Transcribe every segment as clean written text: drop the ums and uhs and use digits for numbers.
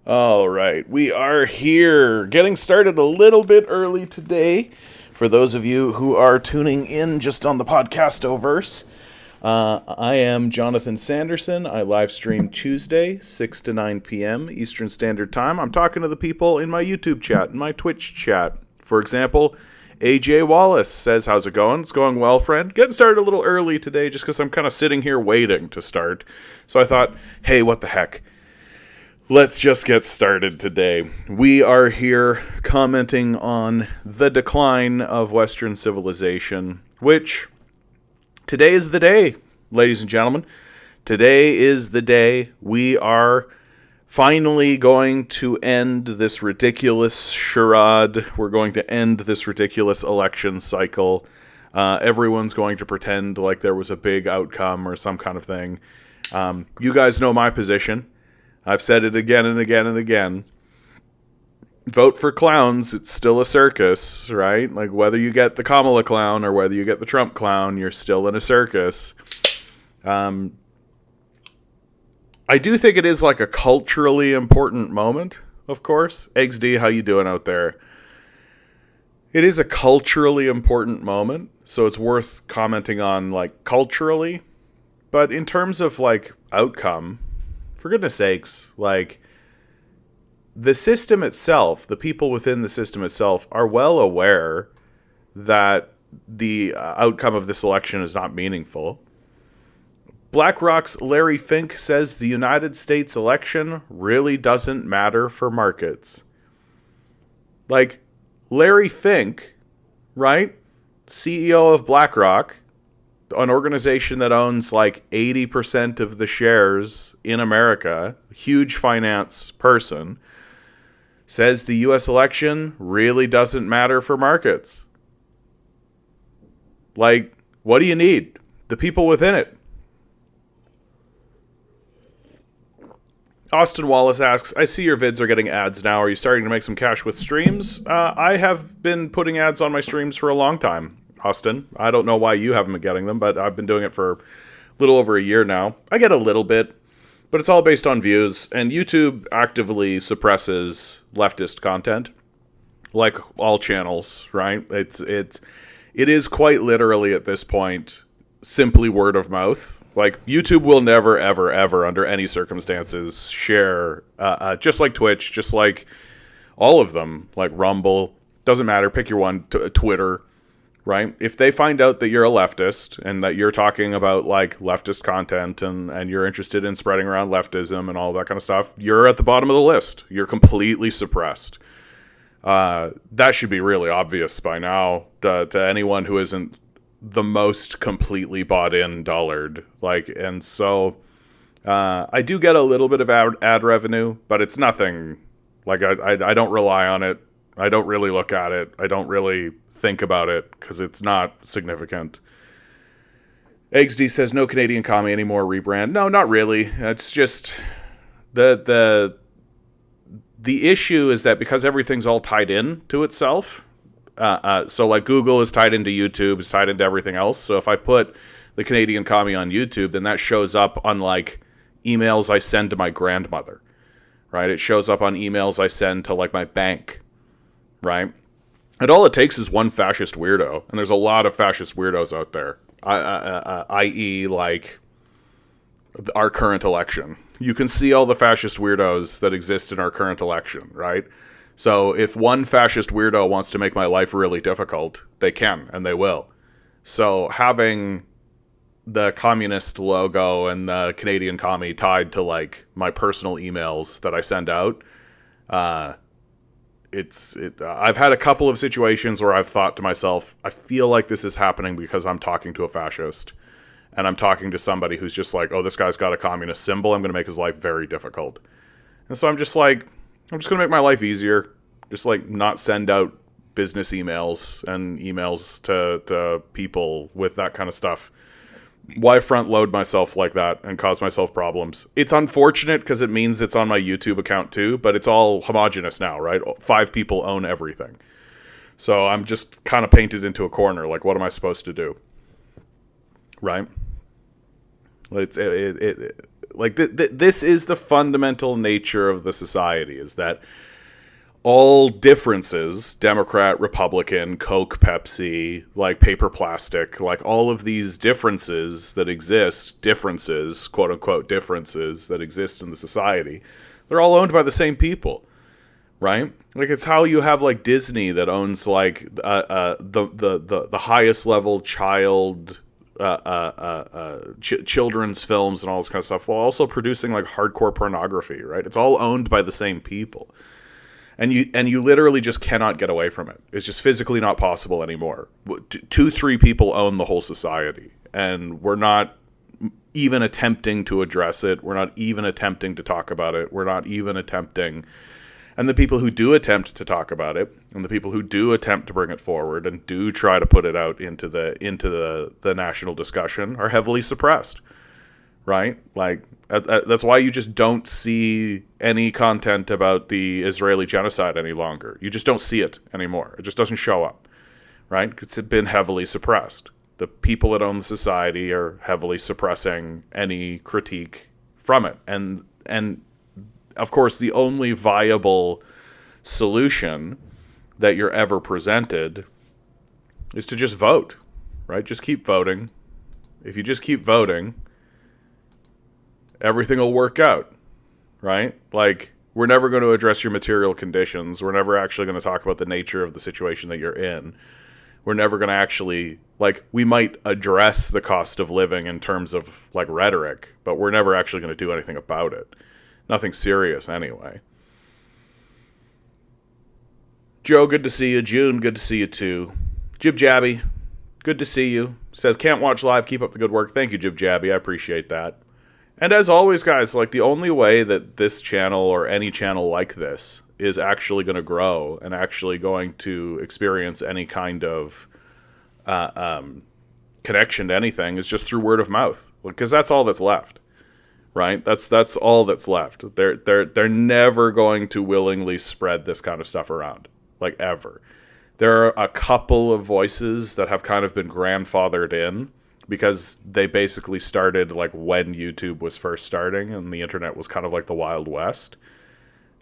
All right, we are here. Getting started a little bit early today. For those of you who are tuning in just on the podcastoverse, I am Jonathan Sanderson. I live stream Tuesday, 6 to 9 p.m. Eastern Standard Time. I'm talking to the people in my YouTube chat and my Twitch chat. For example, AJ Wallace says, how's it going? It's going well, friend. Getting started a little early today just because I'm kind of sitting here waiting to start. So I thought, hey, what the heck? Let's just get started today. We are here commenting on the decline of Western civilization, which today is the day, ladies and gentlemen. Today is the day we are finally going to end this ridiculous charade. We're going to end this ridiculous election cycle. Everyone's going to pretend like there was a big outcome or some kind of thing. You guys know my position. I've said it again and again and again. Vote for clowns, it's still a circus, right? Like, whether you get the Kamala clown or whether you get the Trump clown, you're still in a circus. I do think it is like a culturally important moment, of course. Eggs D, how you doing out there? It is a culturally important moment, so it's worth commenting on, like, culturally. But in terms of, like, outcome, for goodness sakes, like, the system itself, the people within the system itself are well aware that the outcome of this election is not meaningful. BlackRock's Larry Fink says the United States election really doesn't matter for markets. Like, Larry Fink, right? CEO of BlackRock, an organization that owns like 80% of the shares in America, huge finance person, says the U.S. election really doesn't matter for markets. Like, what do you need? The people within it. Austin Wallace asks, I see your vids are getting ads now. Are you starting to make some cash with streams? I have been putting ads on my streams for a long time. Austin, I don't know why you haven't been getting them, but I've been doing it for a little over a year now. I get a little bit, but it's all based on views, and YouTube actively suppresses leftist content, like all channels, right? It is quite literally at this point simply word of mouth. Like, YouTube will never, ever, ever, under any circumstances, share, just like Twitch, just like all of them, like Rumble, doesn't matter, pick your one, Twitter, right? If they find out that you're a leftist and that you're talking about like leftist content and you're interested in spreading around leftism and all that kind of stuff, you're at the bottom of the list. You're completely suppressed. That should be really obvious by now to anyone who isn't the most completely bought in dullard. Like, and so I do get a little bit of ad revenue, but it's nothing. Like, I don't rely on it. I don't really look at it. I don't really think about it because it's not significant. XD says no Canadian commie anymore, rebrand. No, not really. It's just the issue is that because everything's all tied in to itself. So like Google is tied into YouTube, is tied into everything else. So if I put the Canadian commie on YouTube, then that shows up on like emails I send to my grandmother, right? It shows up on emails I send to like my bank, right? And all it takes is one fascist weirdo, and there's a lot of fascist weirdos out there, i.e. like our current election. You can see all the fascist weirdos that exist in our current election, right? So if one fascist weirdo wants to make my life really difficult, they can, and they will. So having the communist logo and the Canadian commie tied to like my personal emails that I send out, I've had a couple of situations where I've thought to myself, I feel like this is happening because I'm talking to a fascist. And I'm talking to somebody who's just like, oh, this guy's got a communist symbol. I'm going to make his life very difficult. And so I'm just like, I'm just going to make my life easier. Just like not send out business emails and emails to people with that kind of stuff. Why front load myself like that and cause myself problems? It's unfortunate because it means it's on my YouTube account too, but it's all homogenous now, right? 5 people own everything. So I'm just kind of painted into a corner. Like, what am I supposed to do? Right? Like, this is the fundamental nature of the society, is that all differences, Democrat, Republican, Coke, Pepsi, like paper, plastic, like all of these differences that exist, differences, quote unquote, differences that exist in the society, they're all owned by the same people, right? Like, it's how you have like Disney that owns like the highest level children's films and all this kind of stuff, while also producing like hardcore pornography, right? It's all owned by the same people. And you literally just cannot get away from it. It's just physically not possible anymore. 2-3 people own the whole society, and we're not even attempting to address it. We're not even attempting to talk about it. We're not even attempting. And the people who do attempt to talk about it, and the people who do attempt to bring it forward and do try to put it out into the national discussion, are heavily suppressed. Right? Like, that's why you just don't see any content about the Israeli genocide any longer. You just don't see it anymore. It just doesn't show up, right? It's been heavily suppressed. The people that own the society are heavily suppressing any critique from it. And of course, the only viable solution that you're ever presented is to just vote, right? Just keep voting. If you just keep voting, everything will work out, right? Like, we're never going to address your material conditions. We're never actually going to talk about the nature of the situation that you're in. We're never going to actually, like, we might address the cost of living in terms of, like, rhetoric, but we're never actually going to do anything about it. Nothing serious, anyway. Joe, good to see you. June, good to see you, too. Jib Jabby, good to see you. Says, can't watch live. Keep up the good work. Thank you, Jib Jabby. I appreciate that. And as always, guys, like, the only way that this channel or any channel like this is actually going to grow and actually going to experience any kind of connection to anything is just through word of mouth, because that's all that's left, right? That's all that's left. They're never going to willingly spread this kind of stuff around, like, ever. There are a couple of voices that have kind of been grandfathered in, because they basically started like when YouTube was first starting and the internet was kind of like the Wild West.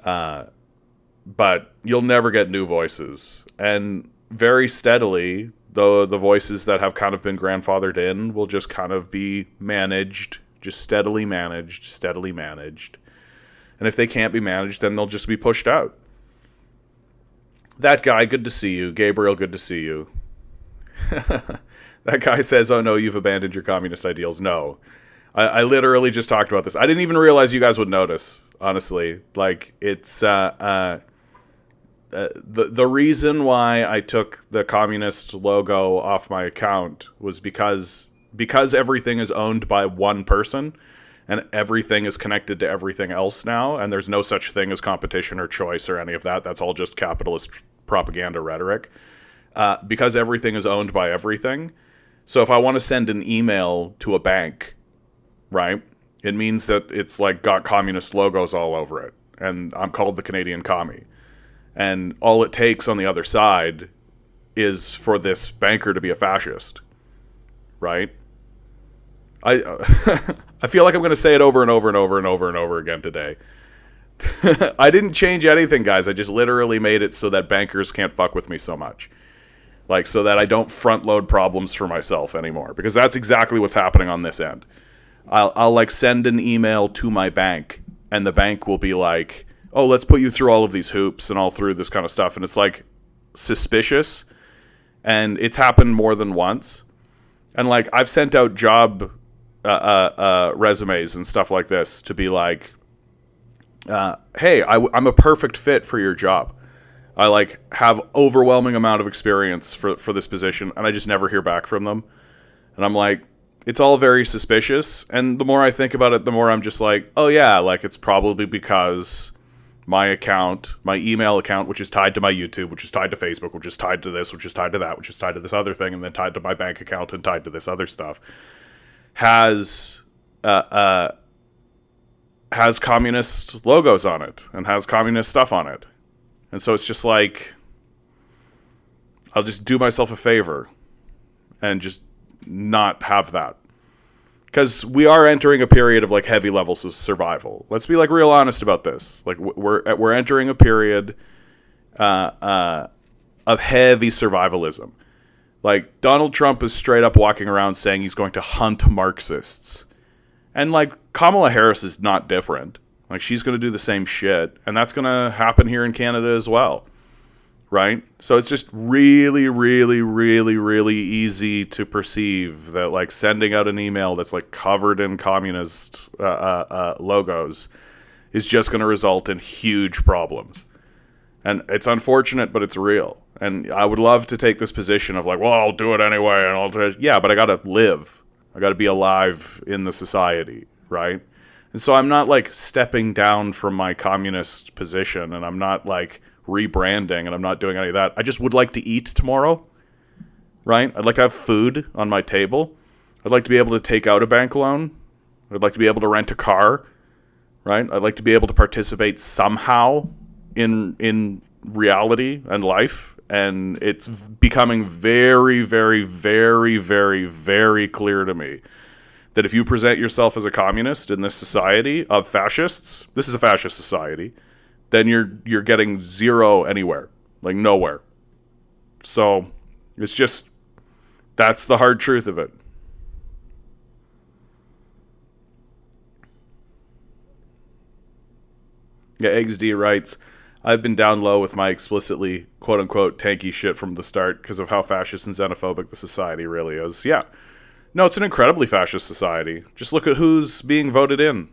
But you'll never get new voices. And very steadily, though, the voices that have kind of been grandfathered in will just kind of be managed, just steadily managed, steadily managed. And if they can't be managed, then they'll just be pushed out. That guy, good to see you. Gabriel, good to see you. That guy says, oh no, you've abandoned your communist ideals. No. I literally just talked about this. I didn't even realize you guys would notice, honestly. Like, it's the reason why I took the communist logo off my account was because everything is owned by one person and everything is connected to everything else now, and there's no such thing as competition or choice or any of that. That's all just capitalist propaganda rhetoric. Because everything is owned by everything. So if I want to send an email to a bank, right, it means that it's like got communist logos all over it. And I'm called the Canadian Commie. And all it takes on the other side is for this banker to be a fascist, right? I feel like I'm going to say it over and over and over and over and over again today. I didn't change anything, guys. I just literally made it so that bankers can't fuck with me so much. Like, so that I don't front load problems for myself anymore. Because that's exactly what's happening on this end. I'll like send an email to my bank, and the bank will be like, oh, let's put you through all of these hoops and all through this kind of stuff. And it's like suspicious. And it's happened more than once. And like, I've sent out job resumes and stuff like this to be like, hey, I'm a perfect fit for your job. I like have overwhelming amount of experience for this position, and I just never hear back from them. And I'm like, it's all very suspicious. And the more I think about it, the more I'm just like, oh yeah, like it's probably because my account, my email account, which is tied to my YouTube, which is tied to Facebook, which is tied to this, which is tied to that, which is tied to this other thing, and then tied to my bank account and tied to this other stuff, has communist logos on it and has communist stuff on it. And so it's just like, I'll just do myself a favor and just not have that. because we are entering a period of like heavy levels of survival. Let's be like real honest about this. Like we're entering a period of heavy survivalism. Like Donald Trump is straight up walking around saying he's going to hunt Marxists, and like Kamala Harris is not different. Like she's going to do the same shit, and that's going to happen here in Canada as well. Right? So it's just really, really, really, really easy to perceive that like sending out an email that's like covered in communist logos is just going to result in huge problems. And it's unfortunate, but it's real. And I would love to take this position of like, well, I'll do it anyway. And yeah, but I got to live. I got to be alive in the society, right? And so I'm not like stepping down from my communist position, and I'm not like rebranding, and I'm not doing any of that. I just would like to eat tomorrow, right? I'd like to have food on my table. I'd like to be able to take out a bank loan. I'd like to be able to rent a car, right? I'd like to be able to participate somehow in reality and life. And it's becoming very, very, very, very, very clear to me that if you present yourself as a communist in this society of fascists, this is a fascist society, then you're getting zero anywhere, like nowhere. So it's just, that's the hard truth of it. Yeah, XD writes, I've been down low with my explicitly quote-unquote tanky shit from the start because of how fascist and xenophobic the society really is. Yeah. No, it's an incredibly fascist society. Just look at who's being voted in.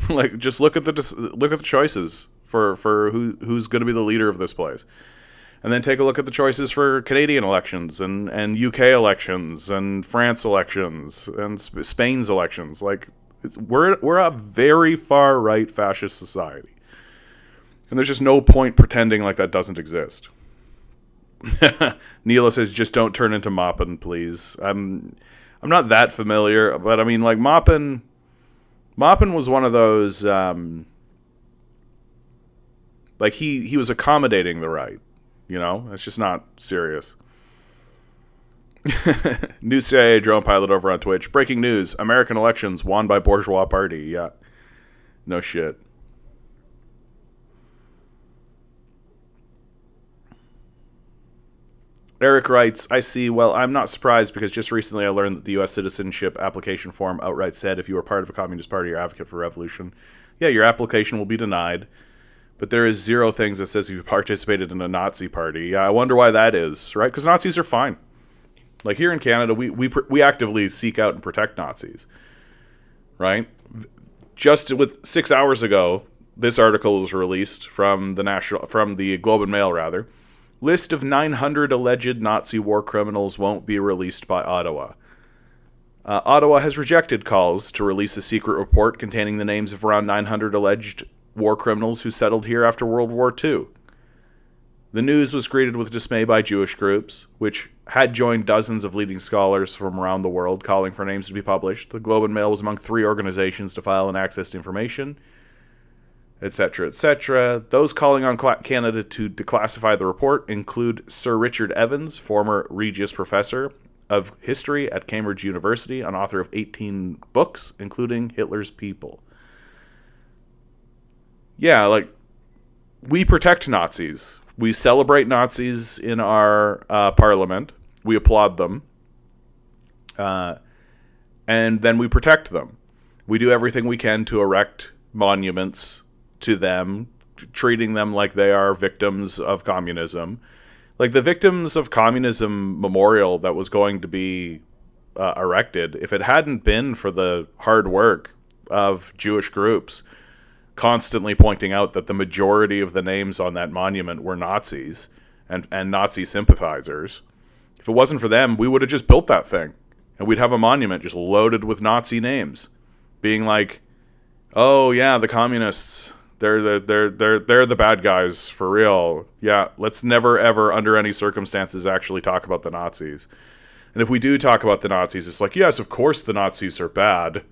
Like, just look at the choices for who's going to be the leader of this place. And then take a look at the choices for Canadian elections and UK elections and France elections and Spain's elections. Like, we're a very far-right fascist society. And there's just no point pretending like that doesn't exist. Neela says, just don't turn into Moppin, please. I'm not that familiar, but I mean, like, Moppin was one of those, like, he was accommodating the right, you know? It's just not serious. New CIA drone pilot over on Twitch. Breaking news, American elections won by bourgeois party. Yeah. No shit. Eric writes, I see. Well, I'm not surprised because just recently I learned that the U.S. citizenship application form outright said if you are part of a communist party or advocate for revolution, yeah, your application will be denied. But there is zero things that says if you participated in a Nazi party. Yeah, I wonder why that is, right? Because Nazis are fine. Like here in Canada, we actively seek out and protect Nazis, right? Just with 6 hours ago, this article was released from the Globe and Mail, rather. List of 900 alleged Nazi war criminals won't be released by Ottawa. Ottawa has rejected calls to release a secret report containing the names of around 900 alleged war criminals who settled here after World War II. The news was greeted with dismay by Jewish groups, which had joined dozens of leading scholars from around the world calling for names to be published. The Globe and Mail was among 3 organizations to file and access information, etc., etc. Those calling on Canada to declassify the report include Sir Richard Evans, former Regius Professor of History at Cambridge University, an author of 18 books, including Hitler's People. Yeah, like, we protect Nazis. We celebrate Nazis in our parliament. We applaud them. And then we protect them. We do everything we can to erect monuments to them, treating them like they are victims of communism. Like the Victims of Communism memorial that was going to be erected, if it hadn't been for the hard work of Jewish groups constantly pointing out that the majority of the names on that monument were Nazis and Nazi sympathizers, if it wasn't for them, we would have just built that thing and we'd have a monument just loaded with Nazi names, being like, oh yeah, the communists, they're the bad guys for real. Yeah, let's never ever under any circumstances actually talk about the Nazis. And if we do talk about the Nazis, it's like, yes, of course the Nazis are bad.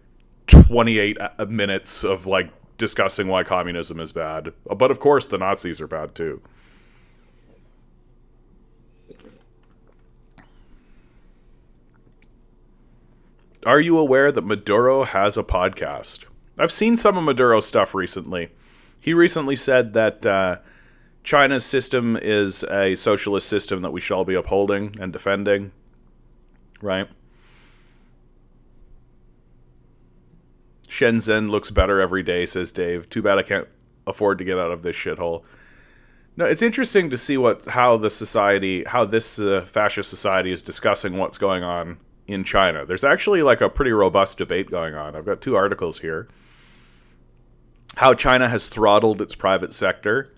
28 minutes of like discussing why communism is bad. But of course the Nazis are bad too. Are you aware that Maduro has a podcast? I've seen some of Maduro's stuff recently. He recently said that China's system is a socialist system that we should all be upholding and defending, right? Shenzhen looks better every day, says Dave. Too bad I can't afford to get out of this shithole. No, it's interesting to see how this fascist society is discussing what's going on in China. There's actually like a pretty robust debate going on. I've got 2 articles here. How China has throttled its private sector,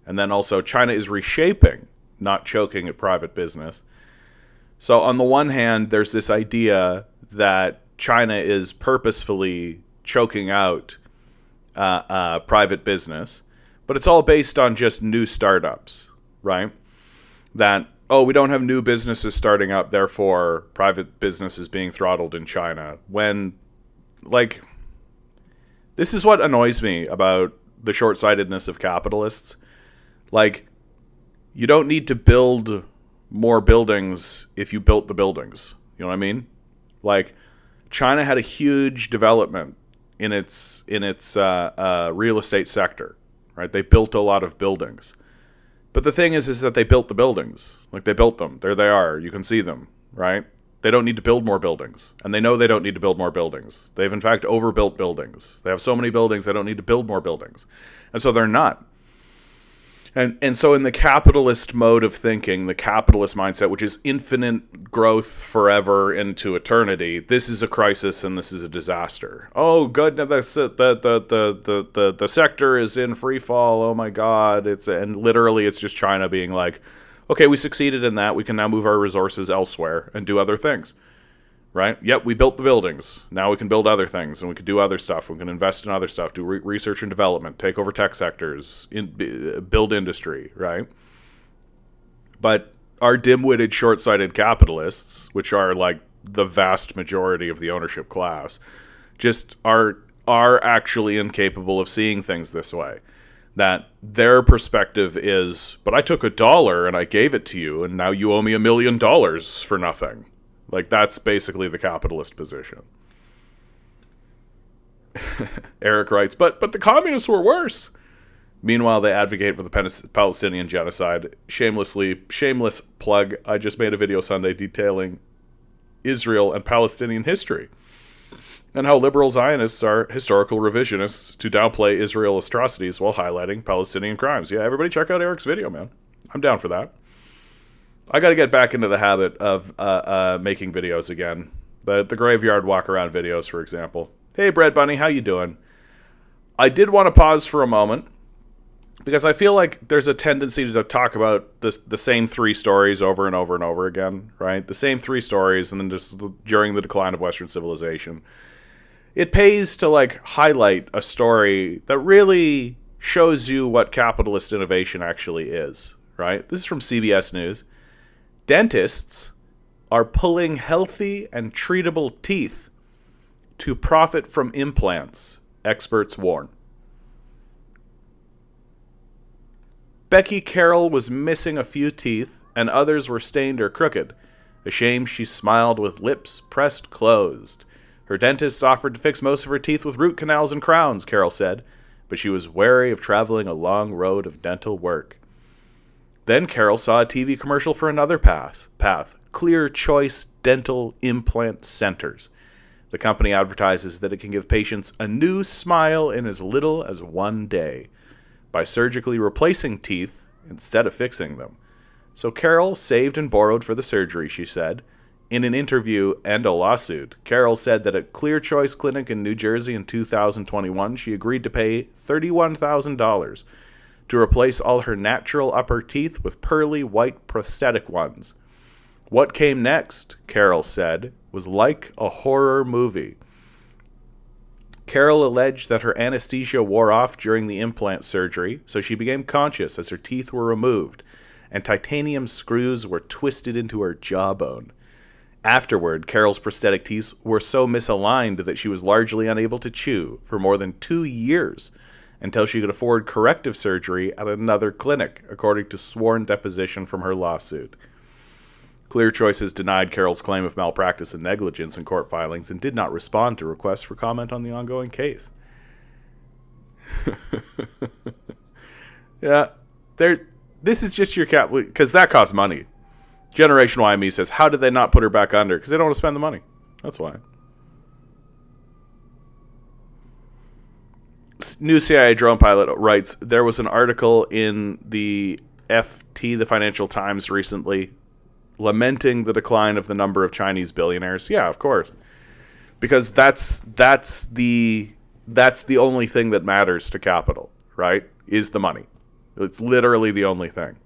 and then also China is reshaping, not choking at private business. So on the one hand, there's this idea that China is purposefully choking out private business, but it's all based on just new startups, right? That, we don't have new businesses starting up, therefore private business is being throttled in China. When, like, this is what annoys me about the short-sightedness of capitalists. Like, you don't need to build more buildings if you built the buildings. You know what I mean? Like, China had a huge development in its real estate sector, right? They built a lot of buildings. But the thing is that they built the buildings. Like, they built them. There they are. You can see them, right? They don't need to build more buildings. And they know they don't need to build more buildings. They've, in fact, overbuilt buildings. They have so many buildings, they don't need to build more buildings. And so they're not. And so in the capitalist mode of thinking, the capitalist mindset, which is infinite growth forever into eternity, this is a crisis and this is a disaster. Oh, good, the sector is in free fall. Oh my God! And literally it's just China being like, okay, we succeeded in that. We can now move our resources elsewhere and do other things. Right? Yep, we built the buildings. Now we can build other things, and we can do other stuff. We can invest in other stuff, do research and development, take over tech sectors, build industry, right? But our dim-witted, short-sighted capitalists, which are like the vast majority of the ownership class, just are actually incapable of seeing things this way. That their perspective is, but I took $1 and I gave it to you, and now you owe me $1 million for nothing. Like, that's basically the capitalist position. Eric writes, but the communists were worse. Meanwhile, they advocate for the Palestinian genocide. Shameless plug, I just made a video Sunday detailing Israel and Palestinian history, and how liberal Zionists are historical revisionists to downplay Israel's atrocities while highlighting Palestinian crimes. Yeah, everybody check out Eric's video, man. I'm down for that. I got to get back into the habit of making videos again. The graveyard walk around videos, for example. Hey, Bread Bunny, how you doing? I did want to pause for a moment because I feel like there's a tendency to talk about the same 3 stories over and over and over again, right? The same 3 stories, and then just during the decline of Western civilization. It pays to like highlight a story that really shows you what capitalist innovation actually is, right? This is from CBS News. Dentists are pulling healthy and treatable teeth to profit from implants, experts warn. Becky Carroll was missing a few teeth, and others were stained or crooked. Ashamed, she smiled with lips pressed closed. Her dentist offered to fix most of her teeth with root canals and crowns, Carroll said, but she was wary of traveling a long road of dental work. Then Carol saw a TV commercial for another path, Clear Choice Dental Implant Centers. The company advertises that it can give patients a new smile in as little as 1 day by surgically replacing teeth instead of fixing them. So Carol saved and borrowed for the surgery, she said. In an interview and a lawsuit, Carol said that at Clear Choice Clinic in New Jersey in 2021, she agreed to pay $31,000 to replace all her natural upper teeth with pearly white prosthetic ones. What came next, Carol said, was like a horror movie. Carol alleged that her anesthesia wore off during the implant surgery, so she became conscious as her teeth were removed, and titanium screws were twisted into her jawbone. Afterward, Carol's prosthetic teeth were so misaligned that she was largely unable to chew for more than 2 years, until she could afford corrective surgery at another clinic, according to sworn deposition from her lawsuit. Clear Choice has denied Carroll's claim of malpractice and negligence in court filings and did not respond to requests for comment on the ongoing case. Yeah, this is just your cap, because that costs money. Generation YME says, how did they not put her back under? Because they don't want to spend the money. That's why. New CIA drone pilot writes, there was an article in the FT, the Financial Times, recently lamenting the decline of the number of Chinese billionaires. Yeah, of course. Because that's the only thing that matters to capital, right? Is the money. It's literally the only thing.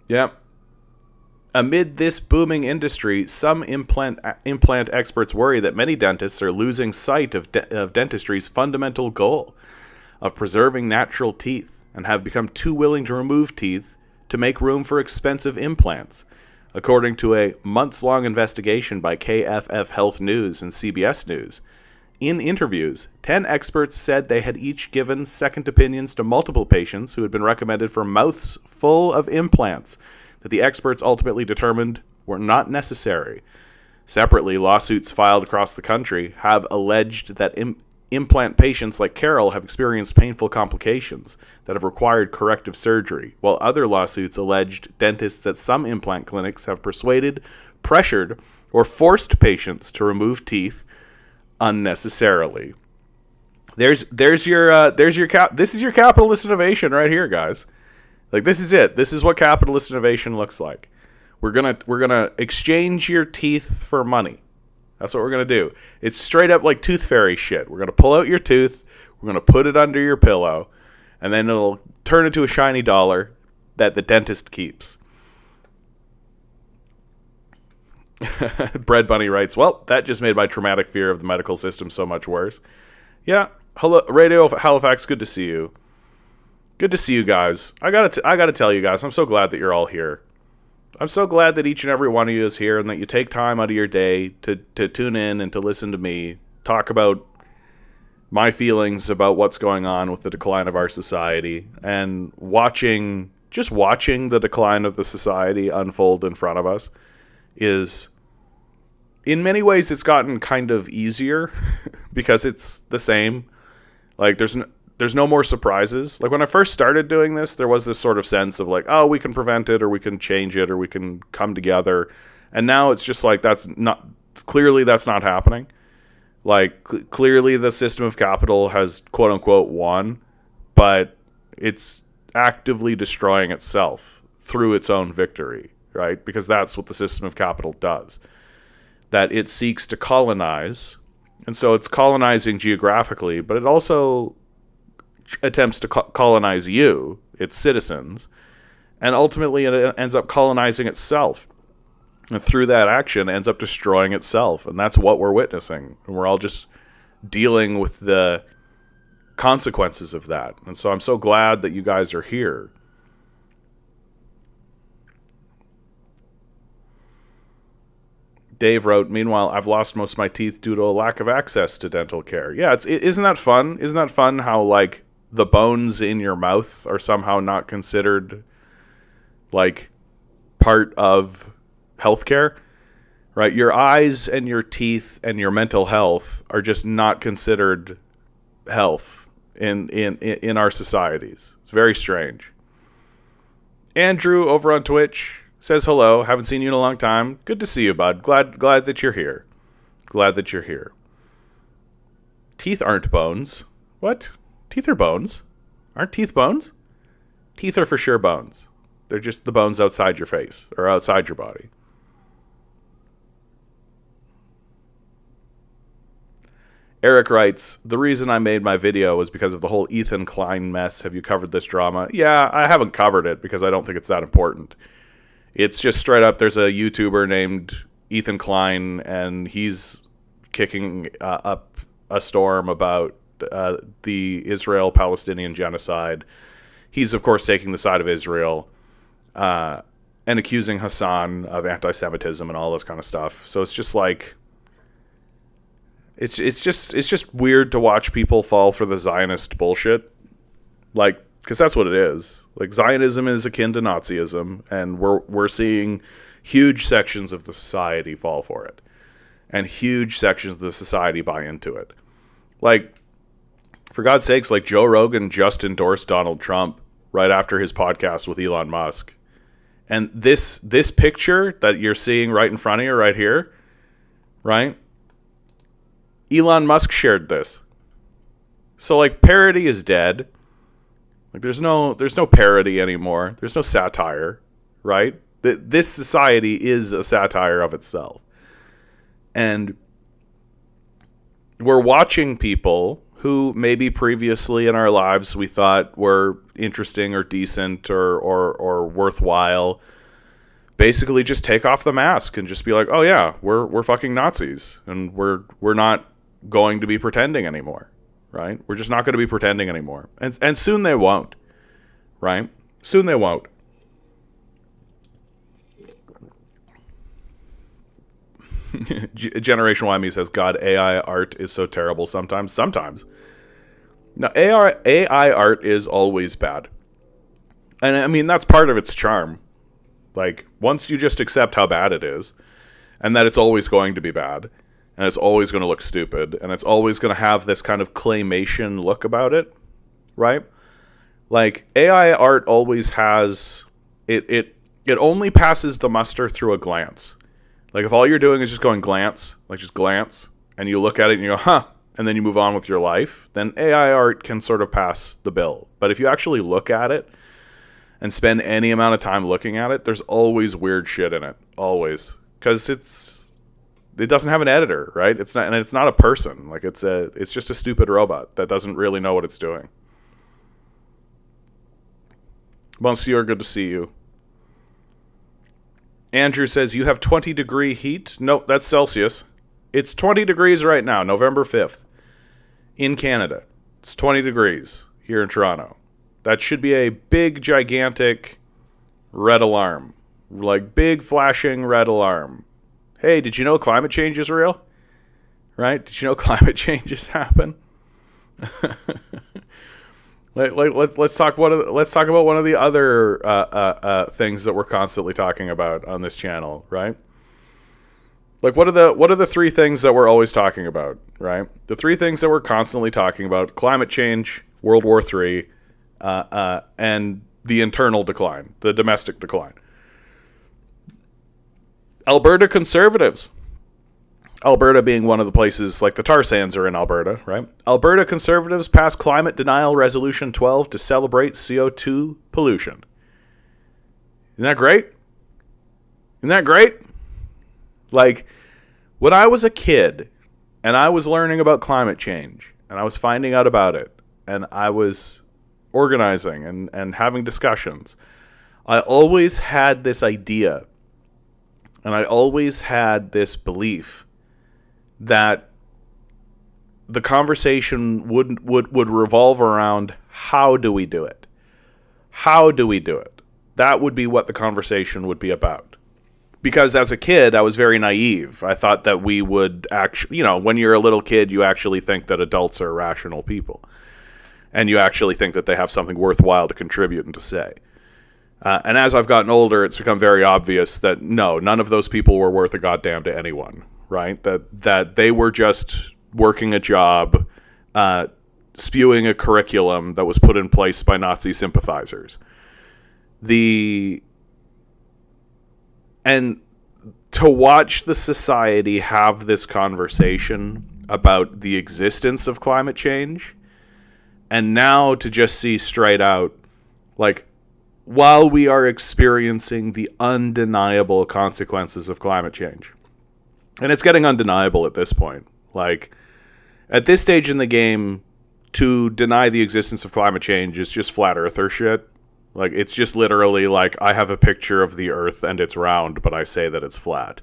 Yep. Amid this booming industry, some implant experts worry that many dentists are losing sight of dentistry's fundamental goal of preserving natural teeth and have become too willing to remove teeth to make room for expensive implants, according to a months-long investigation by KFF Health News and CBS News. In interviews, 10 experts said they had each given second opinions to multiple patients who had been recommended for mouths full of implants that the experts ultimately determined were not necessary. Separately, lawsuits filed across the country have alleged that implant patients like Carol have experienced painful complications that have required corrective surgery, while other lawsuits alleged dentists at some implant clinics have persuaded, pressured, or forced patients to remove teeth unnecessarily. This is your capitalist innovation right here, guys. Like, this is it. This is what capitalist innovation looks like. We're gonna exchange your teeth for money. That's what we're gonna do. It's straight up like tooth fairy shit. We're gonna pull out your tooth, we're gonna put it under your pillow, and then it'll turn into a shiny dollar that the dentist keeps. Bread Bunny writes, well, that just made my traumatic fear of the medical system so much worse. Yeah, hello, Radio Halifax, good to see you. Good to see you guys. I gotta tell you guys, I'm so glad that you're all here. I'm so glad that each and every one of you is here and that you take time out of your day to tune in and to listen to me talk about my feelings about what's going on with the decline of our society and watching the decline of the society unfold in front of us is, in many ways, it's gotten kind of easier because it's the same. Like, there's no more surprises. Like, when I first started doing this, there was this sort of sense of like, oh, we can prevent it, or we can change it, or we can come together. And now it's just like, that's not happening. Like, clearly the system of capital has quote unquote won, but it's actively destroying itself through its own victory, right? Because that's what the system of capital does. That it seeks to colonize, and so it's colonizing geographically, but it also attempts to colonize you, its citizens, and ultimately it ends up colonizing itself. And through that action, ends up destroying itself, and that's what we're witnessing. And we're all just dealing with the consequences of that. And so I'm so glad that you guys are here. Dave wrote, meanwhile, I've lost most of my teeth due to a lack of access to dental care. Yeah, isn't that fun? Isn't that fun how, like, the bones in your mouth are somehow not considered, like, part of healthcare? Right? Your eyes and your teeth and your mental health are just not considered health in our societies. It's very strange. Andrew over on Twitch says hello. Haven't seen you in a long time. Good to see you, bud. Glad that you're here. Glad that you're here. Teeth aren't bones. What? Teeth are bones. Aren't teeth bones? Teeth are for sure bones. They're just the bones outside your face or outside your body. Eric writes, the reason I made my video was because of the whole Ethan Klein mess. Have you covered this drama? Yeah, I haven't covered it because I don't think it's that important. It's just straight up, there's a YouTuber named Ethan Klein, and he's kicking up a storm about the Israel-Palestinian genocide. He's, of course, taking the side of Israel and accusing Hassan of anti-Semitism and all this kind of stuff. So it's just like, it's just weird to watch people fall for the Zionist bullshit. Like, Because that's what it is. Like, Zionism is akin to Nazism, and we're seeing huge sections of the society fall for it, and huge sections of the society buy into it. Like, for God's sakes, like, Joe Rogan just endorsed Donald Trump right after his podcast with Elon Musk. And this picture that you're seeing right in front of you right here, right? Elon Musk shared this. So, like, parody is dead. Like, there's no parody anymore. There's no satire, right? This society is a satire of itself. And we're watching people who maybe previously in our lives we thought were interesting or decent or worthwhile basically just take off the mask and just be like, oh yeah, we're fucking Nazis, and we're not going to be pretending anymore, right? We're just not going to be pretending anymore. And soon they won't, right? Soon they won't. Generation YME says, God, AI art is so terrible sometimes. Sometimes. Now, AI art is always bad. And I mean, that's part of its charm. Like, once you just accept how bad it is, and that it's always going to be bad, and it's always going to look stupid, and it's always going to have this kind of claymation look about it, right? Like, AI art always has... It only passes the muster through a glance. Like, if all you're doing is just going glance, like just glance, and you look at it and you go, huh, and then you move on with your life, then AI art can sort of pass the bill. But if you actually look at it and spend any amount of time looking at it, there's always weird shit in it. Always. Because it doesn't have an editor, right? It's not a person. Like, it's just a stupid robot that doesn't really know what it's doing. Monsieur, good to see you. Andrew says, you have 20-degree heat? Nope, that's Celsius. It's 20 degrees right now, November 5th. In Canada. It's 20 degrees here in Toronto. That should be a big, gigantic red alarm. Like, big, flashing red alarm. Hey, did you know climate change is real? Right? Did you know climate changes happen? Let's talk about one of the other things that we're constantly talking about on this channel, right? Like, what are the three things that we're always talking about, right? The three things that we're constantly talking about: climate change, World War III, and the internal decline, the domestic decline. Alberta conservatives. Alberta being one of the places, like the tar sands are in Alberta, right? Alberta conservatives passed Climate Denial Resolution 12 to celebrate CO2 pollution. Isn't that great? Isn't that great? Like, when I was a kid and I was learning about climate change and I was finding out about it and I was organizing and having discussions, I always had this idea and I always had this belief that the conversation would revolve around, how do we do it? How do we do it? That would be what the conversation would be about. Because as a kid, I was very naive. I thought that we would actually, when you're a little kid, you actually think that adults are rational people. And you actually think that they have something worthwhile to contribute and to say. And as I've gotten older, it's become very obvious that no, none of those people were worth a goddamn to anyone. Right? That they were just working a job, spewing a curriculum that was put in place by Nazi sympathizers. And to watch the society have this conversation about the existence of climate change, and now to just see straight out, like, while we are experiencing the undeniable consequences of climate change. And it's getting undeniable at this point. Like, at this stage in the game, to deny the existence of climate change is just flat earther shit. Like, it's just literally like, I have a picture of the earth and it's round, but I say that it's flat.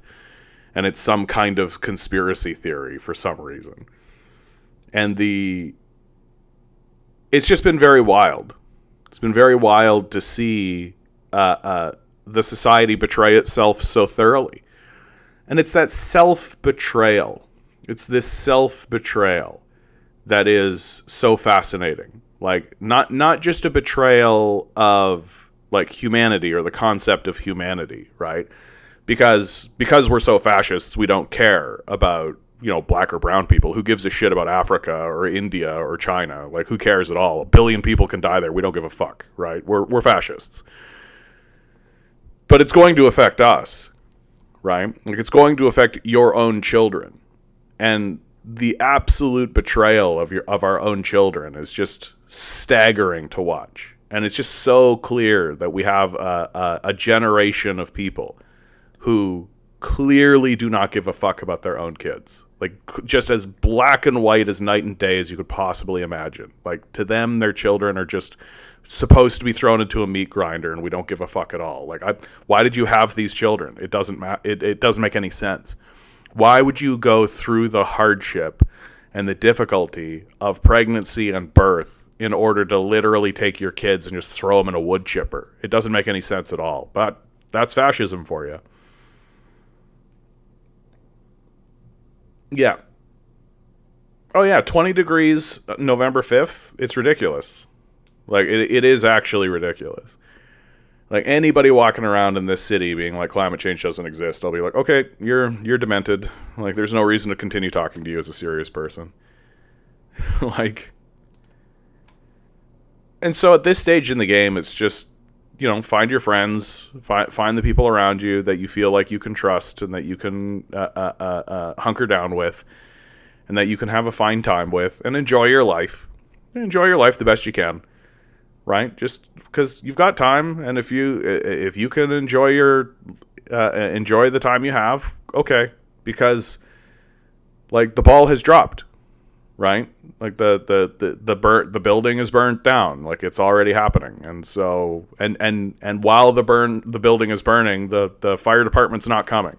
And it's some kind of conspiracy theory for some reason. And it's just been very wild. It's been very wild to see the society betray itself so thoroughly. And it's that self-betrayal. It's this self-betrayal that is so fascinating. Like, not just a betrayal of, like, humanity or the concept of humanity, right? Because we're so fascists, we don't care about, black or brown people. Who gives a shit about Africa or India or China? Like, who cares at all? 1 billion people can die there. We don't give a fuck, right? We're fascists. But it's going to affect us, right? Like, it's going to affect your own children. And the absolute betrayal of our own children is just staggering to watch. And it's just so clear that we have a generation of people who clearly do not give a fuck about their own kids. Like, just as black and white as night and day as you could possibly imagine. Like, to them, their children are just supposed to be thrown into a meat grinder, and we don't give a fuck at all. Like, why did you have these children? It doesn't it doesn't make any sense. Why would you go through the hardship and the difficulty of pregnancy and birth in order to literally take your kids and just throw them in a wood chipper? It doesn't make any sense at all. But that's fascism for you. Yeah. Oh, yeah, 20 degrees November 5th. It's ridiculous. Like, it is actually ridiculous. Like, anybody walking around in this city being like, climate change doesn't exist, I'll be like, okay, you're demented. Like, there's no reason to continue talking to you as a serious person. Like, and so at this stage in the game, it's just, find your friends, find the people around you that you feel like you can trust and that you can hunker down with, and that you can have a fine time with, and enjoy your life. Enjoy your life the best you can. Right? Just because you've got time, and if you can enjoy enjoy the time you have, okay. Because, like, the ball has dropped, right? Like, the building is burnt down. Like, it's already happening, and so and while the building is burning, the fire department's not coming.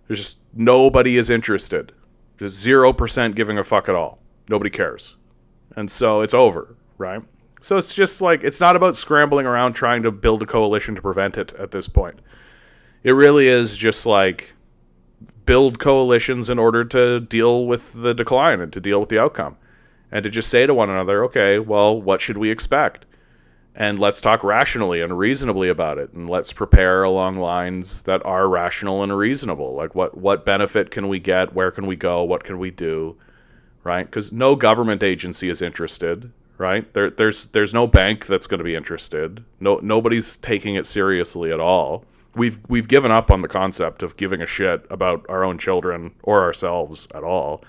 There's just nobody is interested. Just 0% giving a fuck at all. Nobody cares, and so it's over, right? So it's just like, it's not about scrambling around trying to build a coalition to prevent it at this point. It really is just like, build coalitions in order to deal with the decline and to deal with the outcome. And to just say to one another, okay, well, what should we expect? And let's talk rationally and reasonably about it. And let's prepare along lines that are rational and reasonable. Like, what benefit can we get? Where can we go? What can we do? Right? Because no government agency is interested. Right? There's no bank that's going to be interested. Nobody's taking it seriously at all. We've given up on the concept of giving a shit about our own children or ourselves at all.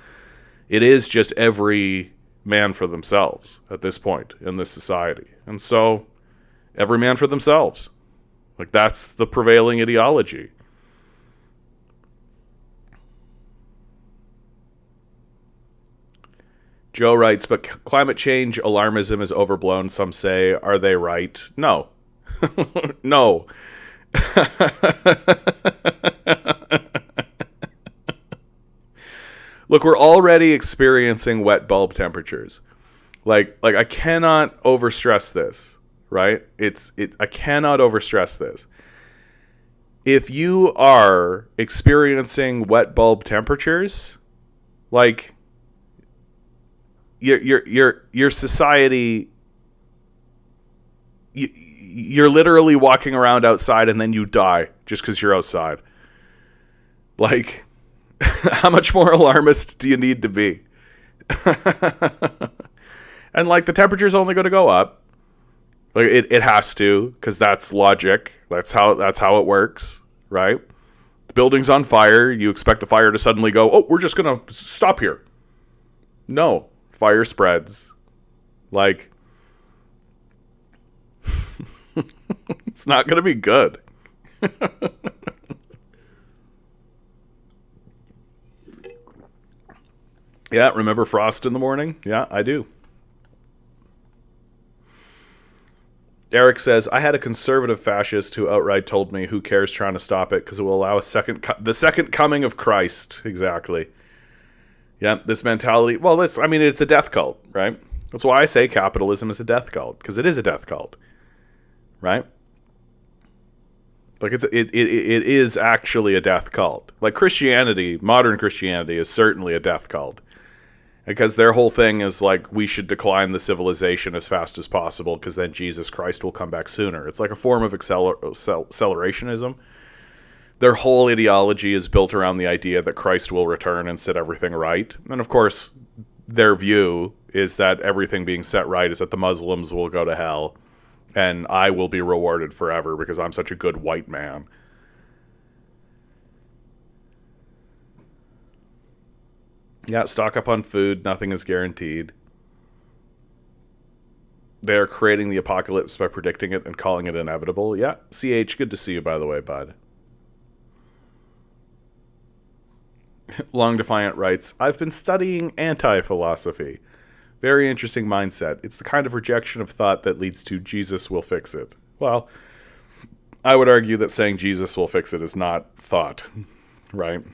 It is just every man for themselves at this point in this society. And so, every man for themselves. Like, that's the prevailing ideology. Joe writes, but climate change alarmism is overblown, some say. Are they right? No. No. Look, we're already experiencing wet bulb temperatures. Like I cannot overstress this, right? I cannot overstress this. If you are experiencing wet bulb temperatures, like, your society, you're literally walking around outside and then you die just because you're outside. Like, how much more alarmist do you need to be? And, like, the temperature's only going to go up. Like, it has to, because that's logic. That's how it works, right? The building's on fire. You expect the fire to suddenly go, oh, we're just going to stop here. No. Fire spreads. Like, it's not going to be good. Yeah, remember Frost in the Morning? Yeah, I do. Eric says, I had a conservative fascist who outright told me, who cares trying to stop it, because it will allow the second coming of Christ. Exactly. Yeah, this mentality, well, it's a death cult, right? That's why I say capitalism is a death cult, because it is a death cult, right? Like, it is actually a death cult. Like, Christianity, modern Christianity, is certainly a death cult. Because their whole thing is like, we should decline the civilization as fast as possible because then Jesus Christ will come back sooner. It's like a form of accelerationism. Their whole ideology is built around the idea that Christ will return and set everything right. And of course, their view is that everything being set right is that the Muslims will go to hell and I will be rewarded forever because I'm such a good white man. Yeah, stock up on food. Nothing is guaranteed. They are creating the apocalypse by predicting it and calling it inevitable. Yeah, CH, good to see you, by the way, bud. Long Defiant writes, I've been studying anti-philosophy. Very interesting mindset. It's the kind of rejection of thought that leads to Jesus will fix it. Well, I would argue that saying Jesus will fix it is not thought, right?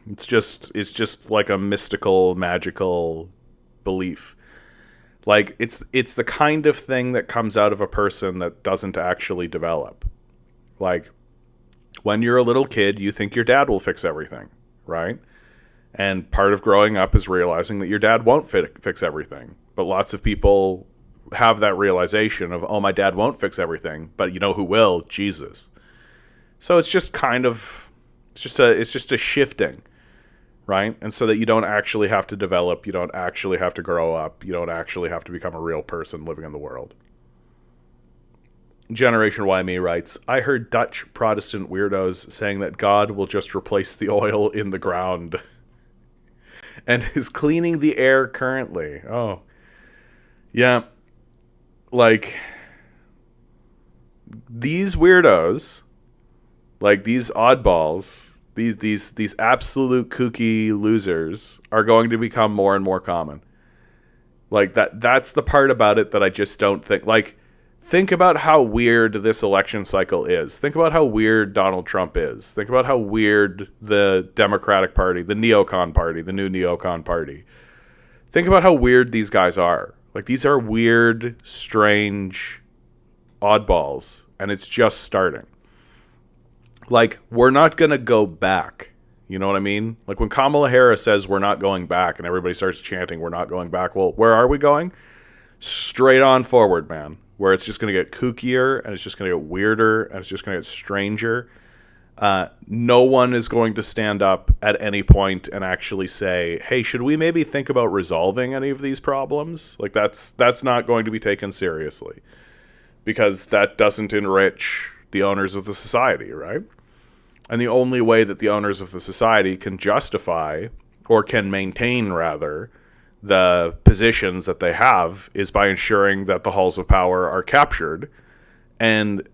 It's just like a mystical, magical belief. Like, it's the kind of thing that comes out of a person that doesn't actually develop. Like, when you're a little kid, you think your dad will fix everything, right? And part of growing up is realizing that your dad won't fix everything. But lots of people have that realization of, oh, my dad won't fix everything, but you know who will? Jesus. So it's just kind of, it's just a shifting. Right? And so that you don't actually have to develop, you don't actually have to grow up, you don't actually have to become a real person living in the world. Generation Y Me writes, I heard Dutch Protestant weirdos saying that God will just replace the oil in the ground and is cleaning the air currently. Oh. Yeah. Like, these weirdos, like these oddballs, These absolute kooky losers are going to become more and more common. Like, that's the part about it that I just don't think. Like, think about how weird this election cycle is. Think about how weird Donald Trump is. Think about how weird the Democratic Party, the neocon party, the new neocon party. Think about how weird these guys are. Like, these are weird, strange oddballs, and it's just starting. Like, we're not going to go back. You know what I mean? Like, when Kamala Harris says we're not going back and everybody starts chanting we're not going back, well, where are we going? Straight on forward, man. Where it's just going to get kookier and it's just going to get weirder and it's just going to get stranger. No one is going to stand up at any point and actually say, hey, should we maybe think about resolving any of these problems? Like, that's not going to be taken seriously. Because that doesn't enrich the owners of the society, right? And the only way that the owners of the society can justify, or can maintain, rather, the positions that they have is by ensuring that the halls of power are captured. And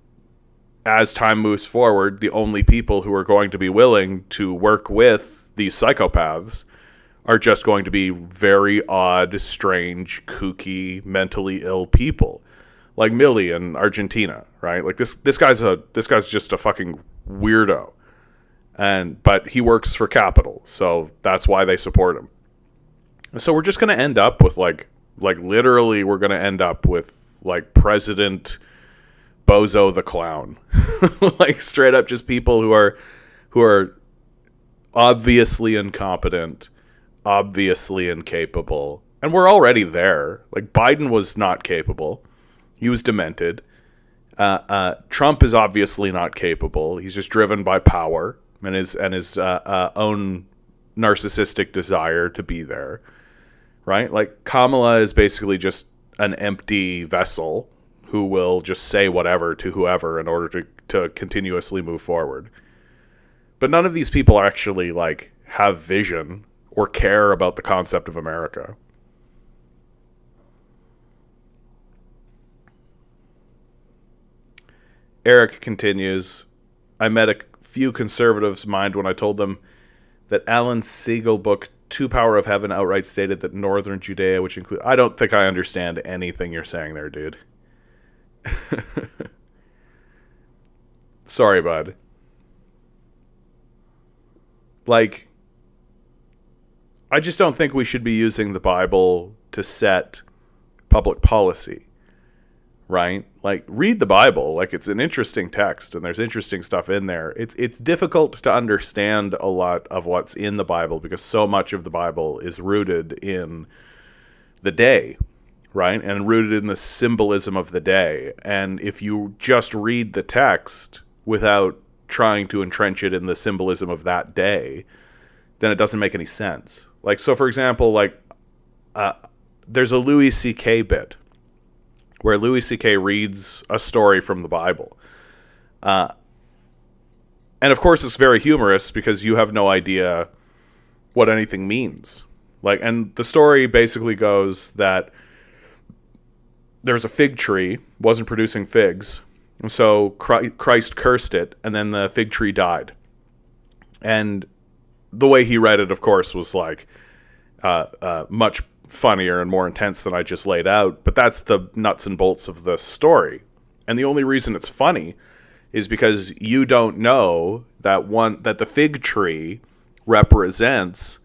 as time moves forward, the only people who are going to be willing to work with these psychopaths are just going to be very odd, strange, kooky, mentally ill people. Like Millie in Argentina, right? Like this guy's just a fucking weirdo. But he works for capital, so that's why they support him. And so we're just going to end up with like literally we're going to end up with like President Bozo the Clown. Like straight up just people who are obviously incompetent, obviously incapable. And we're already there. Like Biden was not capable. He was demented. Trump is obviously not capable. He's just driven by power and his own narcissistic desire to be there, right? Like Kamala is basically just an empty vessel who will just say whatever to whoever in order to continuously move forward. But none of these people actually like have vision or care about the concept of America. Eric continues, I met a few conservatives' mind when I told them that Alan Siegel book To Power of Heaven outright stated that northern Judea, which include... I don't think I understand anything you're saying there, dude. Sorry, bud. Like, I just don't think we should be using the Bible to set public policy. right? Like, read the Bible. Like, it's an interesting text, and there's interesting stuff in there. It's difficult to understand a lot of what's in the Bible because so much of the Bible is rooted in the day, right? And rooted in the symbolism of the day. And if you just read the text without trying to entrench it in the symbolism of that day, then it doesn't make any sense. Like, so for example, like, there's a Louis C.K. bit where Louis C.K. reads a story from the Bible. And of course it's very humorous because you have no idea what anything means. Like, and the story basically goes that there's a fig tree, wasn't producing figs, and so Christ cursed it, and then the fig tree died. And the way he read it, of course, was like much funnier and more intense than I just laid out, but that's the nuts and bolts of the story. And the only reason it's funny is because you don't know that the fig tree represents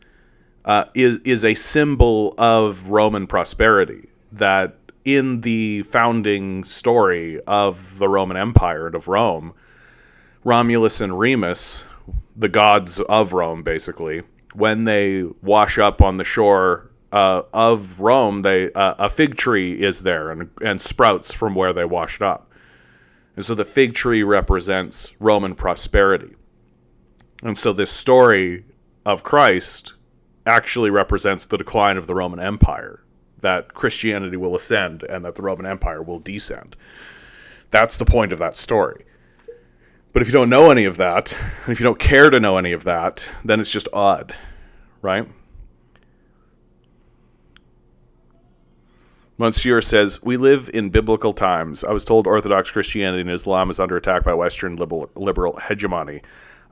is a symbol of Roman prosperity, that in the founding story of the Roman Empire and of Rome, Romulus and Remus, the gods of Rome, basically, when they wash up on the shore of Rome, a fig tree is there and sprouts from where they washed up. And so the fig tree represents Roman prosperity. And so this story of Christ actually represents the decline of the Roman Empire, that Christianity will ascend and that the Roman Empire will descend. That's the point of that story. But if you don't know any of that, and if you don't care to know any of that, then it's just odd, right? Monsieur says, we live in biblical times. I was told Orthodox Christianity and Islam is under attack by Western liberal hegemony.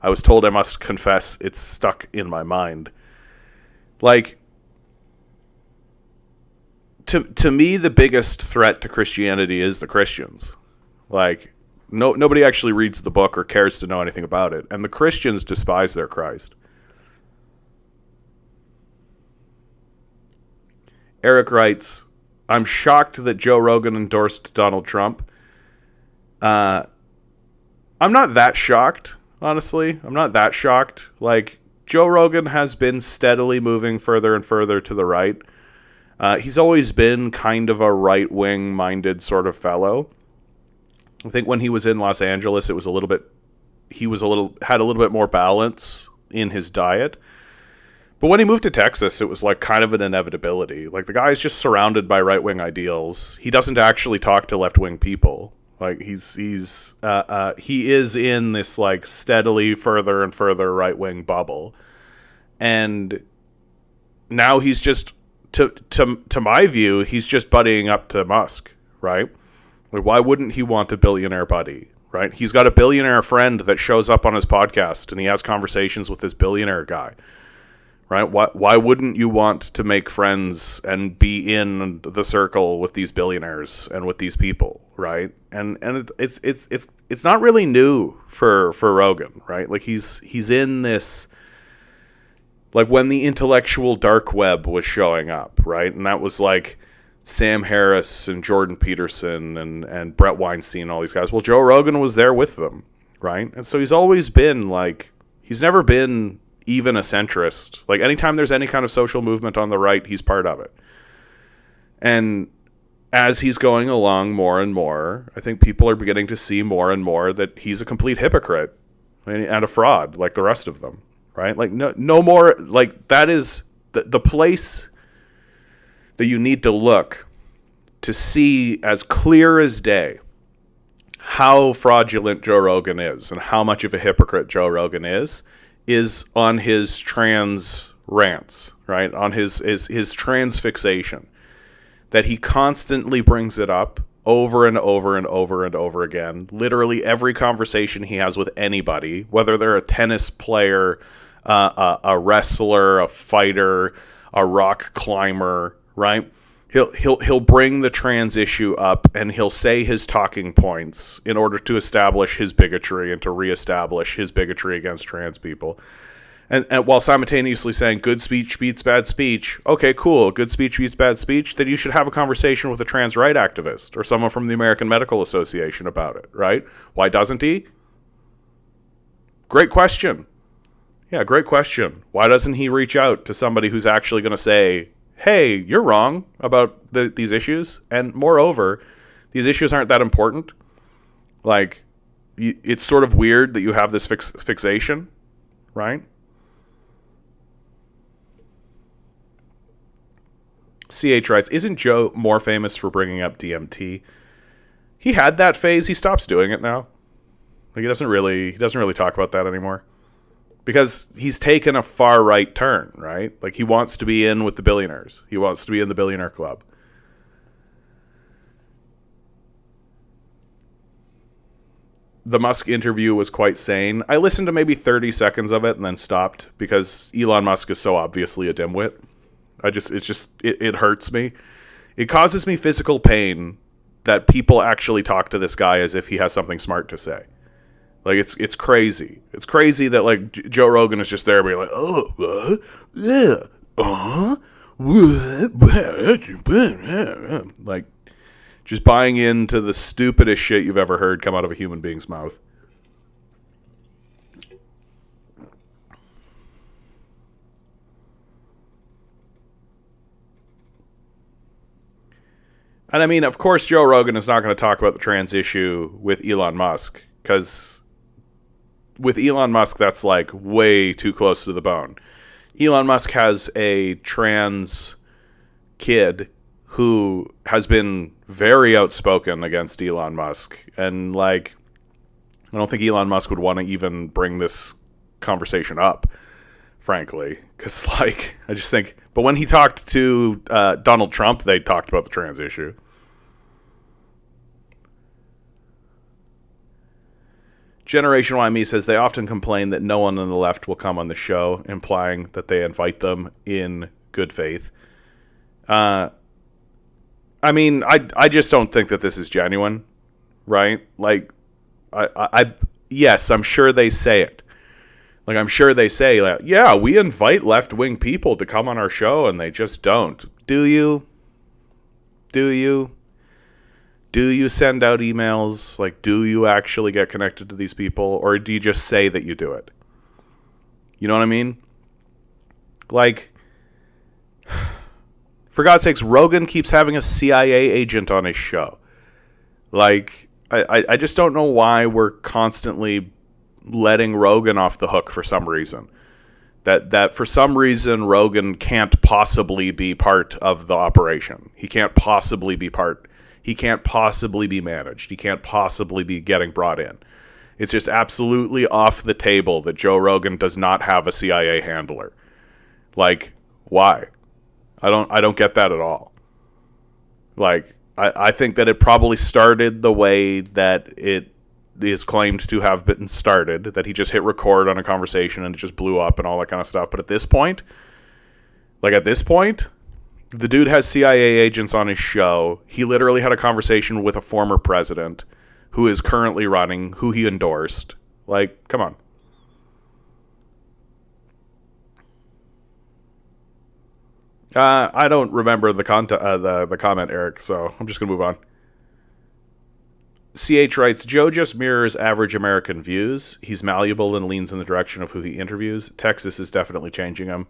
I was told I must confess it's stuck in my mind. Like, to me, the biggest threat to Christianity is the Christians. Like, nobody actually reads the book or cares to know anything about it. And the Christians despise their Christ. Eric writes, I'm shocked that Joe Rogan endorsed Donald Trump. I'm not that shocked, honestly. I'm not that shocked. Like, Joe Rogan has been steadily moving further and further to the right. He's always been kind of a right-wing minded sort of fellow. I think when he was in Los Angeles, it was had a little bit more balance in his diet. But when he moved to Texas, it was like kind of an inevitability. Like, the guy is just surrounded by right-wing ideals. He doesn't actually talk to left-wing people. Like, he is in this like steadily further and further right-wing bubble. And now he's just, to my view, he's just buddying up to Musk, right? Like, why wouldn't he want a billionaire buddy, right? He's got a billionaire friend that shows up on his podcast and he has conversations with this billionaire guy. Right? Why wouldn't you want to make friends and be in the circle with these billionaires and with these people, right? And it's not really new for Rogan, right? Like, he's in this, like, when the intellectual dark web was showing up, right? And that was like Sam Harris and Jordan Peterson and Brett Weinstein, all these guys. Well, Joe Rogan was there with them, right? And so he's always been like, he's never been even a centrist. Like, anytime there's any kind of social movement on the right, he's part of it. And as he's going along more and more, I think people are beginning to see more and more that he's a complete hypocrite and a fraud, like the rest of them, right? Like, no more, like, that is the place that you need to look to see as clear as day how fraudulent Joe Rogan is and how much of a hypocrite Joe Rogan is on his trans rants, right? On his trans fixation. That he constantly brings it up over and over and over and over again. Literally every conversation he has with anybody, whether they're a tennis player, a wrestler, a fighter, a rock climber, right? He'll bring the trans issue up and he'll say his talking points in order to establish his bigotry and to reestablish his bigotry against trans people. And while simultaneously saying good speech beats bad speech, okay, cool, good speech beats bad speech, then you should have a conversation with a trans right activist or someone from the American Medical Association about it, right? Why doesn't he? Great question. Yeah, great question. Why doesn't he reach out to somebody who's actually going to say, hey, you're wrong about these issues, and moreover, these issues aren't that important? Like, it's sort of weird that you have this fixation, right? CH writes, isn't Joe more famous for bringing up DMT? He had that phase. He stops doing it now. Like, he doesn't really talk about that anymore because he's taken a far right turn, right? Like, he wants to be in with the billionaires. He wants to be in the billionaire club. The Musk interview was quite sane. I listened to maybe 30 seconds of it and then stopped because Elon Musk is so obviously a dimwit. It hurts me. It causes me physical pain that people actually talk to this guy as if he has something smart to say. Like, it's crazy. It's crazy that, like, Joe Rogan is just there being like, oh, yeah, like, just buying into the stupidest shit you've ever heard come out of a human being's mouth. And I mean, of course, Joe Rogan is not going to talk about the trans issue with Elon Musk, because with Elon Musk, that's like way too close to the bone. Elon Musk has a trans kid who has been very outspoken against Elon Musk. And like, I don't think Elon Musk would want to even bring this conversation up, frankly, because like, I just think, but when he talked to Donald Trump, they talked about the trans issue. Generation Y Me says they often complain that no one on the left will come on the show, implying that they invite them in good faith. I mean, I just don't think that this is genuine, right? Like, yes, I'm sure they say it. Like, I'm sure they say, like, yeah, we invite left-wing people to come on our show, and they just don't. Do you? Do you? Do you send out emails? Like, do you actually get connected to these people? Or do you just say that you do it? You know what I mean? Like, for God's sakes, Rogan keeps having a CIA agent on his show. Like, I just don't know why we're constantly letting Rogan off the hook for some reason. That for some reason Rogan can't possibly be part of the operation. He can't possibly be part. He can't possibly be managed. He can't possibly be getting brought in. It's just absolutely off the table that Joe Rogan does not have a CIA handler. Like, why? I don't get that at all. Like, I think that it probably started the way that it is claimed to have been started, that he just hit record on a conversation and it just blew up and all that kind of stuff. But at this point, the dude has CIA agents on his show. He literally had a conversation with a former president who is currently running, who he endorsed. Like, come on. I don't remember the comment, Eric, so I'm just going to move on. CH writes, Joe just mirrors average American views. He's malleable and leans in the direction of who he interviews. Texas is definitely changing him.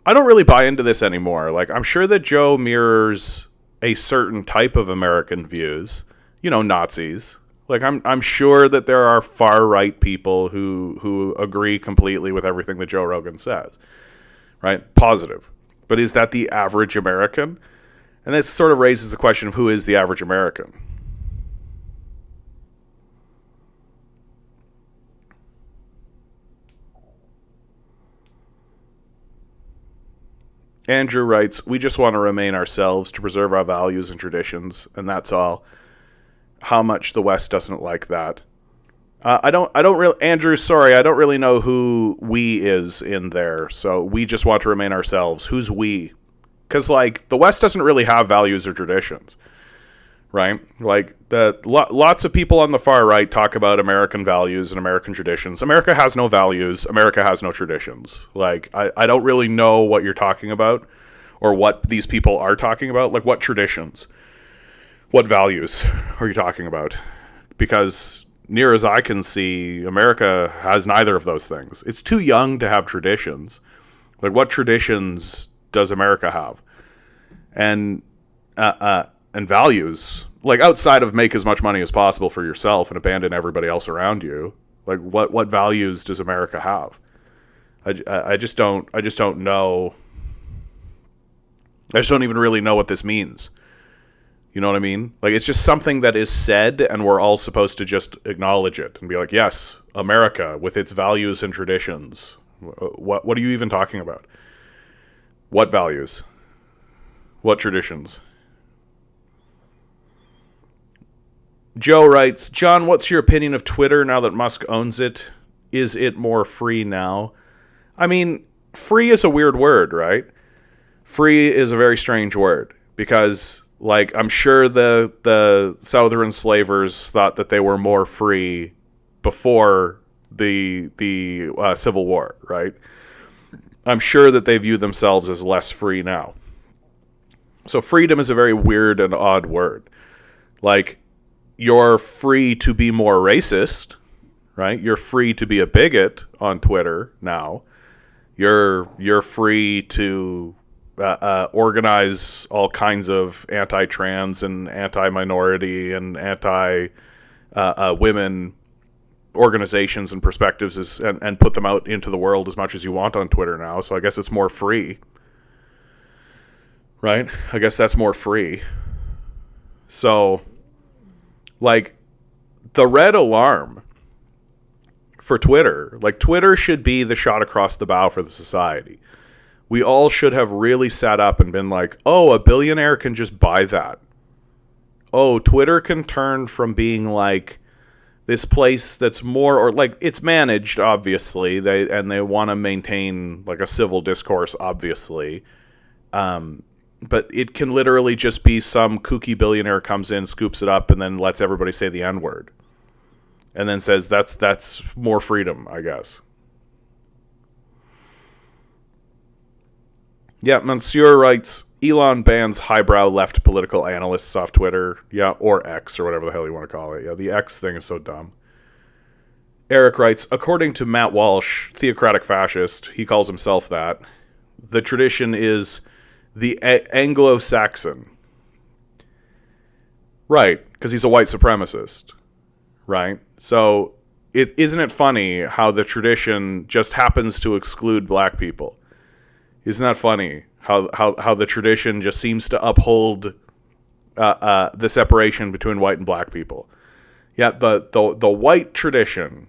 I don't really buy into this anymore. Like, I'm sure that Joe mirrors a certain type of American views. You know, Nazis. Like, I'm sure that there are far-right people who agree completely with everything that Joe Rogan says. Right? Positive. But is that the average American? And this sort of raises the question of who is the average American. Andrew writes, we just want to remain ourselves to preserve our values and traditions, and that's all. How much the West doesn't like that. I don't really, Andrew, sorry, I don't really know who we is in there, so we just want to remain ourselves. Who's we? Because, like, the West doesn't really have values or traditions, right? Like lots of people on the far right talk about American values and American traditions. America has no values. America has no traditions. Like, I don't really know what you're talking about or what these people are talking about. Like, what traditions? What values are you talking about? Because near as I can see, America has neither of those things. It's too young to have traditions. Like, what traditions does America have? And values, like, outside of make as much money as possible for yourself and abandon everybody else around you. Like, what values does America have? I just don't know. I just don't even really know what this means. You know what I mean? Like, it's just something that is said, and we're all supposed to just acknowledge it and be like, yes, America with its values and traditions. What are you even talking about? What values? What traditions? Joe writes, John, what's your opinion of Twitter now that Musk owns it? Is it more free now? I mean, free is a weird word, right? Free is a very strange word because, like, I'm sure the Southern slavers thought that they were more free before the Civil War, right? I'm sure that they view themselves as less free now. So freedom is a very weird and odd word. Like, you're free to be more racist, right? You're free to be a bigot on Twitter now. You're free to organize all kinds of anti-trans and anti-minority and anti-women organizations and perspectives and put them out into the world as much as you want on Twitter now. So I guess it's more free, right? I guess that's more free. So, like, the red alarm for Twitter, like, Twitter should be the shot across the bow for the society. We all should have really sat up and been like, oh, a billionaire can just buy that. Oh, Twitter can turn from being like this place that's more, or like, it's managed, obviously, they want to maintain like a civil discourse, obviously. But it can literally just be some kooky billionaire comes in, scoops it up, and then lets everybody say the N-word. And then says that's more freedom, I guess. Yeah, Monsieur writes, Elon bans highbrow left political analysts off Twitter. Yeah, or X, or whatever the hell you want to call it. Yeah, the X thing is so dumb. Eric writes, according to Matt Walsh, theocratic fascist, he calls himself that, the tradition is the Anglo-Saxon. Right, because he's a white supremacist. Right? So, isn't it funny how the tradition just happens to exclude black people? Isn't that funny? How the tradition just seems to uphold the separation between white and black people. Yeah, the white tradition.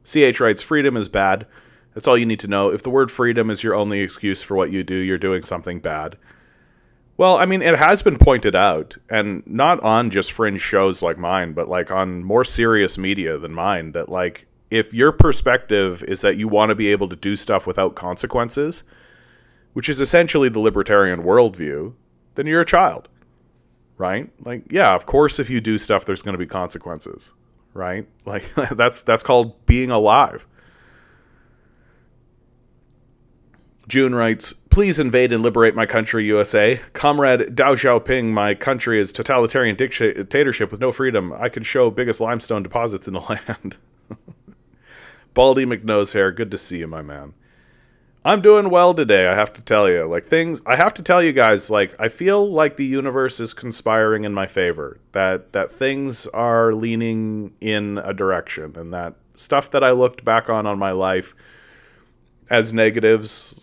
CH writes, freedom is bad. That's all you need to know. If the word freedom is your only excuse for what you do, you're doing something bad. Well, I mean, it has been pointed out, and not on just fringe shows like mine, but like on more serious media than mine, that like, if your perspective is that you want to be able to do stuff without consequences, which is essentially the libertarian worldview, then you're a child, right? Like, yeah, of course, if you do stuff, there's going to be consequences, right? Like, that's called being alive. June writes, please invade and liberate my country, USA. Comrade Dao Xiaoping, my country is totalitarian dictatorship with no freedom. I can show biggest limestone deposits in the land. Baldy McNosehair, good to see you, my man. I'm doing well today, I have to tell you. I have to tell you guys, like, I feel like the universe is conspiring in my favor. That things are leaning in a direction, and that stuff that I looked back on my life as negatives,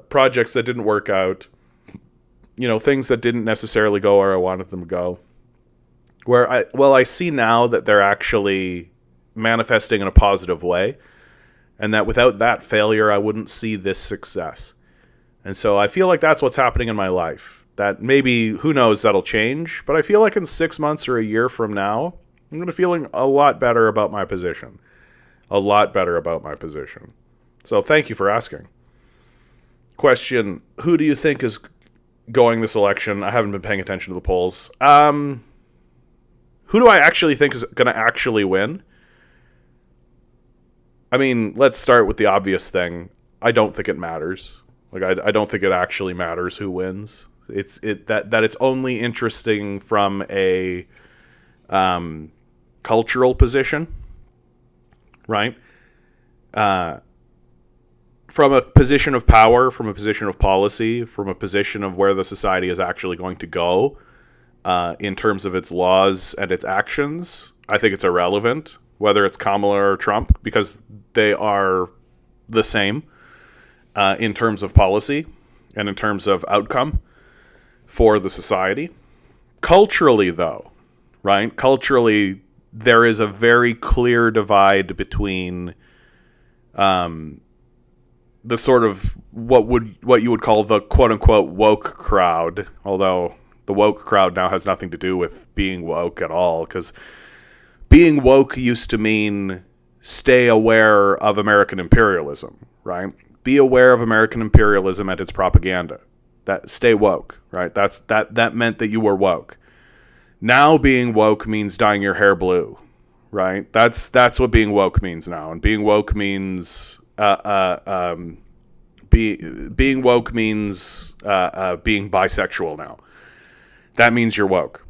projects that didn't work out, you know, things that didn't necessarily go where I wanted them to go. I see now that they're actually manifesting in a positive way, and that without that failure, I wouldn't see this success. And so I feel like that's what's happening in my life. That maybe, who knows, that'll change, but I feel like in 6 months or a year from now, I'm going to be feeling a lot better about my position. A lot better about my position. So thank you for asking. question, who do you think is going this election? I haven't been paying attention to the polls. Who do I actually think is going to actually win? I mean, let's start with the obvious thing. I don't think it matters. Like, I don't think it actually matters who wins. That it's only interesting from a cultural position, right? From a position of power, from a position of policy, from a position of where the society is actually going to go in terms of its laws and its actions, I think it's irrelevant whether it's Kamala or Trump, because they are the same in terms of policy and in terms of outcome for the society. Culturally, though, right? Culturally, there is a very clear divide between the sort of what you would call the quote-unquote woke crowd, although the woke crowd now has nothing to do with being woke at all, because being woke used to mean stay aware of American imperialism, right? Be aware of American imperialism and its propaganda. That stay woke, right? That meant that you were woke. Now being woke means dyeing your hair blue, right? That's what being woke means now. And being woke means being woke means being bisexual now. That means you're woke,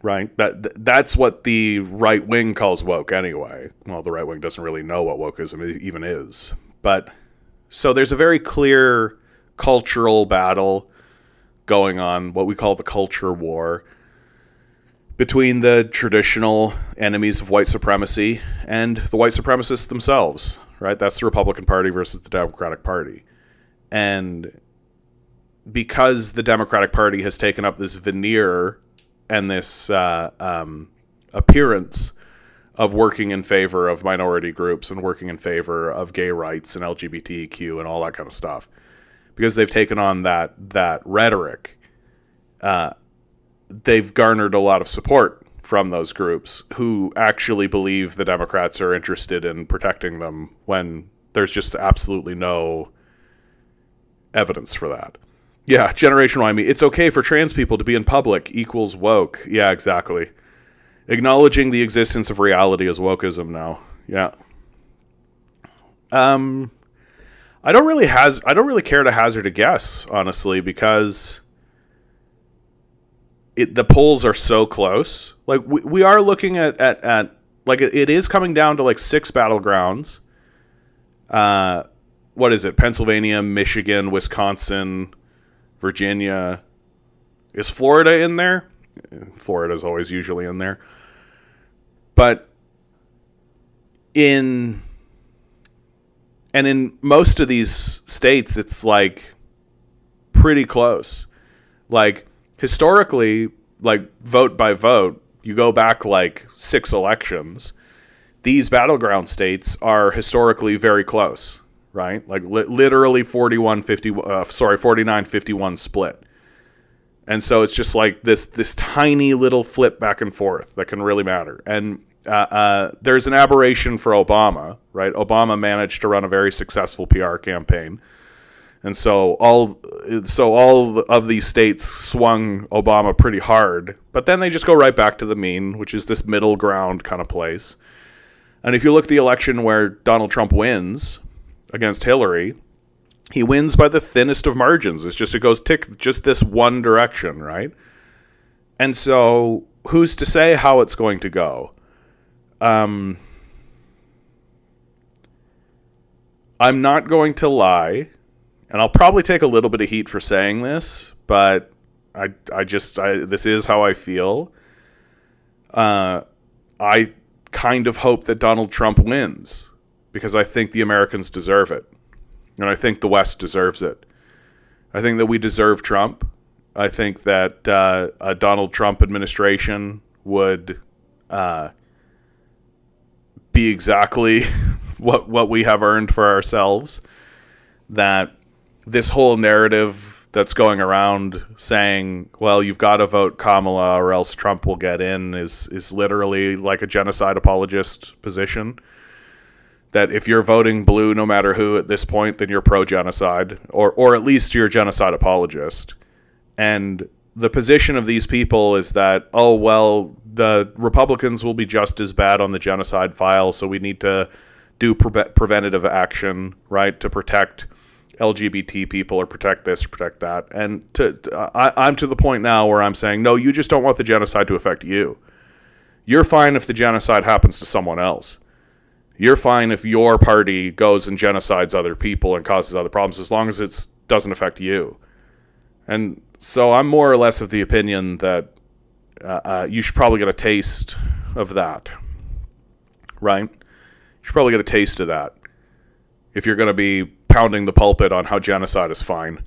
right? That's what the right wing calls woke anyway. Well, the right wing doesn't really know what wokeism even is, but so there's a very clear cultural battle going on, what we call the culture war, between the traditional enemies of white supremacy and the white supremacists themselves, right? That's the Republican Party versus the Democratic Party. And because the Democratic Party has taken up this veneer and this appearance of working in favor of minority groups and working in favor of gay rights and LGBTQ and all that kind of stuff, because they've taken on that rhetoric, they've garnered a lot of support from those groups who actually believe the Democrats are interested in protecting them when there's just absolutely no evidence for that. Yeah, Generation Y me. It's okay for trans people to be in public equals woke. Yeah, exactly. Acknowledging the existence of reality is wokeism now. Yeah. I don't really care to hazard a guess, honestly, because the polls are so close. Like we are looking at like it is coming down to like 6 battlegrounds. What is it? Pennsylvania, Michigan, Wisconsin, Virginia. Is Florida in there? Florida's always usually in there. But in most of these states, it's like pretty close. Like historically, like vote by vote, you go back like 6 elections. These battleground states are historically very close, right? Like literally 49-51 split. And so it's just like this tiny little flip back and forth that can really matter. And there's an aberration for Obama, right? Obama managed to run a very successful PR campaign. And so all of these states swung Obama pretty hard, but then they just go right back to the mean, which is this middle ground kind of place. And if you look at the election where Donald Trump wins against Hillary, he wins by the thinnest of margins. It goes just this one direction, right? And so who's to say how it's going to go? I'm not going to lie, and I'll probably take a little bit of heat for saying this, but this is how I feel. I kind of hope that Donald Trump wins because I think the Americans deserve it. And I think the West deserves it. I think that we deserve Trump. I think that a Donald Trump administration would be exactly what we have earned for ourselves. That this whole narrative that's going around saying, well, you've got to vote Kamala or else Trump will get in is literally like a genocide apologist position. that if you're voting blue no matter who at this point, then you're pro-genocide, or at least you're a genocide apologist. And the position of these people is that, oh, well, the Republicans will be just as bad on the genocide file, so we need to do preventative action, right, to protect LGBT people or protect this or protect that. And I'm to the point now where I'm saying, no, you just don't want the genocide to affect you. You're fine if the genocide happens to someone else. You're fine if your party goes and genocides other people and causes other problems, as long as it doesn't affect you. And so I'm more or less of the opinion that you should probably get a taste of that, right? You should probably get a taste of that if you're going to be pounding the pulpit on how genocide is fine.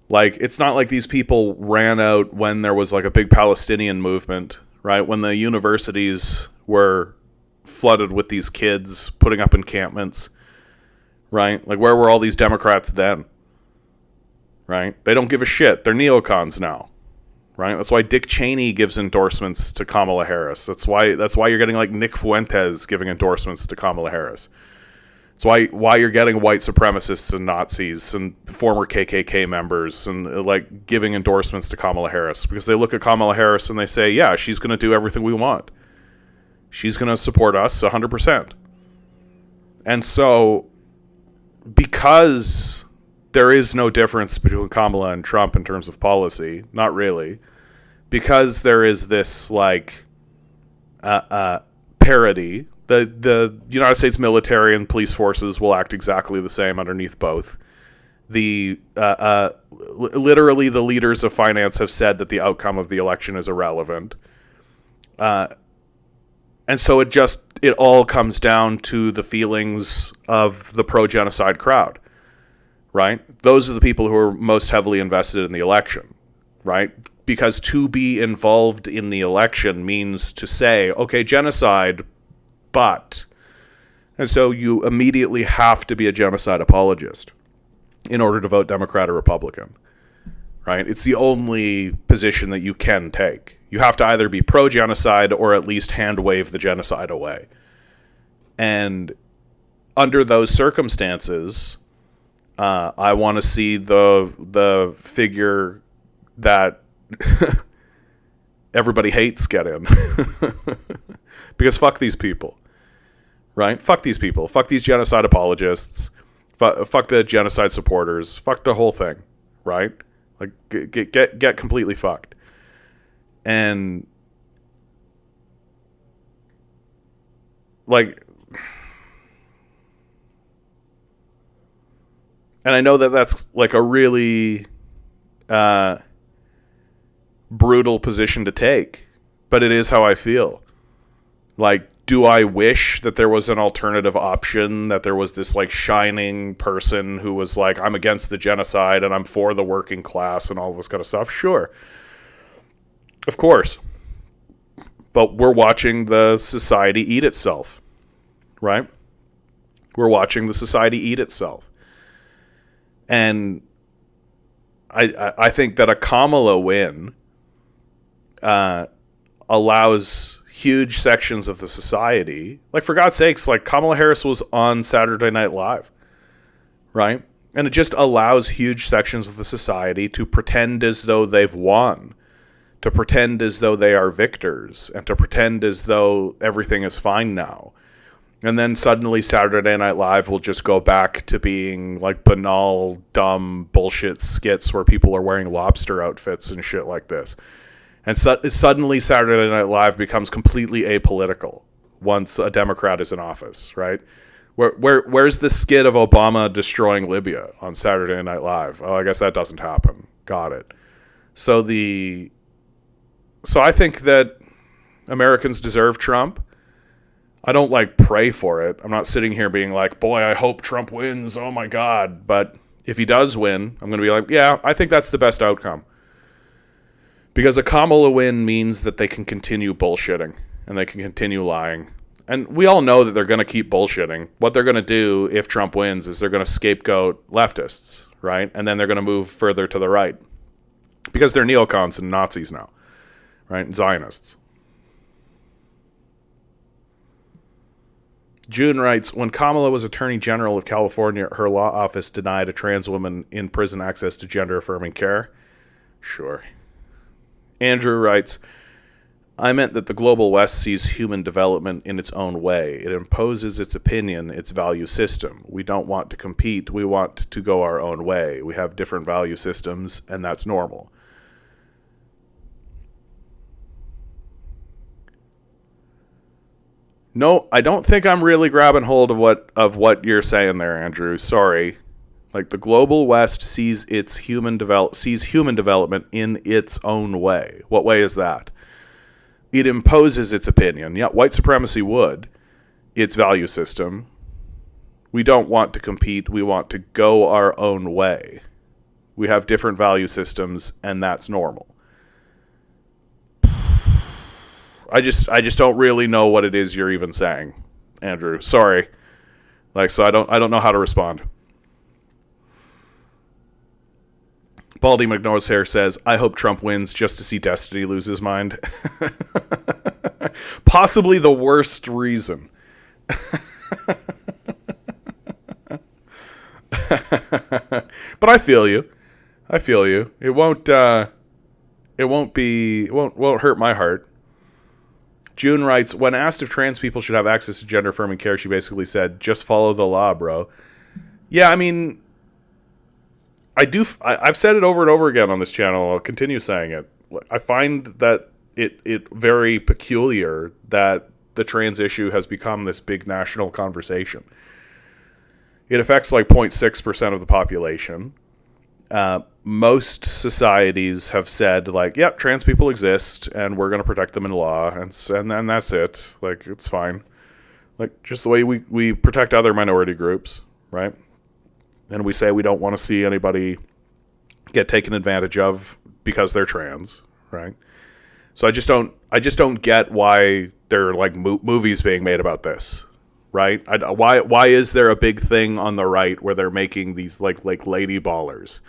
Like, it's not like these people ran out when there was like a big Palestinian movement, right? When the universities were flooded with these kids putting up encampments, right? Like, where were all these Democrats then? Right? They don't give a shit. They're neocons now, right? That's why Dick Cheney gives endorsements to Kamala Harris. That's why you're getting like Nick Fuentes giving endorsements to Kamala Harris. It's why you're getting white supremacists and Nazis and former KKK members and like giving endorsements to Kamala Harris, because they look at Kamala Harris and they say, yeah, she's going to do everything we want. She's going to support us 100%. And so, because there is no difference between Kamala and Trump in terms of policy, not really, because there is this like parity. The United States military and police forces will act exactly the same underneath both. The literally the leaders of finance have said that the outcome of the election is irrelevant. And so it all comes down to the feelings of the pro-genocide crowd, right? Those are the people who are most heavily invested in the election, right? Because to be involved in the election means to say, okay, genocide, but. And so you immediately have to be a genocide apologist in order to vote Democrat or Republican, right? It's the only position that you can take. You have to either be pro-genocide or at least hand wave the genocide away. And under those circumstances, I want to see the figure that everybody hates get in. Because fuck these people, right? Fuck these people. Fuck these genocide apologists. Fuck the genocide supporters. Fuck the whole thing, right? Like, get completely fucked. And like, and I know that that's like a really brutal position to take, but it is how I feel. Like, do I wish that there was an alternative option, that there was this like shining person who was like, I'm against the genocide and I'm for the working class and all this kind of stuff? Sure. Of course. But we're watching the society eat itself, right? We're watching the society eat itself. And I think that a Kamala win allows huge sections of the society, like, for God's sakes, like, Kamala Harris was on Saturday Night Live, right? And it just allows huge sections of the society to pretend as though they've won, to pretend as though they are victors, and to pretend as though everything is fine now. And then suddenly Saturday Night Live will just go back to being like banal, dumb bullshit skits where people are wearing lobster outfits and shit like this. And suddenly Saturday Night Live becomes completely apolitical once a Democrat is in office, right? Where's the skit of Obama destroying Libya on Saturday Night Live? Oh, I guess that doesn't happen. Got it. So I think that Americans deserve Trump. I don't like pray for it. I'm not sitting here being like, boy, I hope Trump wins. Oh my God. But if he does win, I'm going to be like, yeah, I think that's the best outcome. Because a Kamala win means that they can continue bullshitting and they can continue lying. And we all know that they're going to keep bullshitting. What they're going to do if Trump wins is they're going to scapegoat leftists, right? And then they're going to move further to the right. Because they're neocons and Nazis now, right? And Zionists. June writes, when Kamala was Attorney General of California, her law office denied a trans woman in prison access to gender-affirming care. Sure. Andrew writes, I meant that the global West sees human development in its own way. It imposes its opinion, its value system. We don't want to compete. We want to go our own way. We have different value systems, and that's normal. No, I don't think I'm really grabbing hold of what you're saying there, Andrew. Sorry. Like, the global West sees human development in its own way. What way is that? It imposes its opinion. Yeah, white supremacy would. Its value system. We don't want to compete. We want to go our own way. We have different value systems, and that's normal. I just don't really know what it is you're even saying, Andrew. Sorry. So I don't know how to respond. Baldy McNosehair says, I hope Trump wins just to see Destiny lose his mind. Possibly the worst reason. But I feel you. It won't hurt my heart. June writes, when asked if trans people should have access to gender-affirming care, she basically said, just follow the law, bro. Yeah, I mean, I've said it over and over again on this channel. I'll continue saying it. I find that it very peculiar that the trans issue has become this big national conversation. It affects like 0.6% of the population. Most societies have said, like, yep, trans people exist, and we're going to protect them in law, and then that's it. Like, it's fine. Like, just the way we protect other minority groups, right? And we say we don't want to see anybody get taken advantage of because they're trans, right? So I just don't get why there are like movies being made about this, right? Why is there a big thing on the right where they're making these like lady ballers?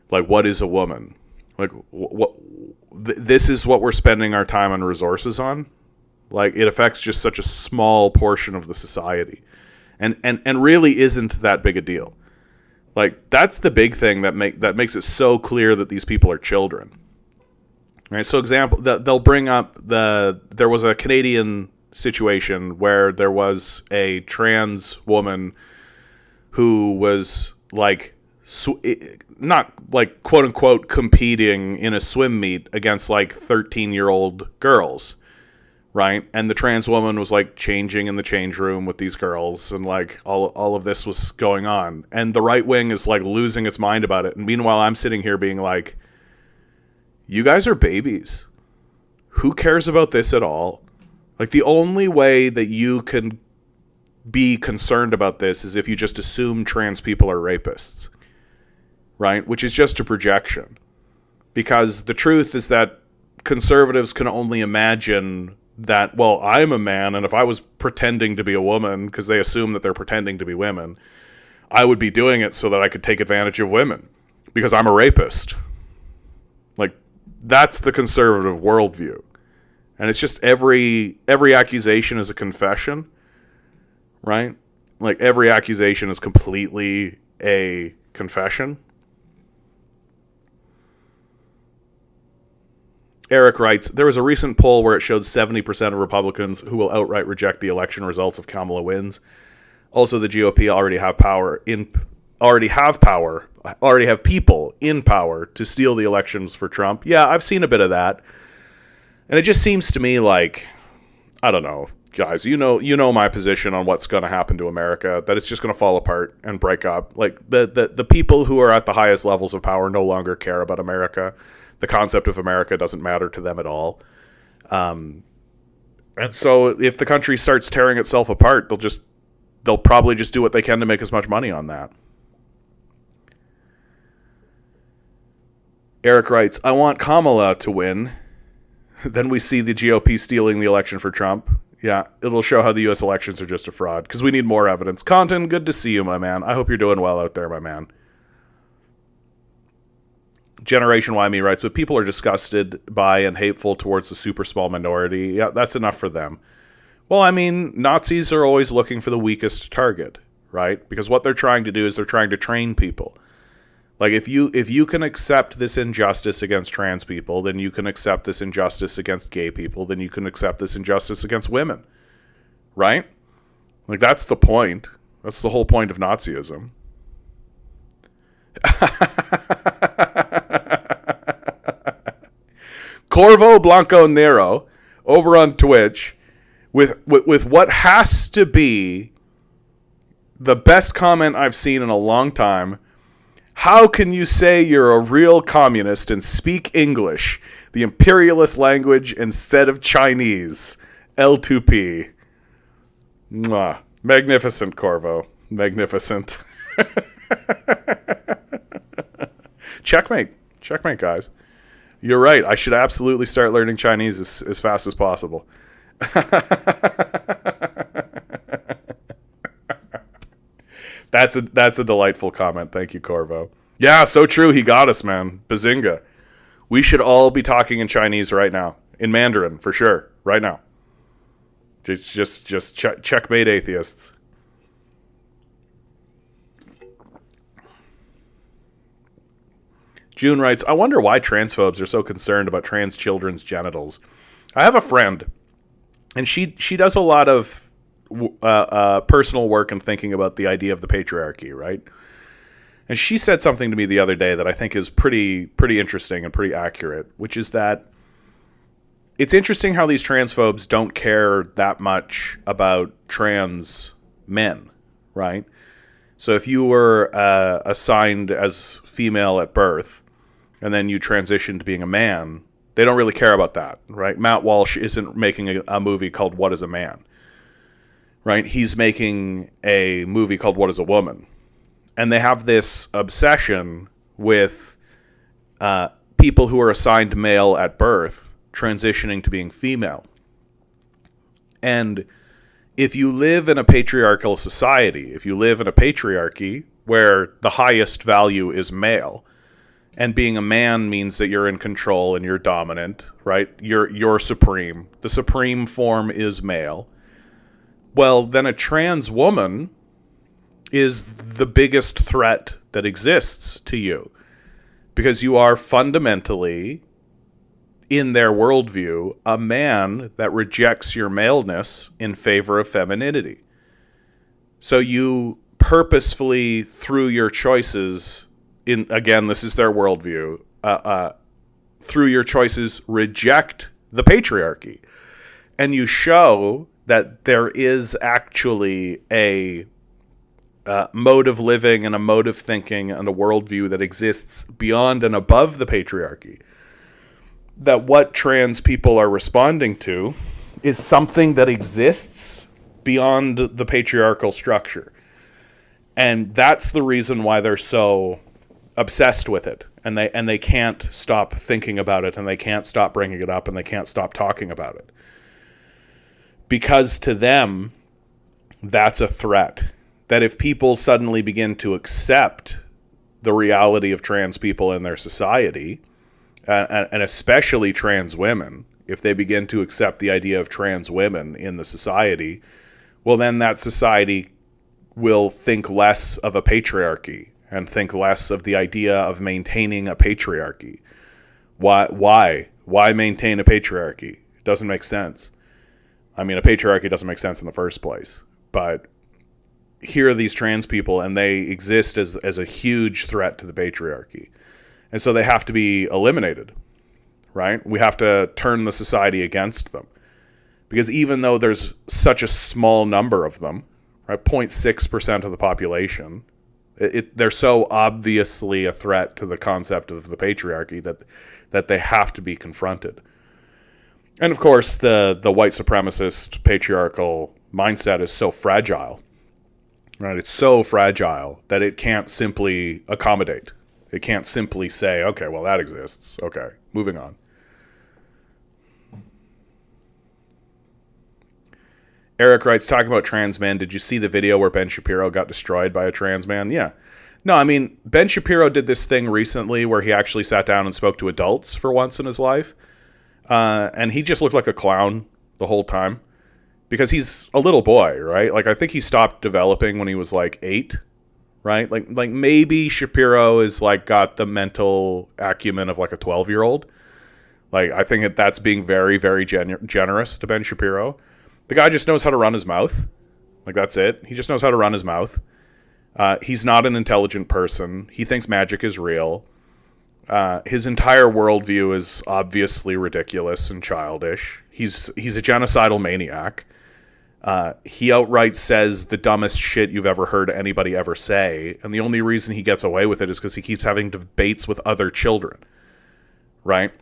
Like, what is a woman? Like, this is what we're spending our time and resources on? Like, it affects just such a small portion of the society. And really isn't that big a deal. Like, that's the big thing that makes it so clear that these people are children. Right? So example, they'll bring up there was a Canadian situation where there was a trans woman who was like not like quote unquote competing in a swim meet against like 13-year-old girls, right? And the trans woman was like changing in the change room with these girls, and like all of this was going on, and the right wing is like losing its mind about it. And meanwhile, I'm sitting here being like, you guys are babies. Who cares about this at all? Like, the only way that you can be concerned about this is if you just assume trans people are rapists, right? Which is just a projection. Because the truth is that conservatives can only imagine that, well, I'm a man, and if I was pretending to be a woman, because they assume that they're pretending to be women, I would be doing it so that I could take advantage of women, because I'm a rapist. Like, that's the conservative worldview. And it's just every accusation is a confession, right? Like, every accusation is completely a confession. Eric writes, there was a recent poll where it showed 70% of Republicans who will outright reject the election results if Kamala wins. Also, the GOP already have people in power to steal the elections for Trump. Yeah, I've seen a bit of that. And it just seems to me like, I don't know, guys, you know my position on what's going to happen to America, that it's just going to fall apart and break up. Like, the people who are at the highest levels of power no longer care about America. The concept of America doesn't matter to them at all. And so if the country starts tearing itself apart, they'll probably just do what they can to make as much money on that. Eric writes, I want Kamala to win. Then we see the GOP stealing the election for Trump. Yeah, it'll show how the U.S. elections are just a fraud, because we need more evidence. Conton, good to see you, my man. I hope you're doing well out there, my man. Generation Y Me writes, but people are disgusted by and hateful towards the super small minority. Yeah, that's enough for them. Well, I mean, Nazis are always looking for the weakest target, right? Because what they're trying to do is they're trying to train people. Like, if you can accept this injustice against trans people, then you can accept this injustice against gay people, then you can accept this injustice against women, right? Like, that's the point. That's the whole point of Nazism. Corvo Blanco Nero over on Twitch with what has to be the best comment I've seen in a long time. How can you say you're a real communist and speak English, the imperialist language, instead of Chinese? L2P. Mwah. Magnificent, Corvo. Magnificent. Checkmate. Checkmate, guys. You're right. I should absolutely start learning Chinese as fast as possible. That's a delightful comment. Thank you, Corvo. Yeah, so true. He got us, man. Bazinga. We should all be talking in Chinese right now. In Mandarin, for sure. Right now. Just checkmate atheists. June writes, I wonder why transphobes are so concerned about trans children's genitals. I have a friend, and she does a lot of personal work and thinking about the idea of the patriarchy, right? And she said something to me the other day that I think is pretty interesting and pretty accurate, which is that it's interesting how these transphobes don't care that much about trans men, right? So if you were assigned as female at birth and then you transition to being a man, they don't really care about that, right? Matt Walsh isn't making a movie called What is a Man, right? He's making a movie called What is a Woman. And they have this obsession with people who are assigned male at birth transitioning to being female. And if you live in a patriarchal society, if you live in a patriarchy where the highest value is male, and being a man means that you're in control and you're dominant, right? You're supreme. The supreme form is male. Well, then a trans woman is the biggest threat that exists to you, because you are fundamentally, in their worldview, a man that rejects your maleness in favor of femininity. So you purposefully, through your choices, again, this is their worldview, through your choices, reject the patriarchy. And you show that there is actually a mode of living and a mode of thinking and a worldview that exists beyond and above the patriarchy. That what trans people are responding to is something that exists beyond the patriarchal structure. And that's the reason why they're so obsessed with it. And they can't stop thinking about it, and they can't stop bringing it up, and they can't stop talking about it. Because to them, that's a threat. That if people suddenly begin to accept the reality of trans people in their society, and especially trans women, if they begin to accept the idea of trans women in the society, well, then that society will think less of a patriarchy and think less of the idea of maintaining a patriarchy. Why maintain a patriarchy? It doesn't make sense. I mean, a patriarchy doesn't make sense in the first place. But here are these trans people, and they exist as a huge threat to the patriarchy. And so they have to be eliminated, right? We have to turn the society against them. Because even though there's such a small number of them, right, 0.6% of the population, they're so obviously a threat to the concept of the patriarchy that they have to be confronted. And of course, the white supremacist patriarchal mindset is so fragile, right? It's so fragile that it can't simply accommodate. It can't simply say, okay, well, that exists. Okay, moving on. Eric writes, talking about trans men, did you see the video where Ben Shapiro got destroyed by a trans man? Yeah. No, I mean, Ben Shapiro did this thing recently where he actually sat down and spoke to adults for once in his life. And he just looked like a clown the whole time. because he's a little boy, right? Like, I think he stopped developing when he was like 8, right? Like maybe Shapiro is like got the mental acumen of like a 12-year-old. Like, I think that's being very, very generous to Ben Shapiro. The guy just knows how to run his mouth. Like, that's it. He just knows how to run his mouth. He's not an intelligent person. He thinks magic is real. His entire worldview is obviously ridiculous and childish. He's a genocidal maniac. He outright says the dumbest shit you've ever heard anybody ever say, and the only reason he gets away with it is because he keeps having debates with other children, right?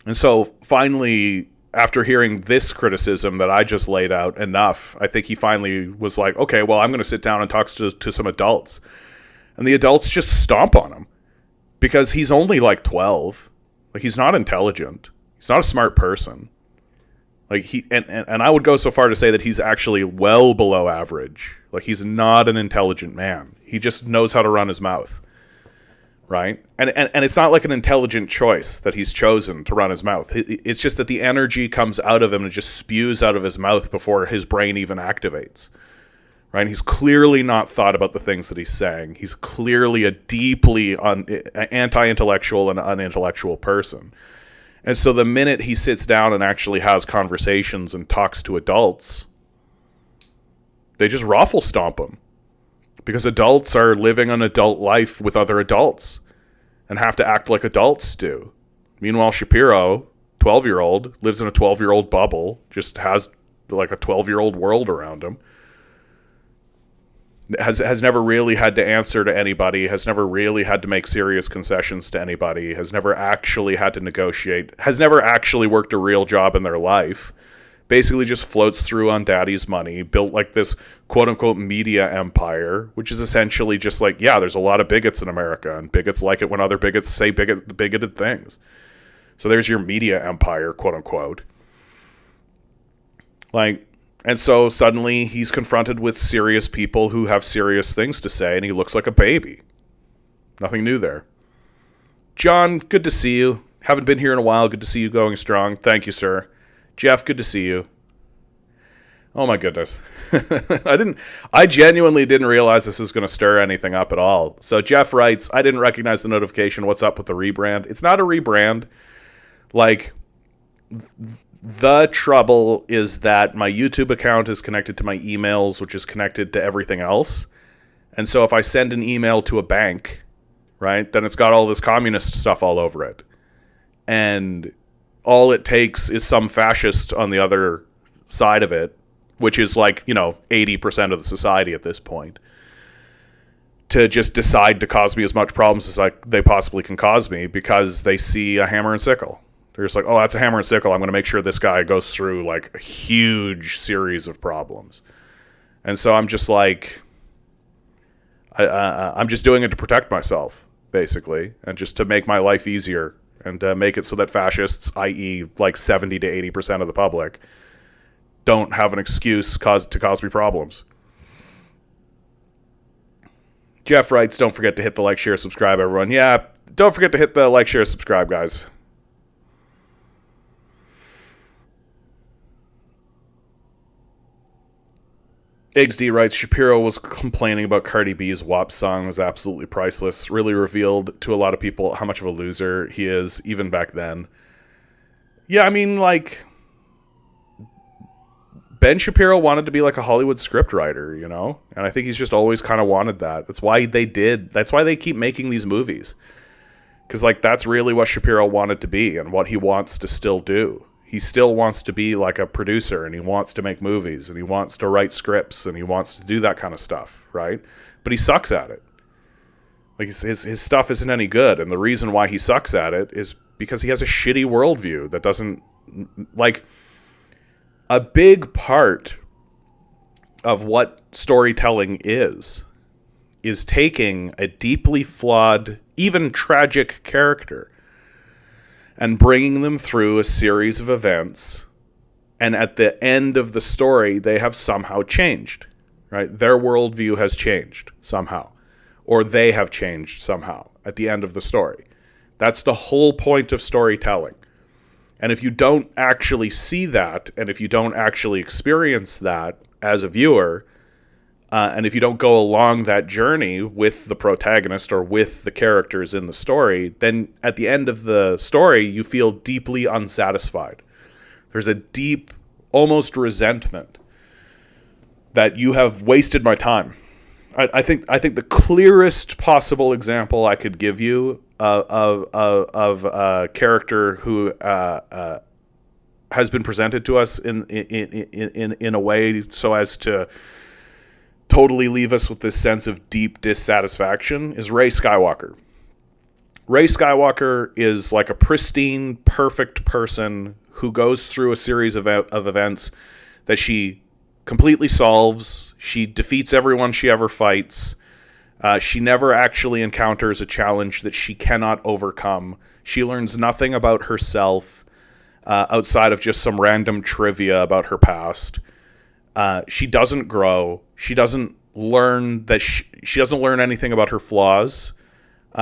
And so finally, after hearing this criticism that I just laid out enough, I think he finally was like, okay, well, I'm going to sit down and talk to some adults. And the adults just stomp on him because he's only like 12. Like, he's not intelligent. He's not a smart person. Like, and I would go so far to say that he's actually well below average. Like, he's not an intelligent man. He just knows how to run his mouth. Right? And it's not like an intelligent choice that he's chosen to run his mouth. It's just that the energy comes out of him and just spews out of his mouth before his brain even activates. Right? He's clearly not thought about the things that he's saying. He's clearly a deeply anti-intellectual and unintellectual person. And so the minute he sits down and actually has conversations and talks to adults, they just raffle stomp him. Because adults are living an adult life with other adults and have to act like adults do. Meanwhile, Shapiro, 12-year-old, lives in a 12-year-old bubble, just has like a 12-year-old world around him. Has never really had to answer to anybody, has never really had to make serious concessions to anybody, has never actually had to negotiate, has never actually worked a real job in their life. Basically just floats through on daddy's money, built like this quote-unquote media empire, which is essentially just like, yeah, there's a lot of bigots in America, and bigots like it when other bigots say bigoted things. So there's your media empire, quote-unquote. Like, and so suddenly he's confronted with serious people who have serious things to say, and he looks like a baby. Nothing new there. John, good to see you. Haven't been here in a while. Good to see you going strong. Thank you, sir. Jeff, good to see you. Oh my goodness. I genuinely didn't realize this was going to stir anything up at all. So Jeff writes, I didn't recognize the notification. What's up with the rebrand? It's not a rebrand. Like, the trouble is that my YouTube account is connected to my emails, which is connected to everything else. And so if I send an email to a bank, right, then it's got all this communist stuff all over it. And all it takes is some fascist on the other side of it, which is like, 80% of the society at this point, to just decide to cause me as much problems as they possibly can cause me because they see a hammer and sickle. They're just like, oh, that's a hammer and sickle. I'm going to make sure this guy goes through like a huge series of problems. And so I'm just like, I'm just doing it to protect myself, basically, and just to make my life easier. And make it so that fascists, i.e. like 70 to 80% of the public, don't have an excuse to cause me problems. Jeff writes, don't forget to hit the like, share, subscribe, everyone. Yeah, don't forget to hit the like, share, subscribe, guys. XD writes, Shapiro was complaining about Cardi B's WAP song was absolutely priceless. Really revealed to a lot of people how much of a loser he is, even back then. Yeah, I mean, like, Ben Shapiro wanted to be like a Hollywood scriptwriter, And I think he's just always kind of wanted that. That's why they keep making these movies. Because, like, that's really what Shapiro wanted to be and what he wants to still do. He still wants to be like a producer, and he wants to make movies, and he wants to write scripts, and he wants to do that kind of stuff, right? But he sucks at it. Like, his stuff isn't any good, and the reason why he sucks at it is because he has a shitty worldview that doesn't, like, a big part of what storytelling is taking a deeply flawed, even tragic character and bringing them through a series of events, and at the end of the story, they have somehow changed, right? Their worldview has changed somehow, or they have changed somehow at the end of the story. That's the whole point of storytelling. And if you don't actually see that, and if you don't actually experience that as a viewer, and if you don't go along that journey with the protagonist or with the characters in the story, then at the end of the story, you feel deeply unsatisfied. There's a deep, almost resentment that you have wasted my time. I think the clearest possible example I could give you of a character who has been presented to us in a way so as to totally leave us with this sense of deep dissatisfaction is Rey Skywalker. Rey Skywalker is like a pristine, perfect person who goes through a series of events that she completely solves. She defeats everyone she ever fights. She never actually encounters a challenge that she cannot overcome. She learns nothing about herself outside of just some random trivia about her past. She doesn't grow. She doesn't learn that she doesn't learn anything about her flaws.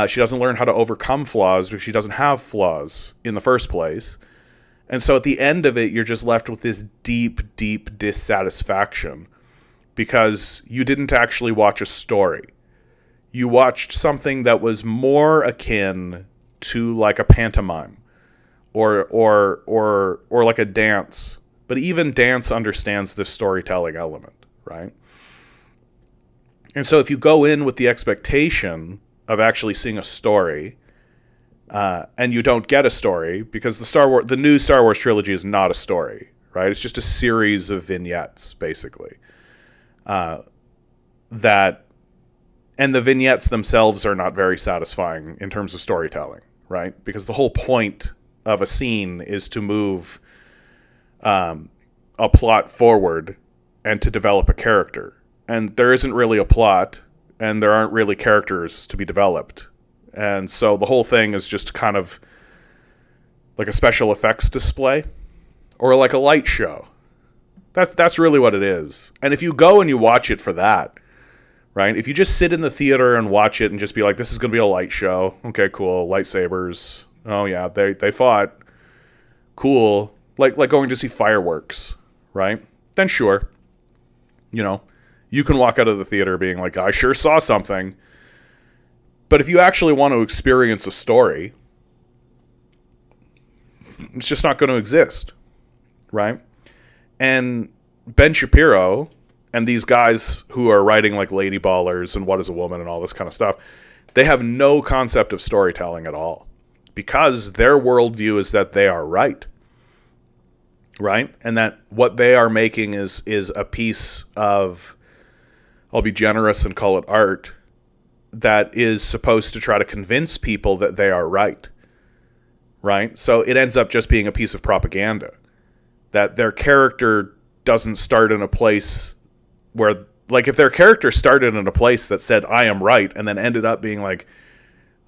She doesn't learn how to overcome flaws because she doesn't have flaws in the first place. And so at the end of it, you're just left with this deep, deep dissatisfaction because you didn't actually watch a story. You watched something that was more akin to like a pantomime or like a dance. But even dance understands this storytelling element, right? And so if you go in with the expectation of actually seeing a story, and you don't get a story, because the new Star Wars trilogy is not a story, right? It's just a series of vignettes, basically. And the vignettes themselves are not very satisfying in terms of storytelling, right? Because the whole point of a scene is to move a plot forward and to develop a character. And there isn't really a plot, and there aren't really characters to be developed. And so the whole thing is just kind of like a special effects display or like a light show. That's really what it is. And if you go and you watch it for that, right? If you just sit in the theater and watch it and just be like, this is going to be a light show. Okay, cool. Lightsabers. Oh yeah, they fought. Cool. Like going to see fireworks, right? Then sure. You can walk out of the theater being like, I sure saw something. But if you actually want to experience a story, it's just not going to exist, right? And Ben Shapiro and these guys who are writing like Lady Ballers and What is a Woman and all this kind of stuff, they have no concept of storytelling at all because their worldview is that they are right, and that what they are making is a piece of, I'll be generous and call it art, that is supposed to try to convince people that they are right? So it ends up just being a piece of propaganda. That their character doesn't start in a place where, like, if their character started in a place that said, I am right, and then ended up being like,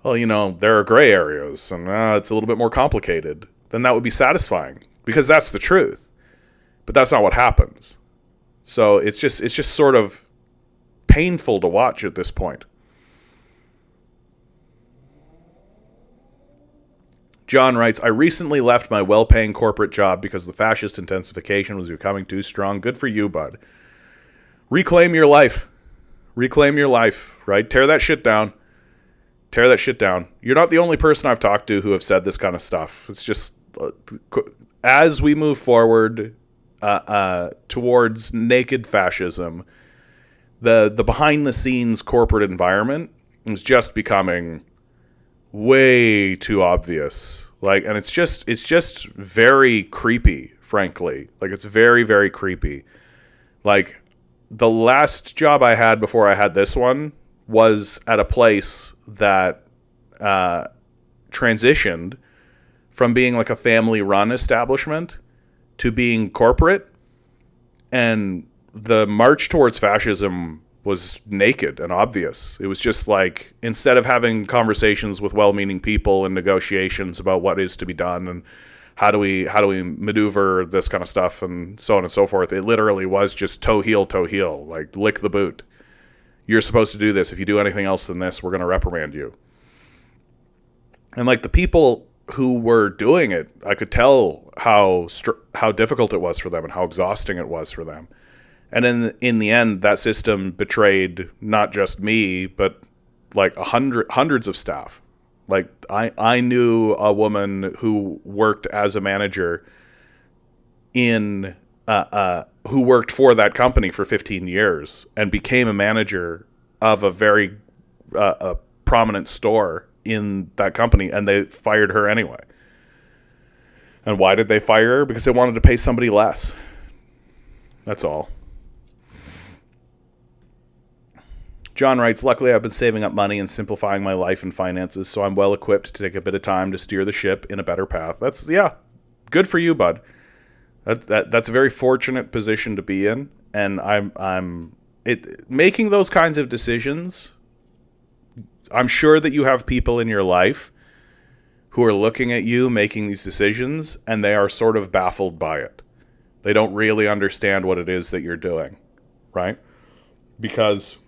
well, there are gray areas, and it's a little bit more complicated, then that would be satisfying, because that's the truth. But that's not what happens. So it's just sort of painful to watch at this point. John writes, I recently left my well-paying corporate job because the fascist intensification was becoming too strong. Good for you, bud. Reclaim your life. Reclaim your life, right? Tear that shit down. Tear that shit down. You're not the only person I've talked to who have said this kind of stuff. It's just, as we move forward towards naked fascism, the behind-the-scenes corporate environment is just becoming way too obvious. And it's just very creepy, frankly. It's very, very creepy. The last job I had before I had this one was at a place that transitioned from being like a family-run establishment to being corporate, and the march towards fascism was naked and obvious. It was just like, instead of having conversations with well-meaning people and negotiations about what is to be done and how do we maneuver this kind of stuff and so on and so forth, it literally was just toe heel, like lick the boot. You're supposed to do this. If you do anything else than this, we're going to reprimand you. And like the people who were doing it, I could tell how difficult it was for them and how exhausting it was for them. And in the end, that system betrayed not just me, but like hundreds of staff. Like I knew a woman who worked as a manager in who worked for that company for 15 years and became a manager of a very a prominent store in that company, and they fired her anyway. And why did they fire her? Because they wanted to pay somebody less. That's all. John writes, luckily I've been saving up money and simplifying my life and finances, so I'm well equipped to take a bit of time to steer the ship in a better path. That's, yeah, good for you, bud. That's a very fortunate position to be in, and I'm making those kinds of decisions. I'm sure that you have people in your life who are looking at you making these decisions, and they are sort of baffled by it. They don't really understand what it is that you're doing, right? Because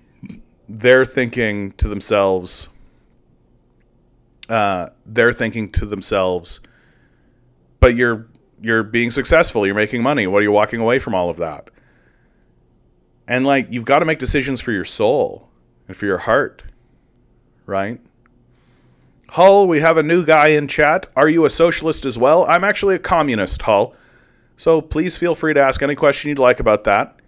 they're thinking to themselves, but you're being successful, you're making money, what are you walking away from all of that? And like, you've got to make decisions for your soul and for your heart, right? Hull, we have a new guy in chat. Are you a socialist as well? I'm actually a communist, Hull. So please feel free to ask any question you'd like about that.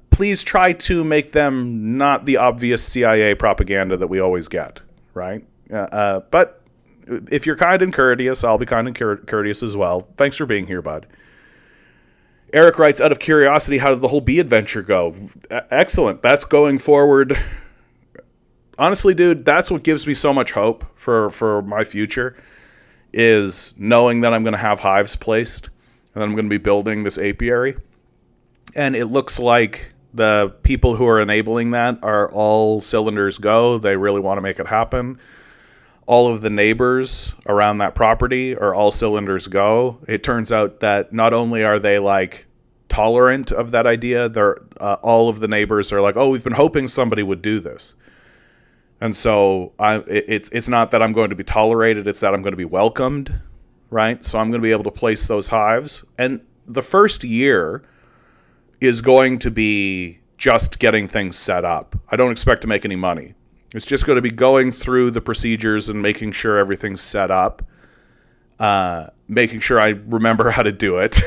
Please try to make them not the obvious CIA propaganda that we always get, right? But if you're kind and courteous, I'll be kind and courteous as well. Thanks for being here, bud. Eric writes, out of curiosity, how did the whole bee adventure go? Excellent. That's going forward. Honestly, dude, that's what gives me so much hope for my future, is knowing that I'm going to have hives placed and that I'm going to be building this apiary. And it looks like the people who are enabling that are all cylinders go. They really want to make it happen. All of the neighbors around that property are all cylinders go. It turns out that not only are they like tolerant of that idea, they're all of the neighbors are like, oh, we've been hoping somebody would do this. And so it's not that I'm going to be tolerated, it's that I'm going to be welcomed, right? So I'm going to be able to place those hives. And the first year is going to be just getting things set up. I don't expect to make any money. It's just going to be going through the procedures and making sure everything's set up, making sure I remember how to do it,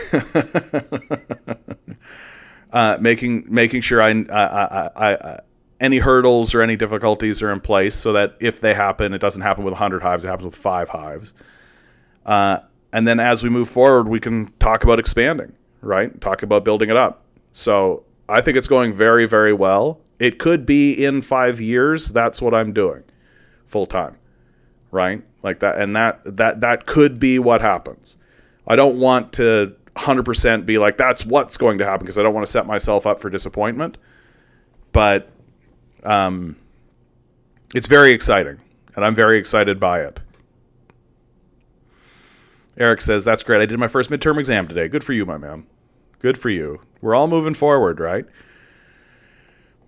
making sure I any hurdles or any difficulties are in place so that if they happen, it doesn't happen with 100 hives, it happens with 5 hives. And then as we move forward, we can talk about expanding, right? Talk about building it up. So I think it's going very, very well. It could be in 5 years. That's what I'm doing full time, right? Like that. And that could be what happens. I don't want to 100% be like, that's what's going to happen, because I don't want to set myself up for disappointment. But it's very exciting, and I'm very excited by it. Eric says, that's great. I did my first midterm exam today. Good for you, my man. Good for you. We're all moving forward, right?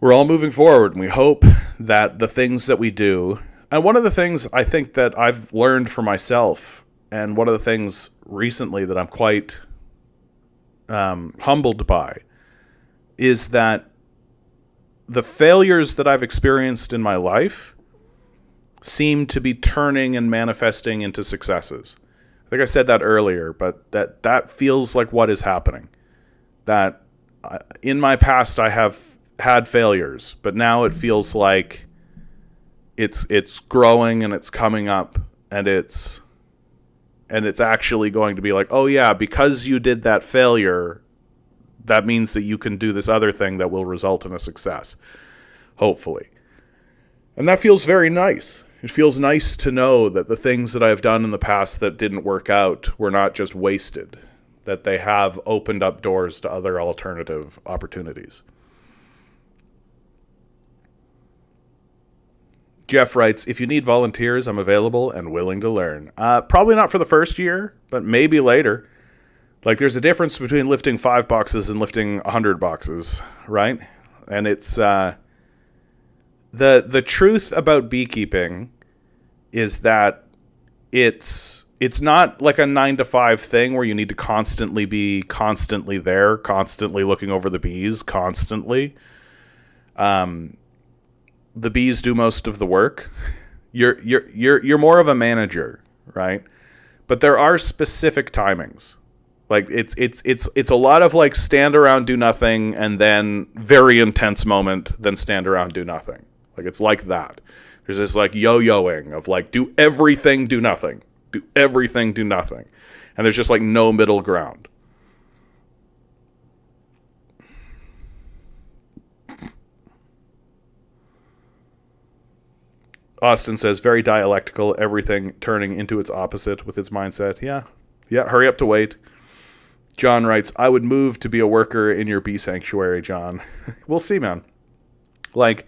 We're all moving forward, and we hope that the things that we do, and one of the things I think that I've learned for myself, and one of the things recently that I'm quite humbled by, is that the failures that I've experienced in my life seem to be turning and manifesting into successes. I think I said that earlier, but that feels like what is happening. That in my past I have had failures, but now it feels like it's growing and it's coming up, and it's actually going to be like, oh yeah, because you did that failure, that means that you can do this other thing that will result in a success, hopefully. And that feels very nice. It feels nice to know that the things that I've done in the past that didn't work out were not just wasted, that they have opened up doors to other alternative opportunities. Jeff writes, if you need volunteers, I'm available and willing to learn. Probably not for the first year, but maybe later. Like, there's a difference between lifting 5 boxes and lifting 100 boxes, right? And it's the truth about beekeeping is that it's not like a 9 to 5 thing where you need to constantly be constantly there, constantly looking over the bees, constantly. The bees do most of the work. You're more of a manager, right? But there are specific timings. Like it's a lot of like stand around, do nothing, and then very intense moment, then stand around, do nothing. Like it's like that. There's this like yo-yoing of like do everything, do nothing. Do everything, do nothing. And there's just like no middle ground. Austin says, very dialectical, everything turning into its opposite with its mindset. Yeah, hurry up to wait. John writes, I would move to be a worker in your bee sanctuary, John. We'll see, man. Like,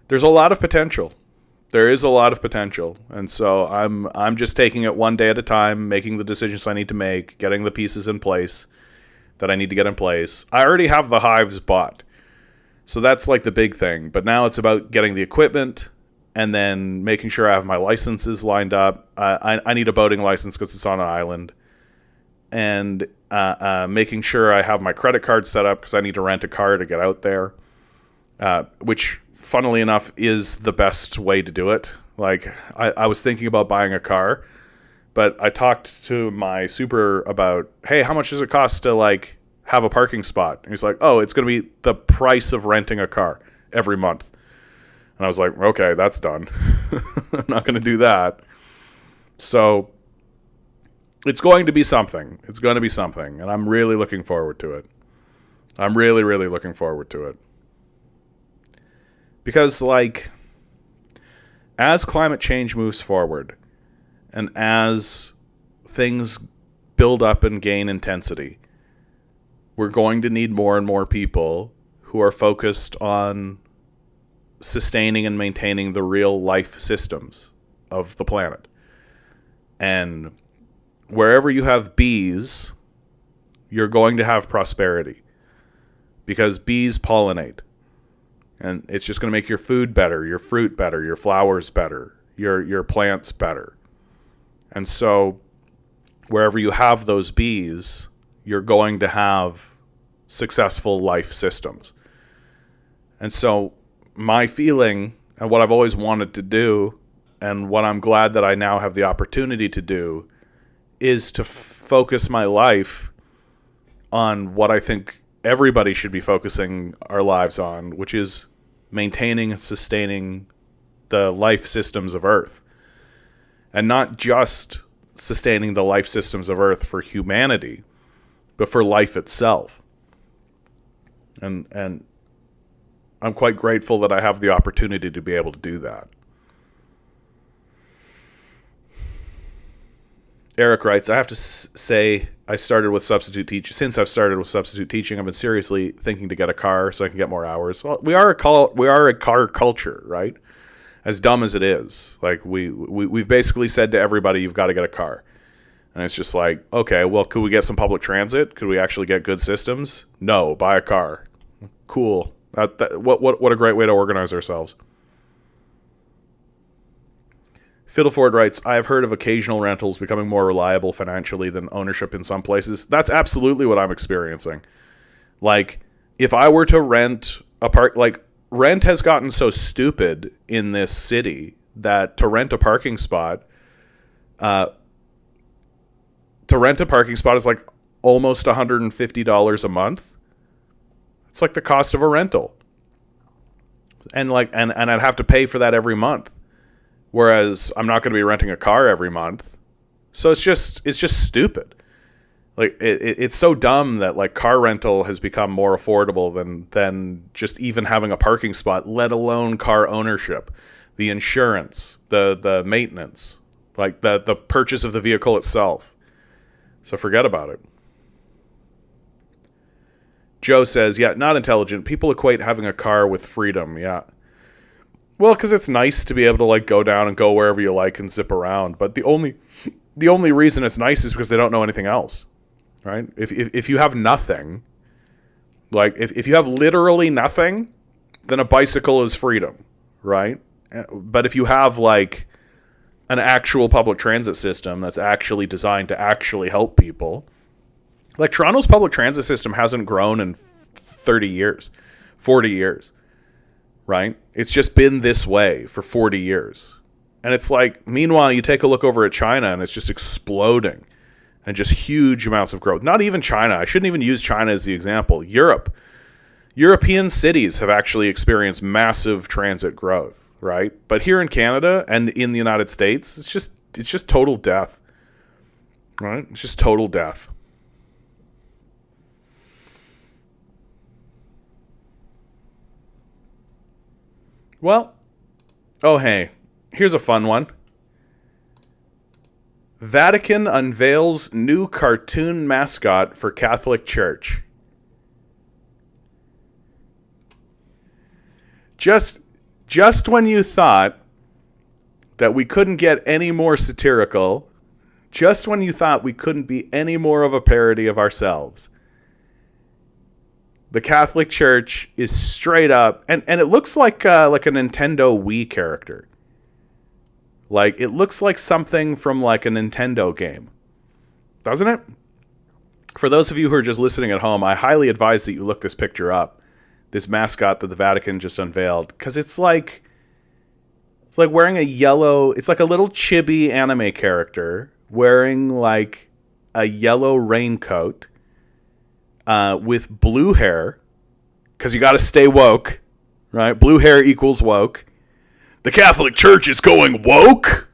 there's a lot of potential. There is a lot of potential. And so I'm just taking it one day at a time, making the decisions I need to make, getting the pieces in place that I need to get in place. I already have the hives bought. So that's like the big thing. But now it's about getting the equipment and then making sure I have my licenses lined up. I need a boating license because it's on an island. And making sure I have my credit card set up because I need to rent a car to get out there. Which, funnily enough, is the best way to do it. Like, I was thinking about buying a car, but I talked to my super about, hey, how much does it cost to, like, have a parking spot? And he's like, oh, it's going to be the price of renting a car every month. And I was like, okay, that's done. I'm not going to do that. So it's going to be something. It's going to be something. And I'm really looking forward to it. I'm really, really looking forward to it. Because, like, as climate change moves forward and as things build up and gain intensity, we're going to need more and more people who are focused on sustaining and maintaining the real life systems of the planet. And wherever you have bees, you're going to have prosperity because bees pollinate. And it's just going to make your food better, your fruit better, your flowers better, your plants better. And so wherever you have those bees, you're going to have successful life systems. And so my feeling and what I've always wanted to do and what I'm glad that I now have the opportunity to do is to focus my life on what I think everybody should be focusing our lives on, which is maintaining and sustaining the life systems of Earth. And not just sustaining the life systems of Earth for humanity, but for life itself. And I'm quite grateful that I have the opportunity to be able to do that. Eric writes, I have to say I started with substitute teaching. Since I've started with substitute teaching, I've been seriously thinking to get a car so I can get more hours. Well, we are a car culture, right? As dumb as it is. Like we've basically said to everybody, you've got to get a car. And it's just like, okay, well, could we get some public transit? Could we actually get good systems? No, buy a car. Cool. What a great way to organize ourselves. Fiddleford writes, I have heard of occasional rentals becoming more reliable financially than ownership in some places. That's absolutely what I'm experiencing. Like, if I were to rent rent has gotten so stupid in this city that to rent a parking spot is like almost $150 a month. It's like the cost of a rental. And I'd have to pay for that every month. Whereas I'm not going to be renting a car every month. So it's just stupid. Like it's so dumb that like car rental has become more affordable than just even having a parking spot, let alone car ownership, the insurance, the maintenance, like the purchase of the vehicle itself. So forget about it. Joe says, yeah, not intelligent. People equate having a car with freedom. Yeah. Well, because it's nice to be able to like go down and go wherever you like and zip around. But the only reason it's nice is because they don't know anything else, right? If you have nothing, like if you have literally nothing, then a bicycle is freedom, right? But if you have like an actual public transit system that's actually designed to actually help people. Like, Toronto's public transit system hasn't grown in 30 years, 40 years, right? It's just been this way for 40 years. And it's like, meanwhile, you take a look over at China and it's just exploding and just huge amounts of growth. Not even China. I shouldn't even use China as the example. Europe. European cities have actually experienced massive transit growth, right? But here in Canada and in the United States, it's just total death, right? It's just total death. Well, oh hey, here's a fun one. Vatican unveils new cartoon mascot for Catholic Church. Just when you thought that we couldn't get any more satirical, just when you thought we couldn't be any more of a parody of ourselves, the Catholic Church is straight up, and it looks like a Nintendo Wii character. Like, it looks like something from like a Nintendo game, doesn't it? For those of you who are just listening at home, I highly advise that you look this picture up. This mascot that the Vatican just unveiled, because it's like wearing a yellow. It's like a little chibi anime character wearing like a yellow raincoat. With blue hair, because you got to stay woke, right? Blue hair equals woke. The Catholic Church is going woke.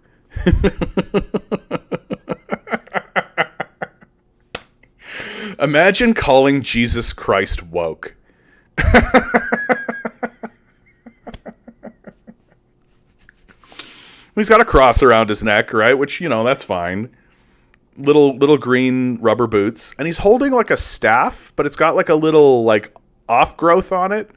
Imagine calling Jesus Christ woke. He's got a cross around his neck, right? Which, that's fine. Little green rubber boots, and he's holding like a staff, but it's got like a little like off growth on it.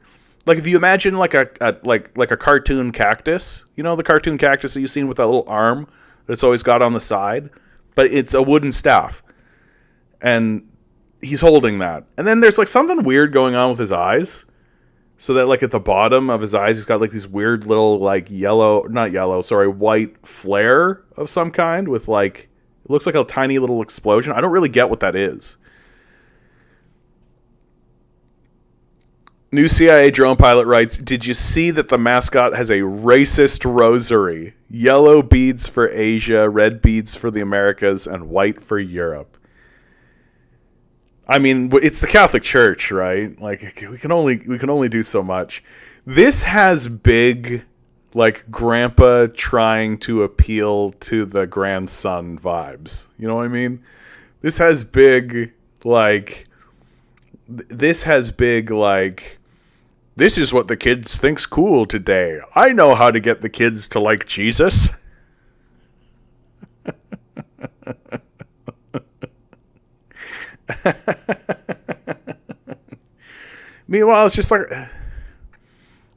Like, if you imagine like a cartoon cactus, the cartoon cactus that you've seen with that little arm that it's always got on the side, but it's a wooden staff, and he's holding that. And then there's like something weird going on with his eyes, so that like at the bottom of his eyes he's got like these weird little like white flare of some kind with like, it looks like a tiny little explosion. I don't really get what that is. New CIA drone pilot writes, did you see that the mascot has a racist rosary? Yellow beads for Asia, red beads for the Americas, and white for Europe. I mean, it's the Catholic Church, right? Like, we can only do so much. This has big, like, grandpa trying to appeal to the grandson vibes. You know what I mean? This has big, like, this is what the kids think's cool today. I know how to get the kids to like Jesus. Meanwhile, it's just like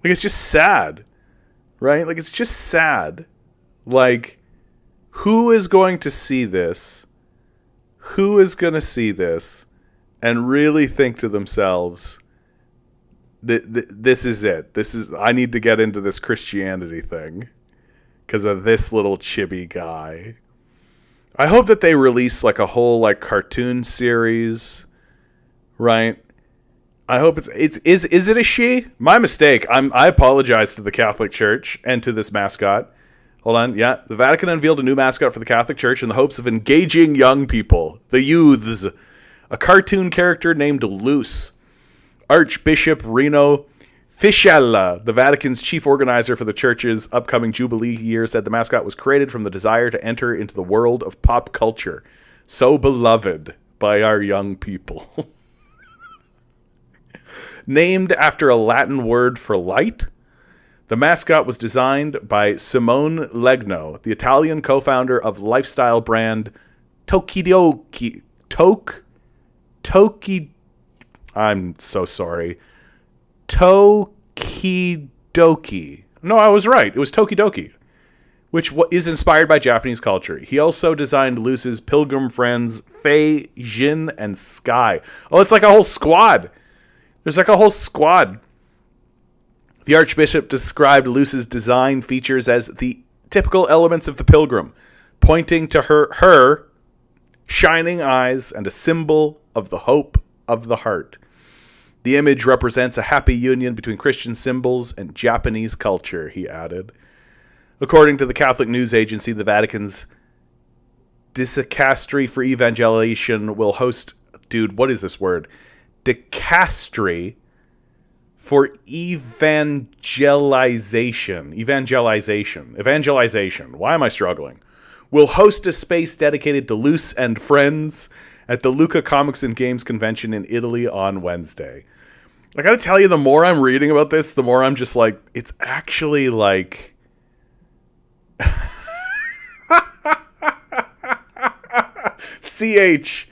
it's just sad, right? Like, it's just sad. Like, who is going to see this? Who is going to see this and really think to themselves, this is it. I need to get into this Christianity thing because of this little chibi guy. I hope that they release like a whole like cartoon series, right? I hope is it a she? My mistake. I apologize to the Catholic Church and to this mascot. Hold on. Yeah, the Vatican unveiled a new mascot for the Catholic Church in the hopes of engaging young people, the youths. A cartoon character named Luce. Archbishop Rino Fiscella, the Vatican's chief organizer for the church's upcoming Jubilee year, said the mascot was created from the desire to enter into the world of pop culture, so beloved by our young people. Named after a Latin word for light, the mascot was designed by Simone Legno, the Italian co-founder of lifestyle brand Tokidoki. I'm so sorry. Tokidoki. No, I was right. It was Tokidoki, which is inspired by Japanese culture. He also designed Luce's pilgrim friends Faye, Jin, and Sky. Oh, it's like a whole squad. There's like a whole squad. The Archbishop described Luce's design features as the typical elements of the pilgrim, pointing to her shining eyes and a symbol of the hope of the heart. The image represents a happy union between Christian symbols and Japanese culture, he added. According to the Catholic news agency, the Vatican's Dicastery for Evangelization will host... Dude, what is this word? Dicastery for Evangelization. Why am I struggling? Will host a space dedicated to Luce and Friends at the Lucca Comics and Games Convention in Italy on Wednesday. I gotta tell you, the more I'm reading about this, the more I'm just like, it's actually like... CH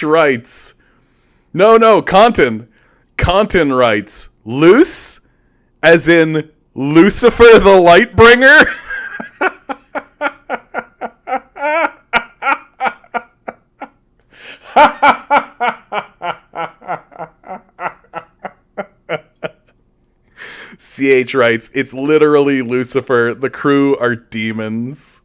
writes... No, Contin writes, Luce, as in Lucifer the Lightbringer? CH writes, it's literally Lucifer. The crew are demons.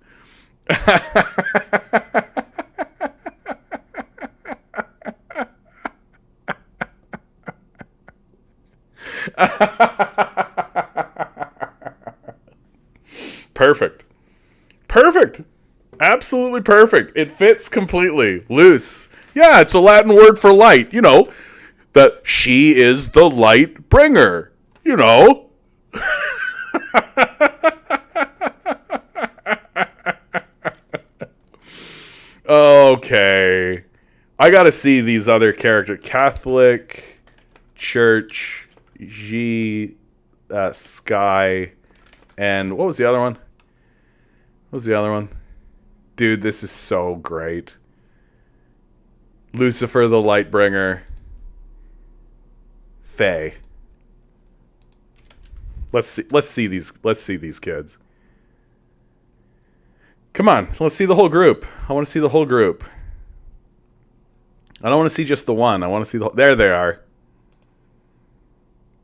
Perfect. Absolutely perfect. It fits completely. Luce. Yeah, it's a Latin word for light. You know, that she is the light bringer. You know. Okay. I gotta see these other characters. Catholic Church, Sky, and what was the other one? Dude, this is so great. Lucifer the Lightbringer. Faye. Let's see these kids. Come on, let's see the whole group. I want to see the whole group. I don't want to see just the one. I want to see there they are.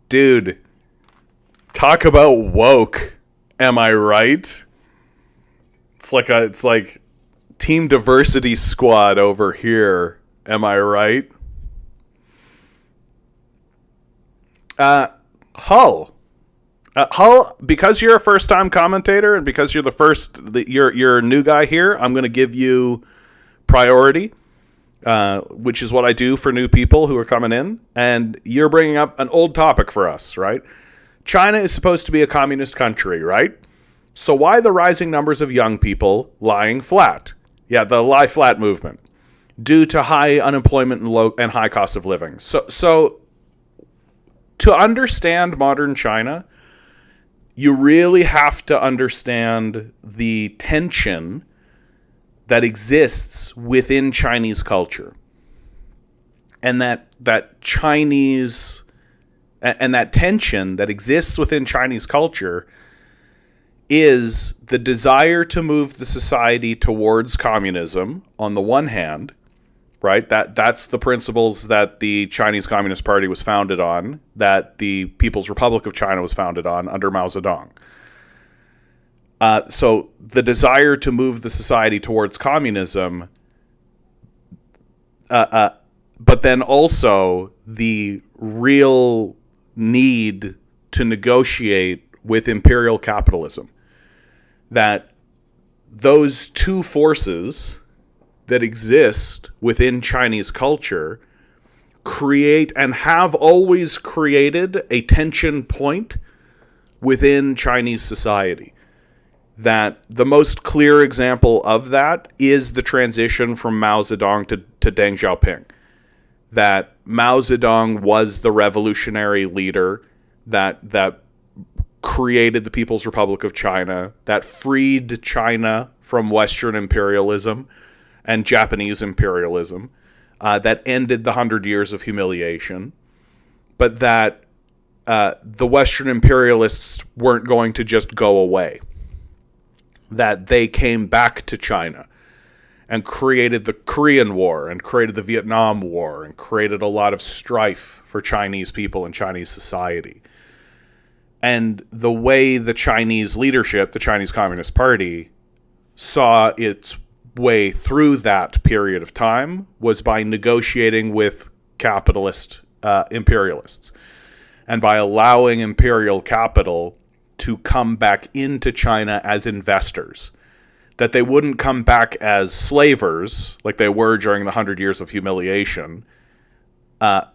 Dude, talk about woke. Am I right? It's like Team Diversity Squad over here. Am I right? Hull, because you're a first-time commentator and because you're you're a new guy here, I'm going to give you priority, which is what I do for new people who are coming in. And you're bringing up an old topic for us, right? China is supposed to be a communist country, right? So why the rising numbers of young people lying flat? Yeah, the lie flat movement, due to high unemployment and high cost of living. So to understand modern China, you really have to understand the tension that exists within Chinese culture. And that Chinese and that tension that exists within Chinese culture is the desire to move the society towards communism on the one hand, right? That's the principles that the Chinese Communist Party was founded on, that the People's Republic of China was founded on under Mao Zedong. So the desire to move the society towards communism, but then also the real need to negotiate with imperial capitalism. That those two forces that exist within Chinese culture create and have always created a tension point within Chinese society. That the most clear example of that is the transition from Mao Zedong to Deng Xiaoping. That Mao Zedong was the revolutionary leader that created the People's Republic of China, that freed China from Western imperialism and Japanese imperialism, that ended the 100 years of humiliation, but that the Western imperialists weren't going to just go away. That they came back to China and created the Korean War and created the Vietnam War and created a lot of strife for Chinese people and Chinese society. And the way the Chinese leadership, the Chinese Communist Party, saw its way through that period of time was by negotiating with capitalist imperialists, and by allowing imperial capital to come back into China as investors. That they wouldn't come back as slavers like they were during the 100 Years of Humiliation, but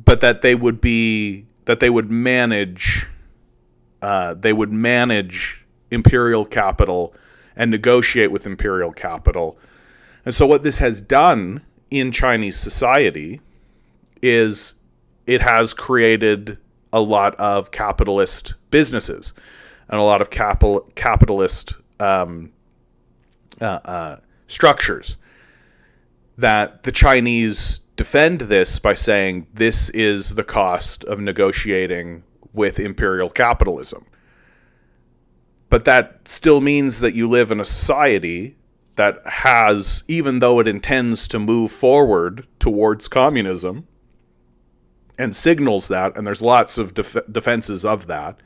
that they would manage imperial capital and negotiate with imperial capital. And so what this has done in Chinese society is it has created a lot of capitalist businesses and a lot of capitalist structures, that the Chinese defend this by saying this is the cost of negotiating with imperial capitalism. But that still means that you live in a society that has, even though it intends to move forward towards communism and signals that, and there's lots of defenses of that.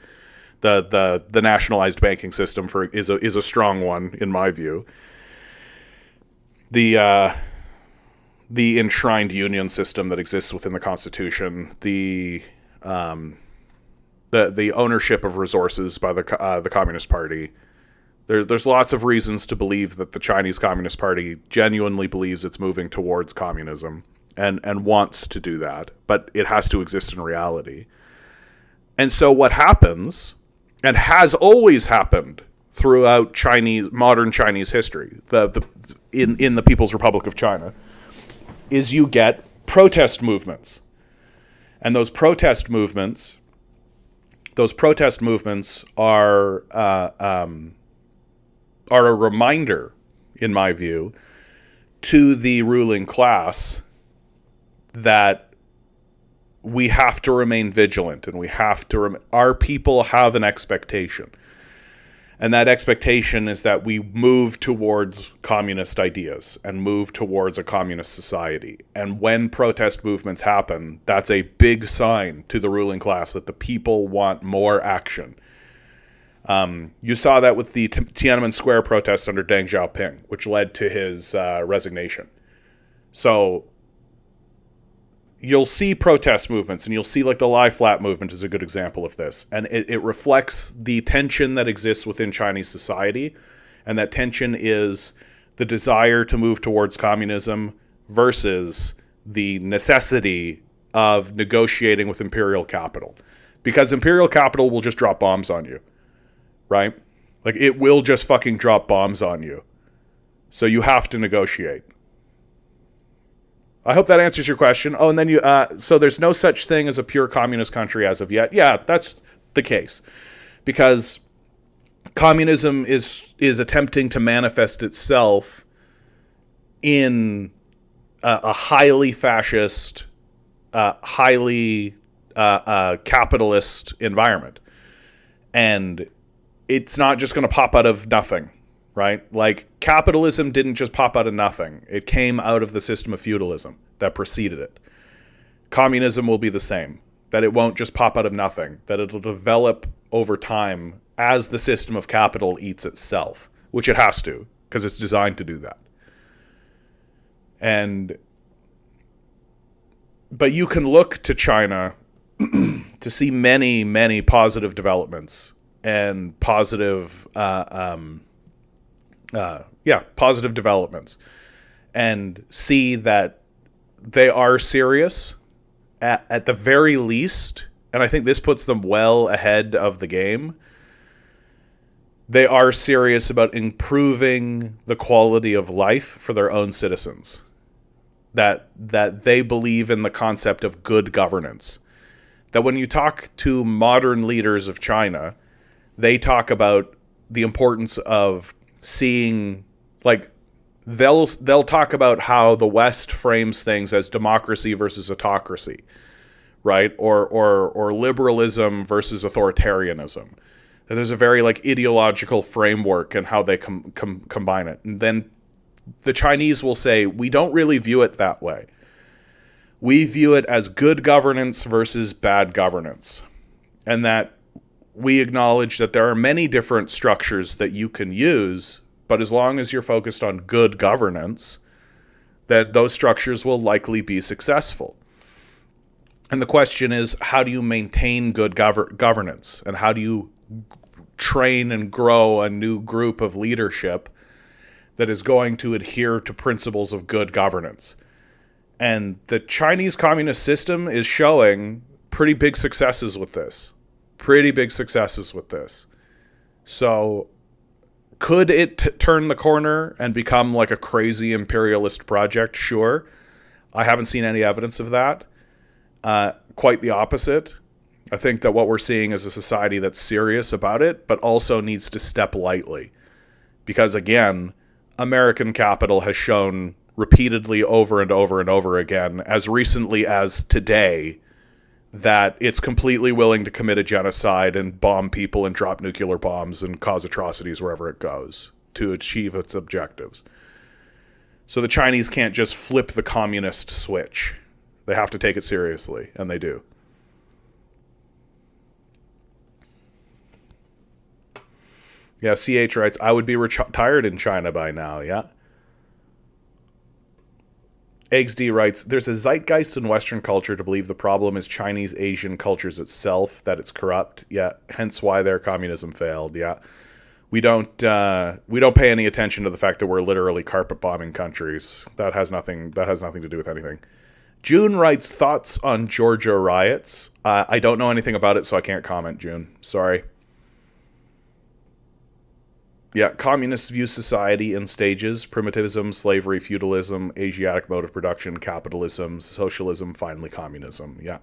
The nationalized banking system is a strong one in my view. The enshrined union system that exists within the Constitution, the ownership of resources by the Communist Party. There's lots of reasons to believe that the Chinese Communist Party genuinely believes it's moving towards communism and wants to do that, but it has to exist in reality. And so what happens, and has always happened throughout modern Chinese history, in the People's Republic of China, is you get protest movements. And those protest movements are a reminder, in my view, to the ruling class that we have to remain vigilant, and our people have an expectation. And that expectation is that we move towards communist ideas and move towards a communist society. And when protest movements happen, that's a big sign to the ruling class that the people want more action. You saw that with the Tiananmen Square protests under Deng Xiaoping, which led to his resignation. So you'll see protest movements, and you'll see like the Lie Flat movement is a good example of this. And it reflects the tension that exists within Chinese society. And that tension is the desire to move towards communism versus the necessity of negotiating with imperial capital. Because imperial capital will just drop bombs on you, right? Like, it will just fucking drop bombs on you. So you have to negotiate. I hope that answers your question. Oh, and then so there's no such thing as a pure communist country as of yet. Yeah, that's the case. Because communism is attempting to manifest itself in a highly fascist, highly capitalist environment. And it's not just going to pop out of nothing. Right? Like, capitalism didn't just pop out of nothing. It came out of the system of feudalism that preceded it. Communism will be the same. That it won't just pop out of nothing. That it'll develop over time as the system of capital eats itself. Which it has to, because it's designed to do that. But you can look to China to see many, many positive developments. And positive developments, and see that they are serious at the very least, and I think this puts them well ahead of the game. They are serious about improving the quality of life for their own citizens. That they believe in the concept of good governance. That when you talk to modern leaders of China, they talk about the importance of seeing, like, they'll talk about how the West frames things as democracy versus autocracy, right? Or liberalism versus authoritarianism. And there's a very like ideological framework and how they combine it. And then the Chinese will say, we don't really view it that way. We view it as good governance versus bad governance. And that we acknowledge that there are many different structures that you can use, but as long as you're focused on good governance, that those structures will likely be successful. And the question is, how do you maintain good governance? And how do you train and grow a new group of leadership that is going to adhere to principles of good governance? And the Chinese communist system is showing pretty big successes with this. So could it turn the corner and become like a crazy imperialist project? Sure. I haven't seen any evidence of that. Quite the opposite. I think that what we're seeing is a society that's serious about it, but also needs to step lightly. Because again, American capital has shown repeatedly over and over and over again, as recently as today, that it's completely willing to commit a genocide and bomb people and drop nuclear bombs and cause atrocities wherever it goes to achieve its objectives. So the Chinese can't just flip the communist switch. They have to take it seriously, and they do. Yeah, CH writes, I would be retired in China by now, yeah. Eggs D writes, there's a zeitgeist in Western culture to believe the problem is Chinese Asian cultures itself, that it's corrupt, yeah, hence why their communism failed, yeah. We don't pay any attention to the fact that we're literally carpet bombing countries. That has nothing to do with anything. June writes, thoughts on Georgia riots. I don't know anything about it, so I can't comment, June. Sorry. Yeah, communists view society in stages: primitivism, slavery, feudalism, Asiatic mode of production, capitalism, socialism, finally communism. Yeah.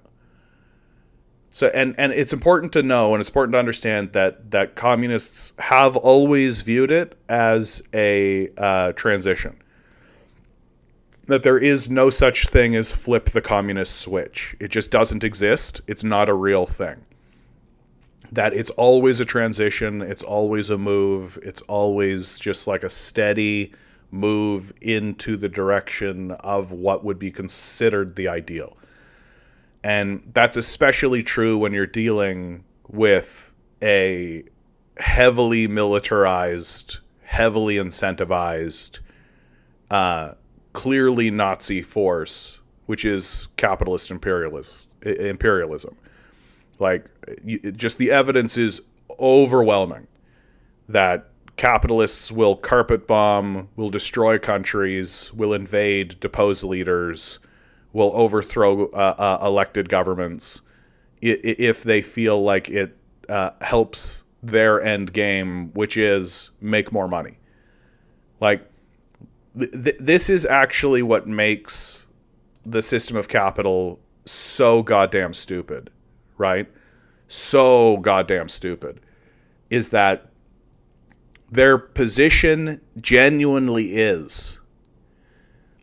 So and it's important to know, and it's important to understand that communists have always viewed it as a transition. That there is no such thing as flip the communist switch. It just doesn't exist. It's not a real thing. That it's always a transition. It's always a move. It's always just like a steady move into the direction of what would be considered the ideal. And that's especially true when you're dealing with a heavily militarized, heavily incentivized, clearly Nazi force, which is capitalist imperialism. Like, just the evidence is overwhelming that capitalists will carpet bomb, will destroy countries, will invade, depose leaders, will overthrow elected governments if they feel like it helps their end game, which is make more money. Like, this is actually what makes the system of capital so goddamn stupid, right? So goddamn stupid. Is that their position genuinely is,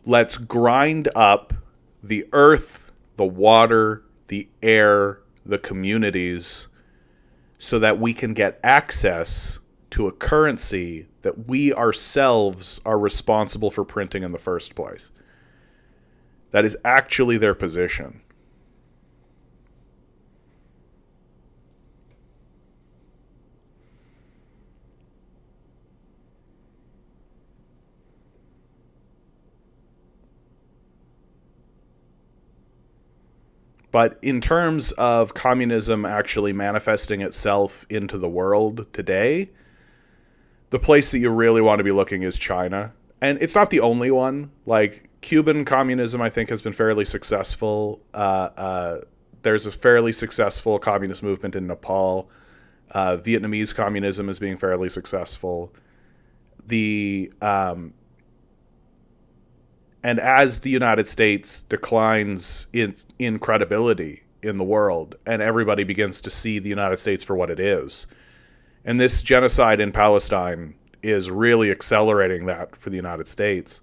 let's grind up the earth, the water, the air, the communities, so that we can get access to a currency that we ourselves are responsible for printing in the first place. That is actually their position. But in terms of communism actually manifesting itself into the world today, the place that you really want to be looking is China. And it's not the only one. Like, Cuban communism, I think, has been fairly successful. There's a fairly successful communist movement in Nepal. Vietnamese communism is being fairly successful. And as the United States declines in credibility in the world, and everybody begins to see the United States for what it is, and this genocide in Palestine is really accelerating that for the United States,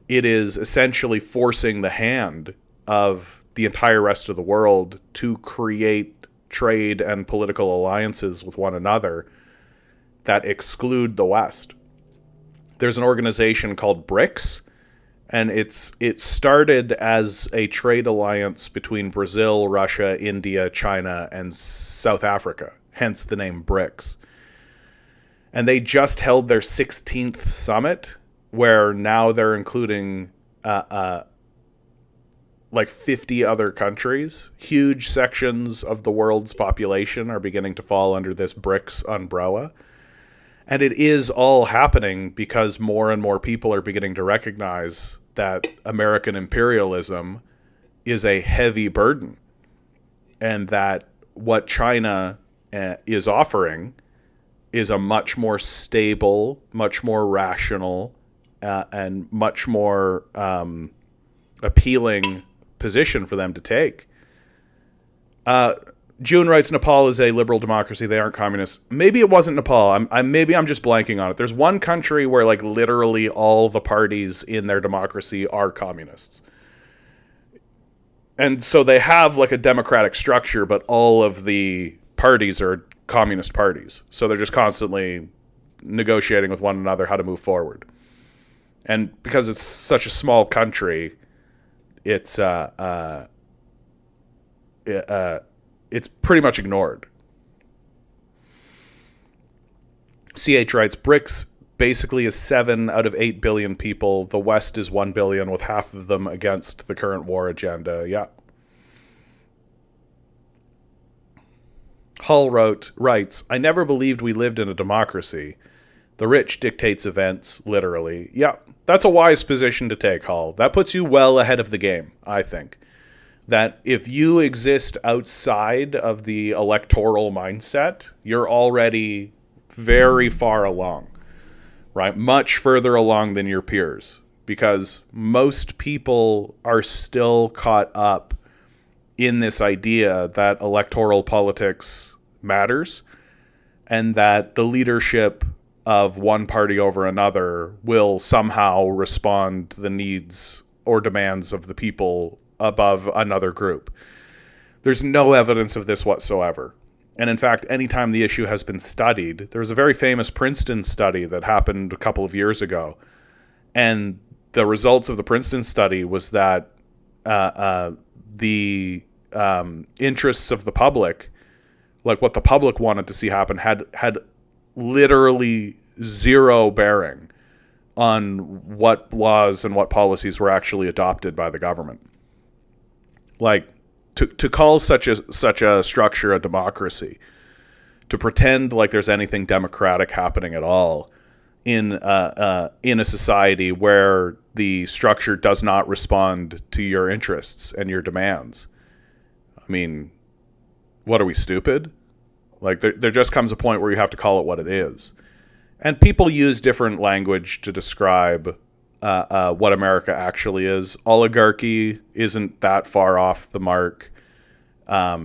it is essentially forcing the hand of the entire rest of the world to create trade and political alliances with one another that exclude the West. There's an organization called BRICS, and it started as a trade alliance between Brazil, Russia, India, China, and South Africa. hence the name BRICS. And they just held their 16th summit, where now they're including like 50 other countries. Huge sections of the world's population are beginning to fall under this BRICS umbrella. And it is all happening because more and more people are beginning to recognize that American imperialism is a heavy burden, and that what China is offering is a much more stable, much more rational, and much more appealing position for them to take. June writes, Nepal is a liberal democracy. They aren't communists. Maybe it wasn't Nepal. Maybe I'm just blanking on it. There's one country where like literally all the parties in their democracy are communists. And so they have like a democratic structure, but all of the parties are communist parties. So they're just constantly negotiating with one another how to move forward. And because it's such a small country, it's pretty much ignored. CH writes, BRICS basically is 7 out of 8 billion people. The West is 1 billion, with half of them against the current war agenda. Yeah. Hull writes, I never believed we lived in a democracy. The rich dictates events, literally. Yeah, that's a wise position to take, Hull. That puts you well ahead of the game, I think. That if you exist outside of the electoral mindset, you're already very far along, right? Much further along than your peers, because most people are still caught up in this idea that electoral politics matters and that the leadership of one party over another will somehow respond to the needs or demands of the people above another group. There's no evidence of this whatsoever. And in fact, anytime the issue has been studied, there was a very famous Princeton study that happened a couple of years ago. And the results of the Princeton study was that the interests of the public, like what the public wanted to see happen, had literally zero bearing on what laws and what policies were actually adopted by the government. Like, to call such a structure a democracy, to pretend like there's anything democratic happening at all in a society where the structure does not respond to your interests and your demands. I mean, what are we, stupid? Like, there just comes a point where you have to call it what it is. And people use different language to describe what America actually is. Oligarchy isn't that far off the mark. I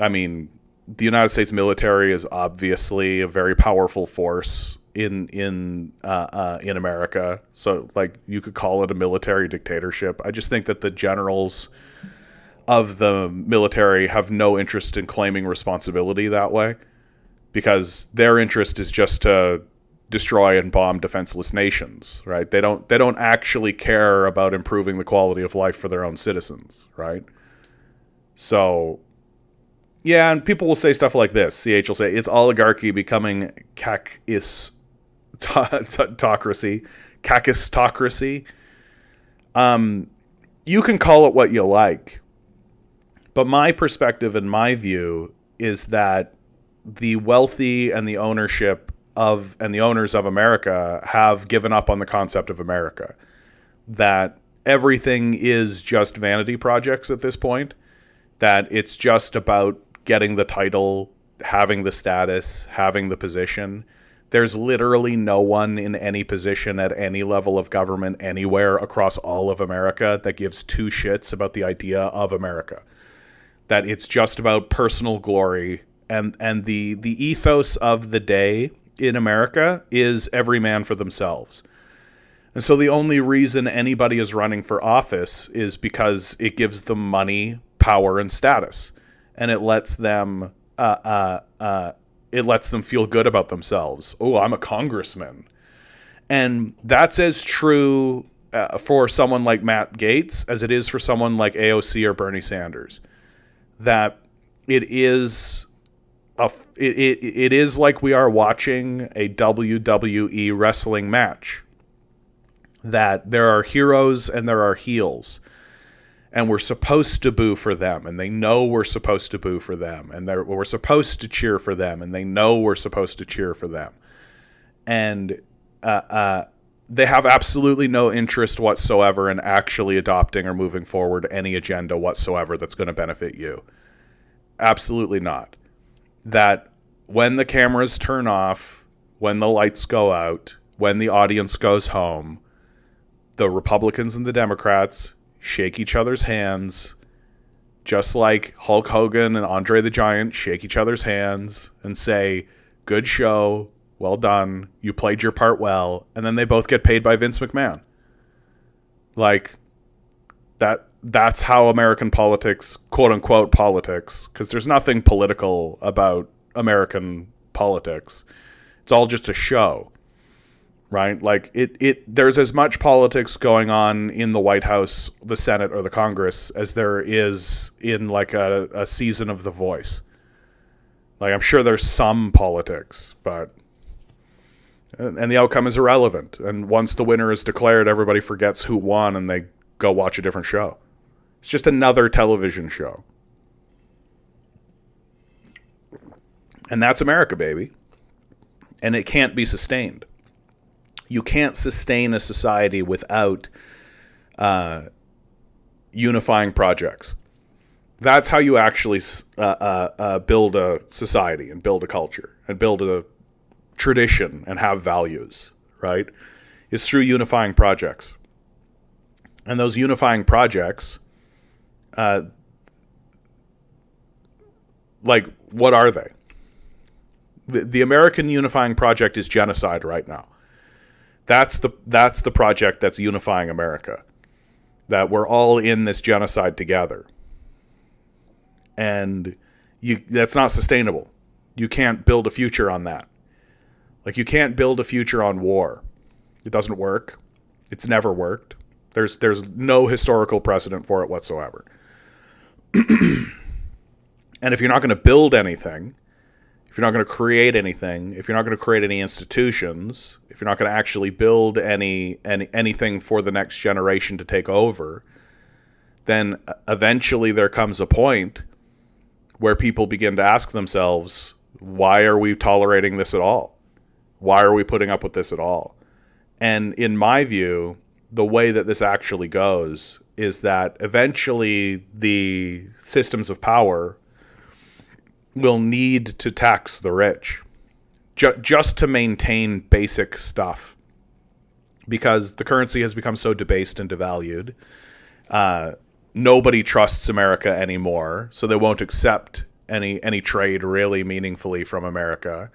mean, the United States military is obviously a very powerful force in America. So, like, you could call it a military dictatorship. I just think that the generals of the military have no interest in claiming responsibility that way, because their interest is just to destroy and bomb defenseless nations, right? They don't actually care about improving the quality of life for their own citizens, right? So, yeah, and people will say stuff like this. CH will say, it's oligarchy becoming kakistocracy. You can call it what you like, but my perspective and my view is that the wealthy and the owners of America have given up on the concept of America. That everything is just vanity projects at this point. That it's just about getting the title, having the status, having the position. There's literally no one in any position at any level of government anywhere across all of America that gives two shits about the idea of America. That it's just about personal glory, and the ethos of the day in America is every man for themselves. And so the only reason anybody is running for office is because it gives them money, power, and status, and it lets them feel good about themselves. Oh, I'm a congressman. And that's as true for someone like Matt Gaetz as it is for someone like AOC or Bernie Sanders. That it is it is like we are watching a WWE wrestling match. That there are heroes and there are heels. And we're supposed to boo for them. And they know we're supposed to boo for them. And we're supposed to cheer for them. And they know we're supposed to cheer for them. And they have absolutely no interest whatsoever in actually adopting or moving forward any agenda whatsoever that's going to benefit you. Absolutely not. That when the cameras turn off, when the lights go out, when the audience goes home, the Republicans and the Democrats shake each other's hands, just like Hulk Hogan and Andre the Giant shake each other's hands and say, good show, well done, you played your part well, and then they both get paid by Vince McMahon. Like, that's how American politics, quote-unquote politics, because there's nothing political about American politics. It's all just a show. Right? Like there's as much politics going on in the White House, the Senate, or the Congress as there is in like a season of The Voice. Like, I'm sure there's some politics, but and the outcome is irrelevant. And once the winner is declared, everybody forgets who won and they go watch a different show. It's just another television show. And that's America, baby. And it can't be sustained. You can't sustain a society without unifying projects. That's how you actually build a society and build a culture and build a tradition and have values, right? Is through unifying projects. And those unifying projects, like, what are they? The American unifying project is genocide right now. That's the project that's unifying America. That we're all in this genocide together. And that's not sustainable. You can't build a future on that. Like, you can't build a future on war. It doesn't work. It's never worked. There's no historical precedent for it whatsoever. And if you're not going to build anything, if you're not going to create anything, if you're not going to create any institutions, if you're not going to actually build anything for the next generation to take over, then eventually there comes a point where people begin to ask themselves, why are we tolerating this at all? Why are we putting up with this at all? And in my view, the way that this actually goes is that eventually the systems of power will need to tax the rich just to maintain basic stuff, because the currency has become so debased and devalued. Nobody trusts America anymore, so they won't accept any trade really meaningfully from America.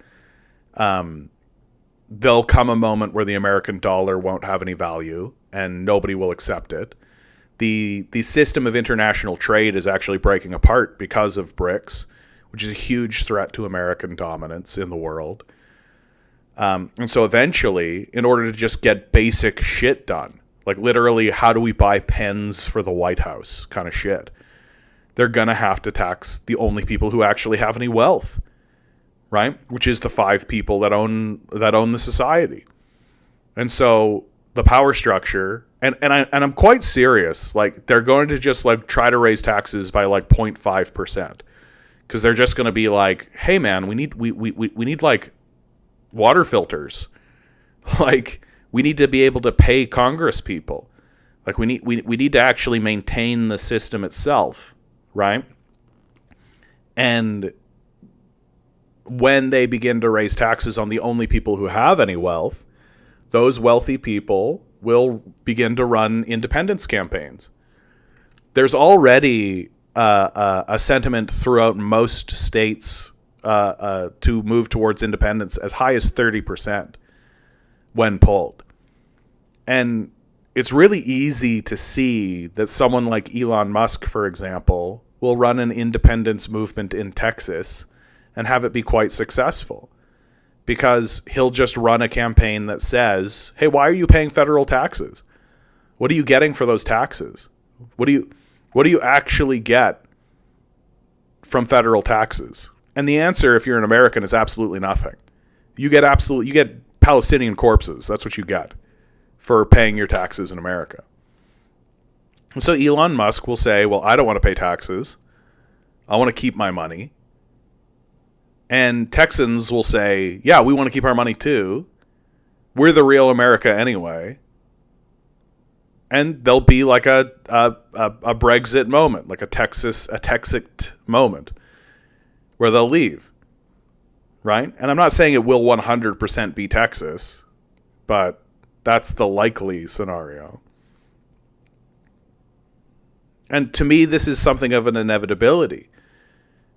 There'll come a moment where the American dollar won't have any value and nobody will accept it. The system of international trade is actually breaking apart because of BRICS, which is a huge threat to American dominance in the world. And so eventually, in order to just get basic shit done, like literally how do we buy pens for the White House kind of shit, they're going to have to tax the only people who actually have any wealth, right? Which is the 5 people that own the society. And so the power structure, and I'm quite serious, like they're going to just like try to raise taxes by like 0.5%. Because they're just going to be like, hey man, we need like water filters. Like, we need to be able to pay Congress people. Like, we need to actually maintain the system itself, right? And when they begin to raise taxes on the only people who have any wealth, those wealthy people will begin to run independence campaigns. There's already a sentiment throughout most states to move towards independence as high as 30% when polled. And it's really easy to see that someone like Elon Musk, for example, will run an independence movement in Texas and have it be quite successful. Because he'll just run a campaign that says, hey, why are you paying federal taxes? What are you getting for those taxes? What do you actually get from federal taxes? And the answer, if you're an American, is absolutely nothing. You get Palestinian corpses. That's what you get for paying your taxes in America. And so Elon Musk will say, well, I don't want to pay taxes. I want to keep my money. And Texans will say, yeah, we want to keep our money too. We're the real America anyway. And there'll be like a Brexit moment, like a Texit moment where they'll leave. Right? And I'm not saying it will 100% be Texas, but that's the likely scenario. And to me, this is something of an inevitability,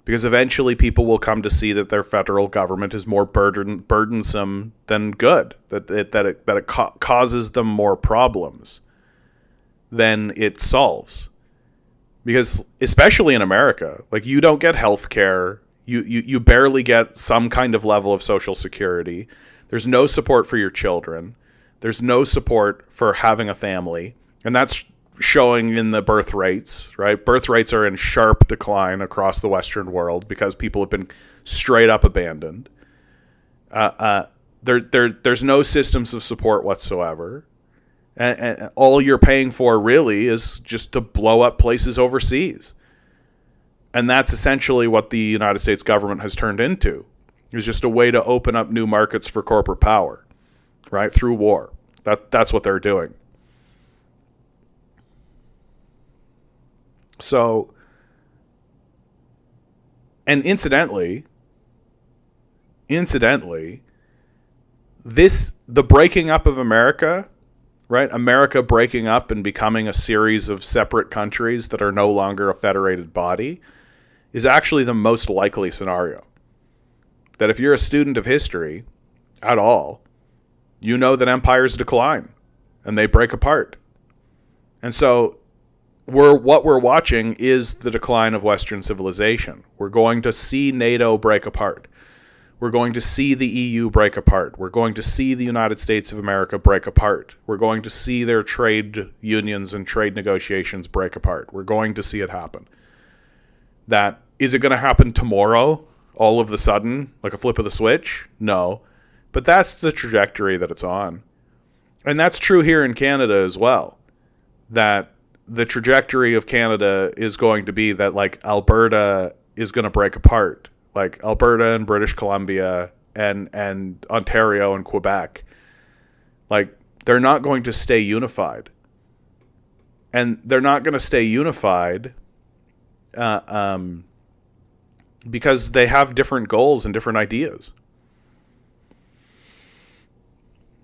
because eventually people will come to see that their federal government is more burdensome than good, that it causes them more problems than it solves. Because especially in America, like, you don't get health care. You barely get some kind of level of social security. There's no support for your children. There's no support for having a family. And that's showing in the birth rates, right? Birth rates are in sharp decline across the Western world because people have been straight up abandoned. There's no systems of support whatsoever. And all you're paying for really is just to blow up places overseas. And that's essentially what the United States government has turned into. It's just a way to open up new markets for corporate power, right? Through war. That's what they're doing. So, and incidentally, the breaking up of America, right? America breaking up and becoming a series of separate countries that are no longer a federated body is actually the most likely scenario. That if you're a student of history at all, you know that empires decline and they break apart. And so what we're watching is the decline of Western civilization. We're going to see NATO break apart. We're going to see the EU break apart. We're going to see the United States of America break apart. We're going to see their trade unions and trade negotiations break apart. We're going to see it happen. Is it going to happen tomorrow, all of the sudden, like a flip of the switch? No. But that's the trajectory that it's on. And that's true here in Canada as well. That the trajectory of Canada is going to be that, like, Alberta is going to break apart. Like Alberta and British Columbia and Ontario and Quebec. Like, they're not going to stay unified. And they're not going to stay unified because they have different goals and different ideas.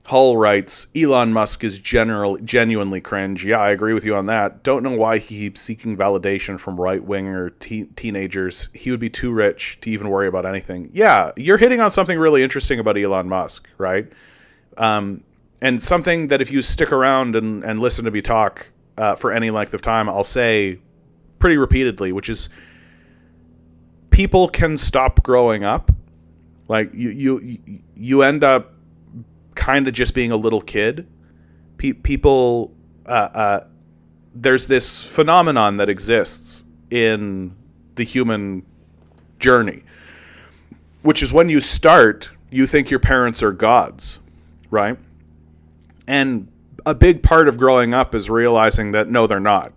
Hull writes, Elon Musk is genuinely cringe. Yeah, I agree with you on that. Don't know why he keeps seeking validation from right-winger teenagers. He would be too rich to even worry about anything. Yeah, you're hitting on something really interesting about Elon Musk, right? And something that if you stick around and listen to me talk for any length of time, I'll say pretty repeatedly, which is people can stop growing up. Like, you end up kind of just being a little kid. People, there's this phenomenon that exists in the human journey, which is when you start, you think your parents are gods, right? And a big part of growing up is realizing that no, they're not.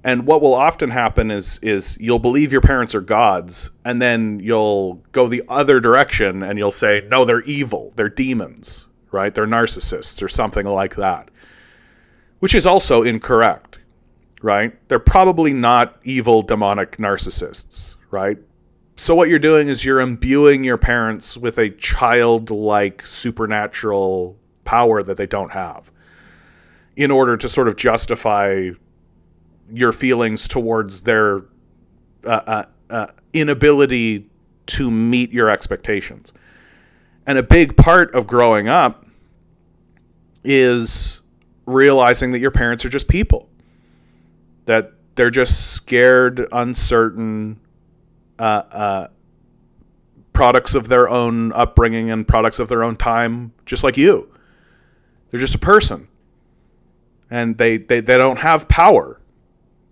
And what will often happen is you'll believe your parents are gods, and then you'll go the other direction and you'll say, no, they're evil. They're demons, right? They're narcissists or something like that, which is also incorrect, right? They're probably not evil, demonic narcissists, right? So what you're doing is you're imbuing your parents with a childlike supernatural power that they don't have in order to sort of justify your feelings towards their inability to meet your expectations. And a big part of growing up is realizing that your parents are just people. That they're just scared, uncertain, products of their own upbringing and products of their own time, just like you. They're just a person. And they don't have power.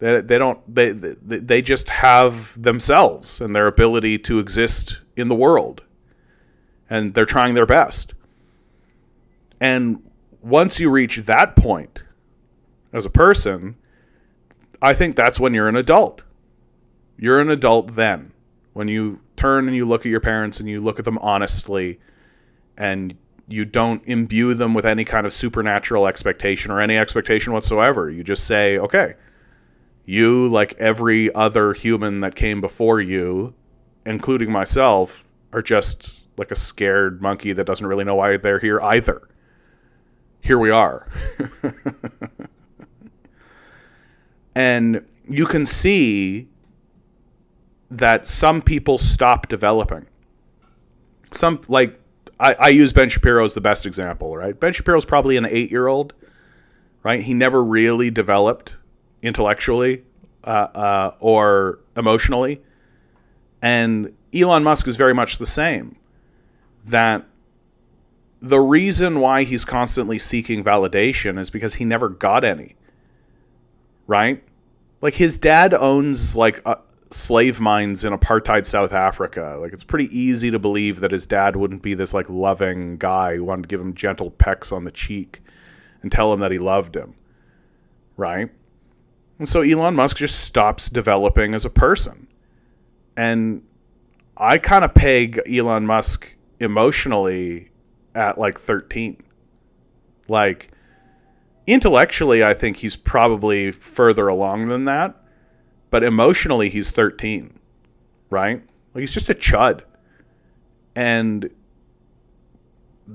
They don't. They just have themselves and their ability to exist in the world, and they're trying their best. And once you reach that point as a person, I think that's when you're an adult. You're an adult then. When you turn and you look at your parents and you look at them honestly, and you don't imbue them with any kind of supernatural expectation or any expectation whatsoever. You just say, okay, you, like every other human that came before you, including myself, are just like a scared monkey that doesn't really know why they're here either. Here we are. And you can see that some people stop developing. I use Ben Shapiro as the best example, right? Ben Shapiro's probably an 8-year-old, right? He never really developed intellectually or emotionally. And Elon Musk is very much the same. That the reason why he's constantly seeking validation is because he never got any, right? Like, his dad owns slave mines in apartheid South Africa. Like, it's pretty easy to believe that his dad wouldn't be this like loving guy who wanted to give him gentle pecks on the cheek and tell him that he loved him, right? And so Elon Musk just stops developing as a person. And I kind of peg Elon Musk emotionally at like 13. Like, intellectually, I think he's probably further along than that. But emotionally, he's 13, right? Like, he's just a chud. And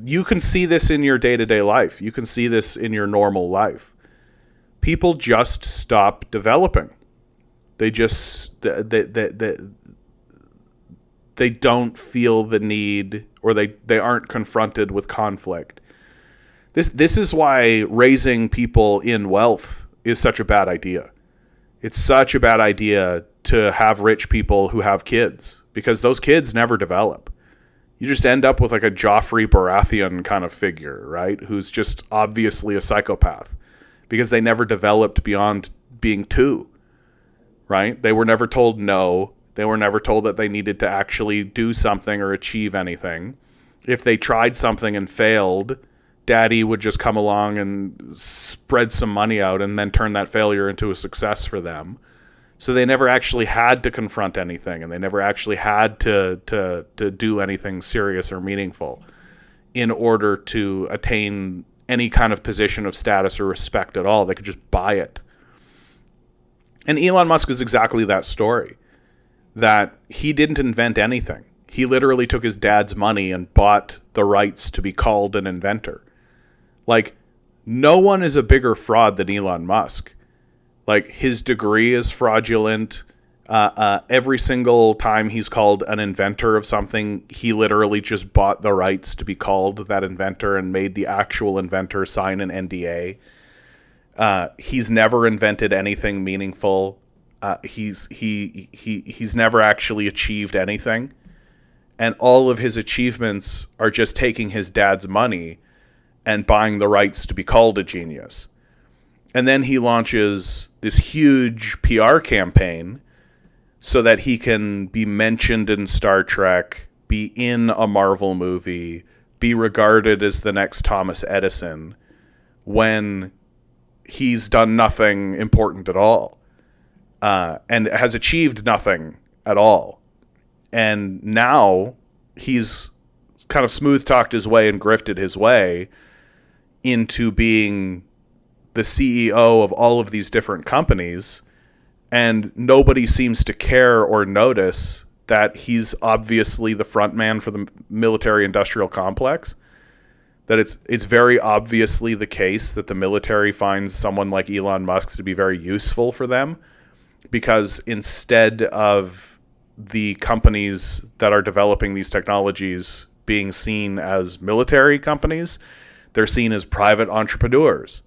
you can see this in your day-to-day life. You can see this in your normal life. People just stop developing. They just they don't feel the need, or they aren't confronted with conflict. This is why raising people in wealth is such a bad idea. It's such a bad idea to have rich people who have kids, because those kids never develop. You just end up with like a Joffrey Baratheon kind of figure, right? Who's just obviously a psychopath because they never developed beyond being 2, right? They were never told no. They were never told that they needed to actually do something or achieve anything. If they tried something and failed, Daddy would just come along and spread some money out and then turn that failure into a success for them. So they never actually had to confront anything, and they never actually had to do anything serious or meaningful in order to attain any kind of position of status or respect at all. They could just buy it. And Elon Musk is exactly that story, that he didn't invent anything. He literally took his dad's money and bought the rights to be called an inventor. Like, no one is a bigger fraud than Elon Musk. Like, his degree is fraudulent. Every single time he's called an inventor of something, he literally just bought the rights to be called that inventor and made the actual inventor sign an NDA. He's never invented anything meaningful. He's never actually achieved anything. And all of his achievements are just taking his dad's money and buying the rights to be called a genius. And then he launches this huge PR campaign so that he can be mentioned in Star Trek, be in a Marvel movie, be regarded as the next Thomas Edison, when he's done nothing important at all, and has achieved nothing at all. And now he's kind of smooth-talked his way and grifted his way into being the CEO of all of these different companies, and nobody seems to care or notice that he's obviously the front man for the military-industrial complex. That it's very obviously the case that the military finds someone like Elon Musk to be very useful for them, because instead of the companies that are developing these technologies being seen as military companies, they're seen as private entrepreneurs,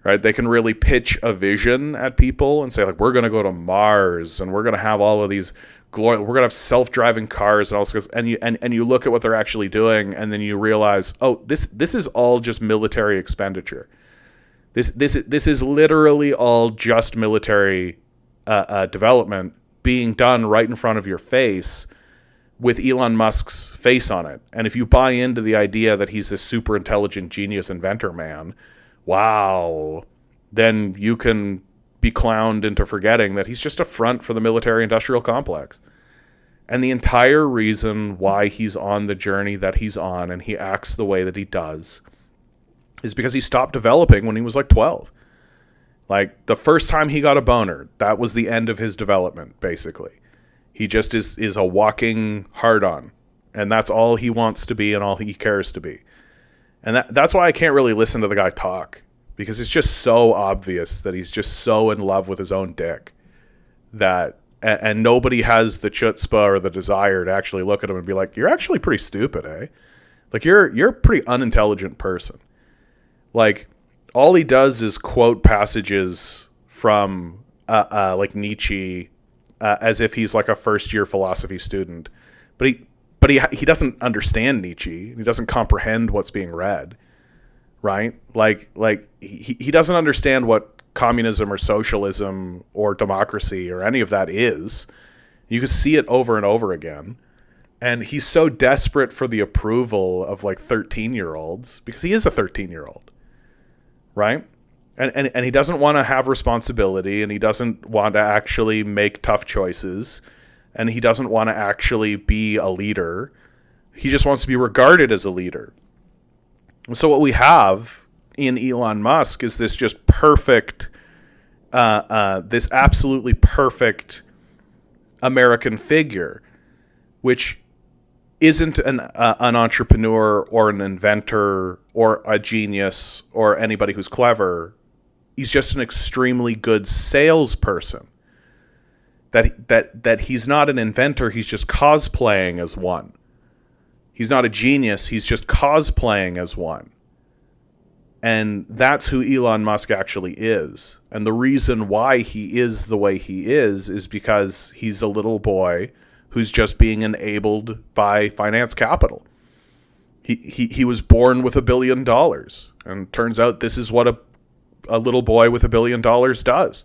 right? They can really pitch a vision at people and say, like, we're going to go to Mars and we're going to have all of these we're going to have self-driving cars and all this, and you look at what they're actually doing, and then you realize, oh, this is all just military expenditure. This is literally all just military development being done right in front of your face with Elon Musk's face on it. And if you buy into the idea that he's this super intelligent genius inventor man, wow, then you can be clowned into forgetting that he's just a front for the military industrial complex. And the entire reason why he's on the journey that he's on and he acts the way that he does is because he stopped developing when he was like 12. Like, the first time he got a boner, that was the end of his development, basically. He just is a walking hard-on. And that's all he wants to be and all he cares to be. And that's why I can't really listen to the guy talk. Because it's just so obvious that he's just so in love with his own dick. And nobody has the chutzpah or the desire to actually look at him and be like, you're actually pretty stupid, eh? Like, you're a pretty unintelligent person. Like, all he does is quote passages from like Nietzsche as if he's like a first-year philosophy student. But he doesn't understand Nietzsche. He doesn't comprehend what's being read, right? Like he doesn't understand what communism or socialism or democracy or any of that is. You can see it over and over again. And he's so desperate for the approval of like 13-year-olds because he is a 13-year-old, right? And he doesn't want to have responsibility, and he doesn't want to actually make tough choices, and he doesn't want to actually be a leader. He just wants to be regarded as a leader. So what we have in Elon Musk is this just perfect, this absolutely perfect American figure, which isn't an entrepreneur or an inventor or a genius or anybody who's clever. He's just an extremely good salesperson. That he's not an inventor, he's just cosplaying as one. He's not a genius, he's just cosplaying as one. And that's who Elon Musk actually is. And the reason why he is the way he is because he's a little boy who's just being enabled by finance capital. He was born with $1 billion. And turns out this is what a little boy with $1 billion does.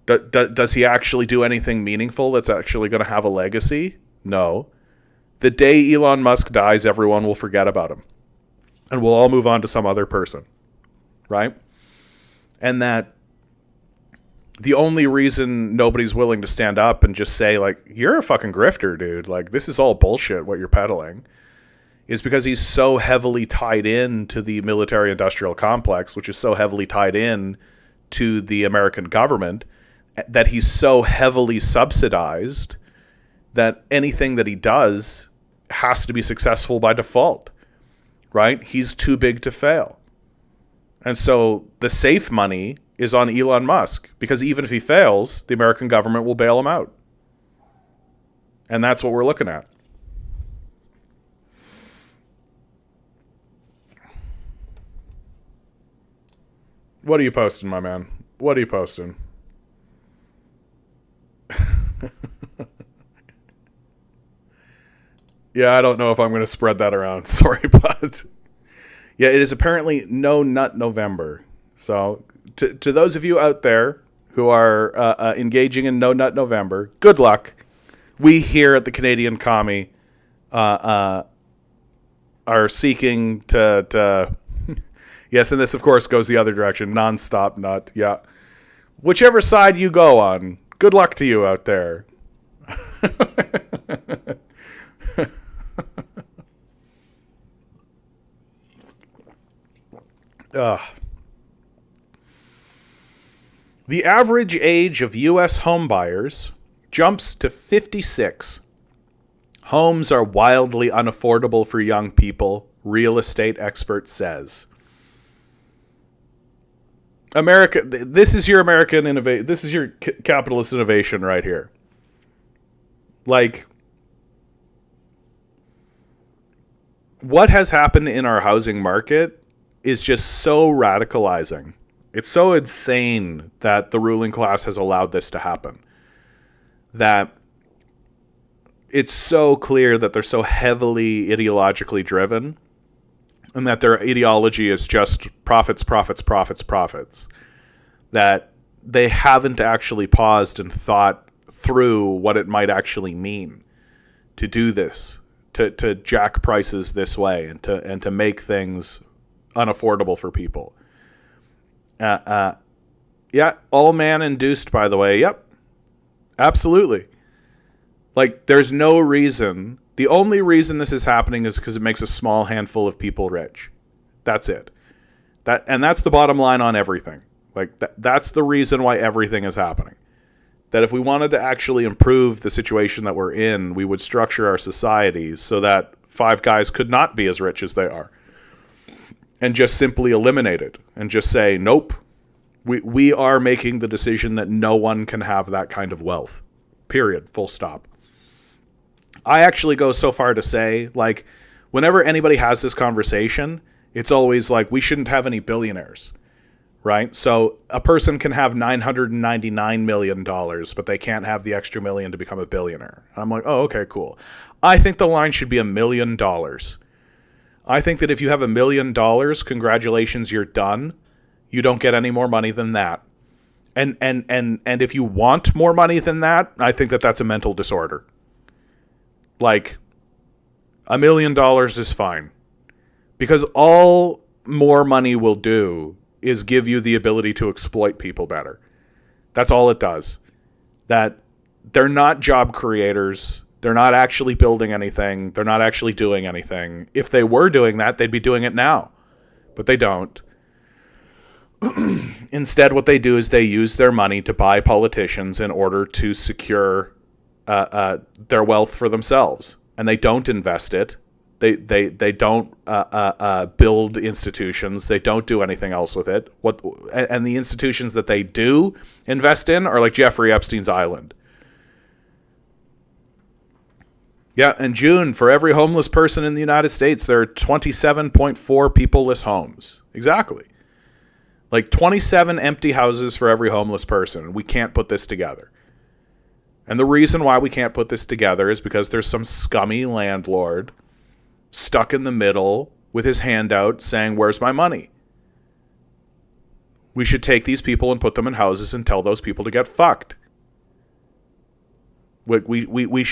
Does he actually do anything meaningful that's actually going to have a legacy? No. The day Elon Musk dies, everyone will forget about him. And we'll all move on to some other person. Right? And that the only reason nobody's willing to stand up and just say, like, you're a fucking grifter, dude. Like, this is all bullshit, what you're peddling, is because he's so heavily tied in to the military-industrial complex, which is so heavily tied in to the American government, that he's so heavily subsidized that anything that he does has to be successful by default, right? He's too big to fail. And so the safe money is on Elon Musk, because even if he fails, the American government will bail him out. And that's what we're looking at. What are you posting, my man? What are you posting? Yeah, I don't know if I'm going to spread that around. Sorry, but yeah, it is apparently No Nut November. So to those of you out there who are engaging in No Nut November, good luck. We here at the Canadian Commie are seeking to yes, and this, of course, goes the other direction. Non-stop nut. Yeah. Whichever side you go on, good luck to you out there. The average age of U.S. homebuyers jumps to 56. Homes are wildly unaffordable for young people, real estate expert says. America, this is your American innovation. This is your capitalist innovation right here. Like, what has happened in our housing market is just so radicalizing. It's so insane that the ruling class has allowed this to happen. That it's so clear that they're so heavily ideologically driven. and that their ideology is just profits, profits, profits, profits. That they haven't actually paused and thought through what it might actually mean to do this, to jack prices this way, and to make things unaffordable for people. Yeah, all man induced, by the way. Yep, absolutely. Like, there's no reason. The only reason this is happening is because it makes a small handful of people rich. That's it. That's the bottom line on everything. Like, that's the reason why everything is happening. That if we wanted to actually improve the situation that we're in, we would structure our societies so that Five Guys could not be as rich as they are. And just simply eliminate it. And just say, nope, we are making the decision that no one can have that kind of wealth. Period. Full stop. I actually go so far to say, like, whenever anybody has this conversation, it's always like, we shouldn't have any billionaires. Right? So a person can have $999 million, but they can't have the extra million to become a billionaire. And I'm like, oh, okay, cool. I think the line should be $1 million. I think that if you have $1 million, congratulations, you're done. You don't get any more money than that. And if you want more money than that, I think that that's a mental disorder. Like, $1 million is fine. Because all more money will do is give you the ability to exploit people better. That's all it does. That they're not job creators. They're not actually building anything. They're not actually doing anything. If they were doing that, they'd be doing it now. But they don't. Instead, what they do is they use their money to buy politicians in order to secure their wealth for themselves. And they don't invest it. They don't build institutions. They don't do anything else with it. And the institutions that they do invest in are like Jeffrey Epstein's island. Yeah, in June, for every homeless person in the United States, there are 27.4 people-less homes. Exactly. Like 27 empty houses for every homeless person. We can't put this together. And the reason why we can't put this together is because there's some scummy landlord stuck in the middle with his hand out saying, where's my money? We should take these people and put them in houses and tell those people to get fucked. We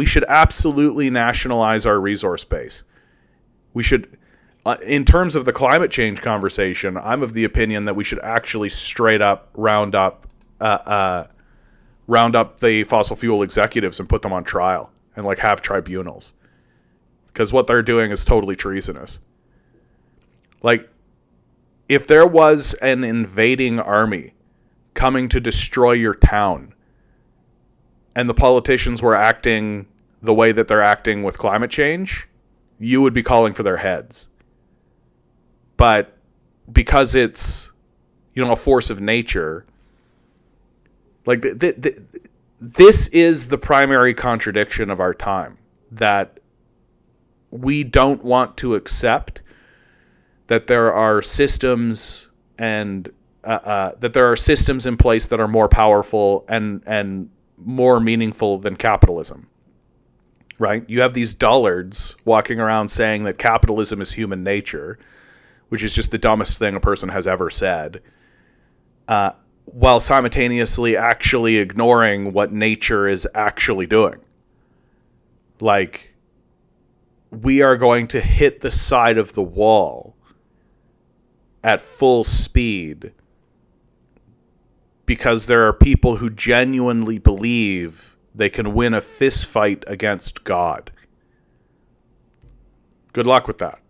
should absolutely nationalize our resource base. We should, in terms of the climate change conversation, I'm of the opinion that we should actually straight up round up the fossil fuel executives and put them on trial and like have tribunals. Because what they're doing is totally treasonous. Like, if there was an invading army coming to destroy your town, and the politicians were acting the way that they're acting with climate change, you would be calling for their heads. But because it's, a force of nature, like, this is the primary contradiction of our time. That we don't want to accept that there are systems and that there are systems in place that are more powerful and more meaningful than capitalism. Right? You have these dullards walking around saying that capitalism is human nature, which is just the dumbest thing a person has ever said, while simultaneously actually ignoring what nature is actually doing. Like, we are going to hit the side of the wall at full speed because there are people who genuinely believe they can win a fist fight against God. Good luck with that.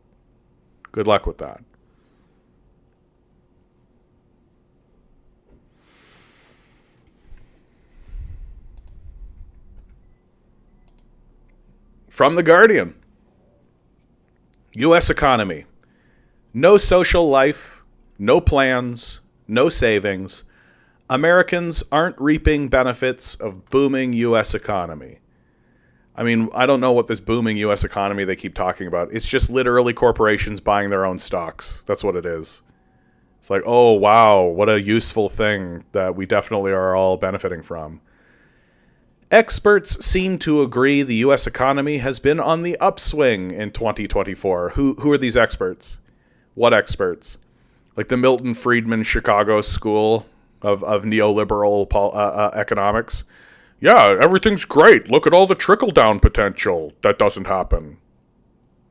Good luck with that. From The Guardian. U.S. economy. No social life, no plans, no savings. Americans aren't reaping benefits of booming U.S. economy. I mean, I don't know what this booming U.S. economy they keep talking about. It's just literally corporations buying their own stocks. That's what it is. It's like, oh, wow, what a useful thing that we definitely are all benefiting from. Experts seem to agree the U.S. economy has been on the upswing in 2024. Who are these experts? What experts? Like the Milton Friedman Chicago School of neoliberal economics? Yeah, everything's great. Look at all the trickle-down potential. That doesn't happen.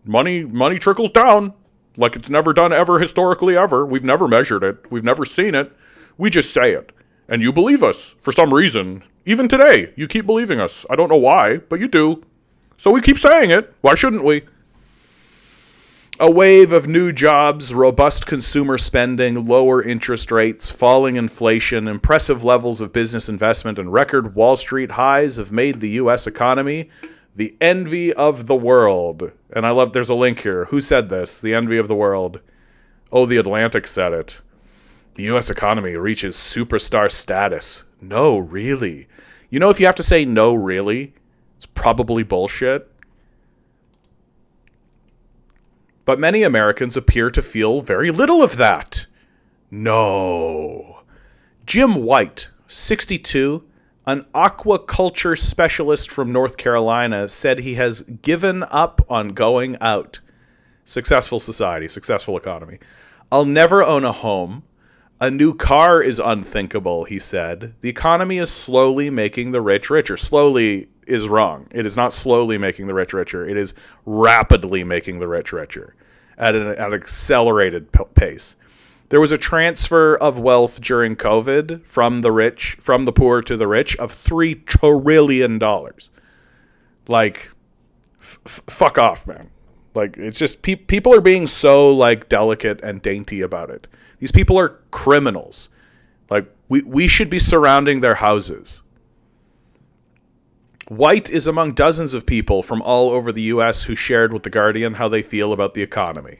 Money trickles down like it's never done ever historically ever. We've never measured it. We've never seen it. We just say it. And you believe us for some reason. Even today, you keep believing us. I don't know why, but you do. So we keep saying it. Why shouldn't we? A wave of new jobs, robust consumer spending, lower interest rates, falling inflation, impressive levels of business investment, and record Wall Street highs have made the U.S. economy the envy of the world. And I love, there's a link here. Who said this? The envy of the world. Oh, The Atlantic said it. The U.S. economy reaches superstar status. No, really? You know, if you have to say no, really, it's probably bullshit. But many Americans appear to feel very little of that. No. Jim White, 62, an aquaculture specialist from North Carolina, said he has given up on going out. Successful society, successful economy. I'll never own a home. A new car is unthinkable, he said. The economy is slowly making the rich richer. Slowly is wrong. It is not slowly making the rich richer. It is rapidly making the rich richer at an accelerated pace. There was a transfer of wealth during COVID from the poor to the rich of $3 trillion. Like, fuck off, man. Like, it's just people are being so like delicate and dainty about it. These people are criminals. Like, we should be surrounding their houses. White is among dozens of people from all over the U.S. who shared with The Guardian how they feel about the economy.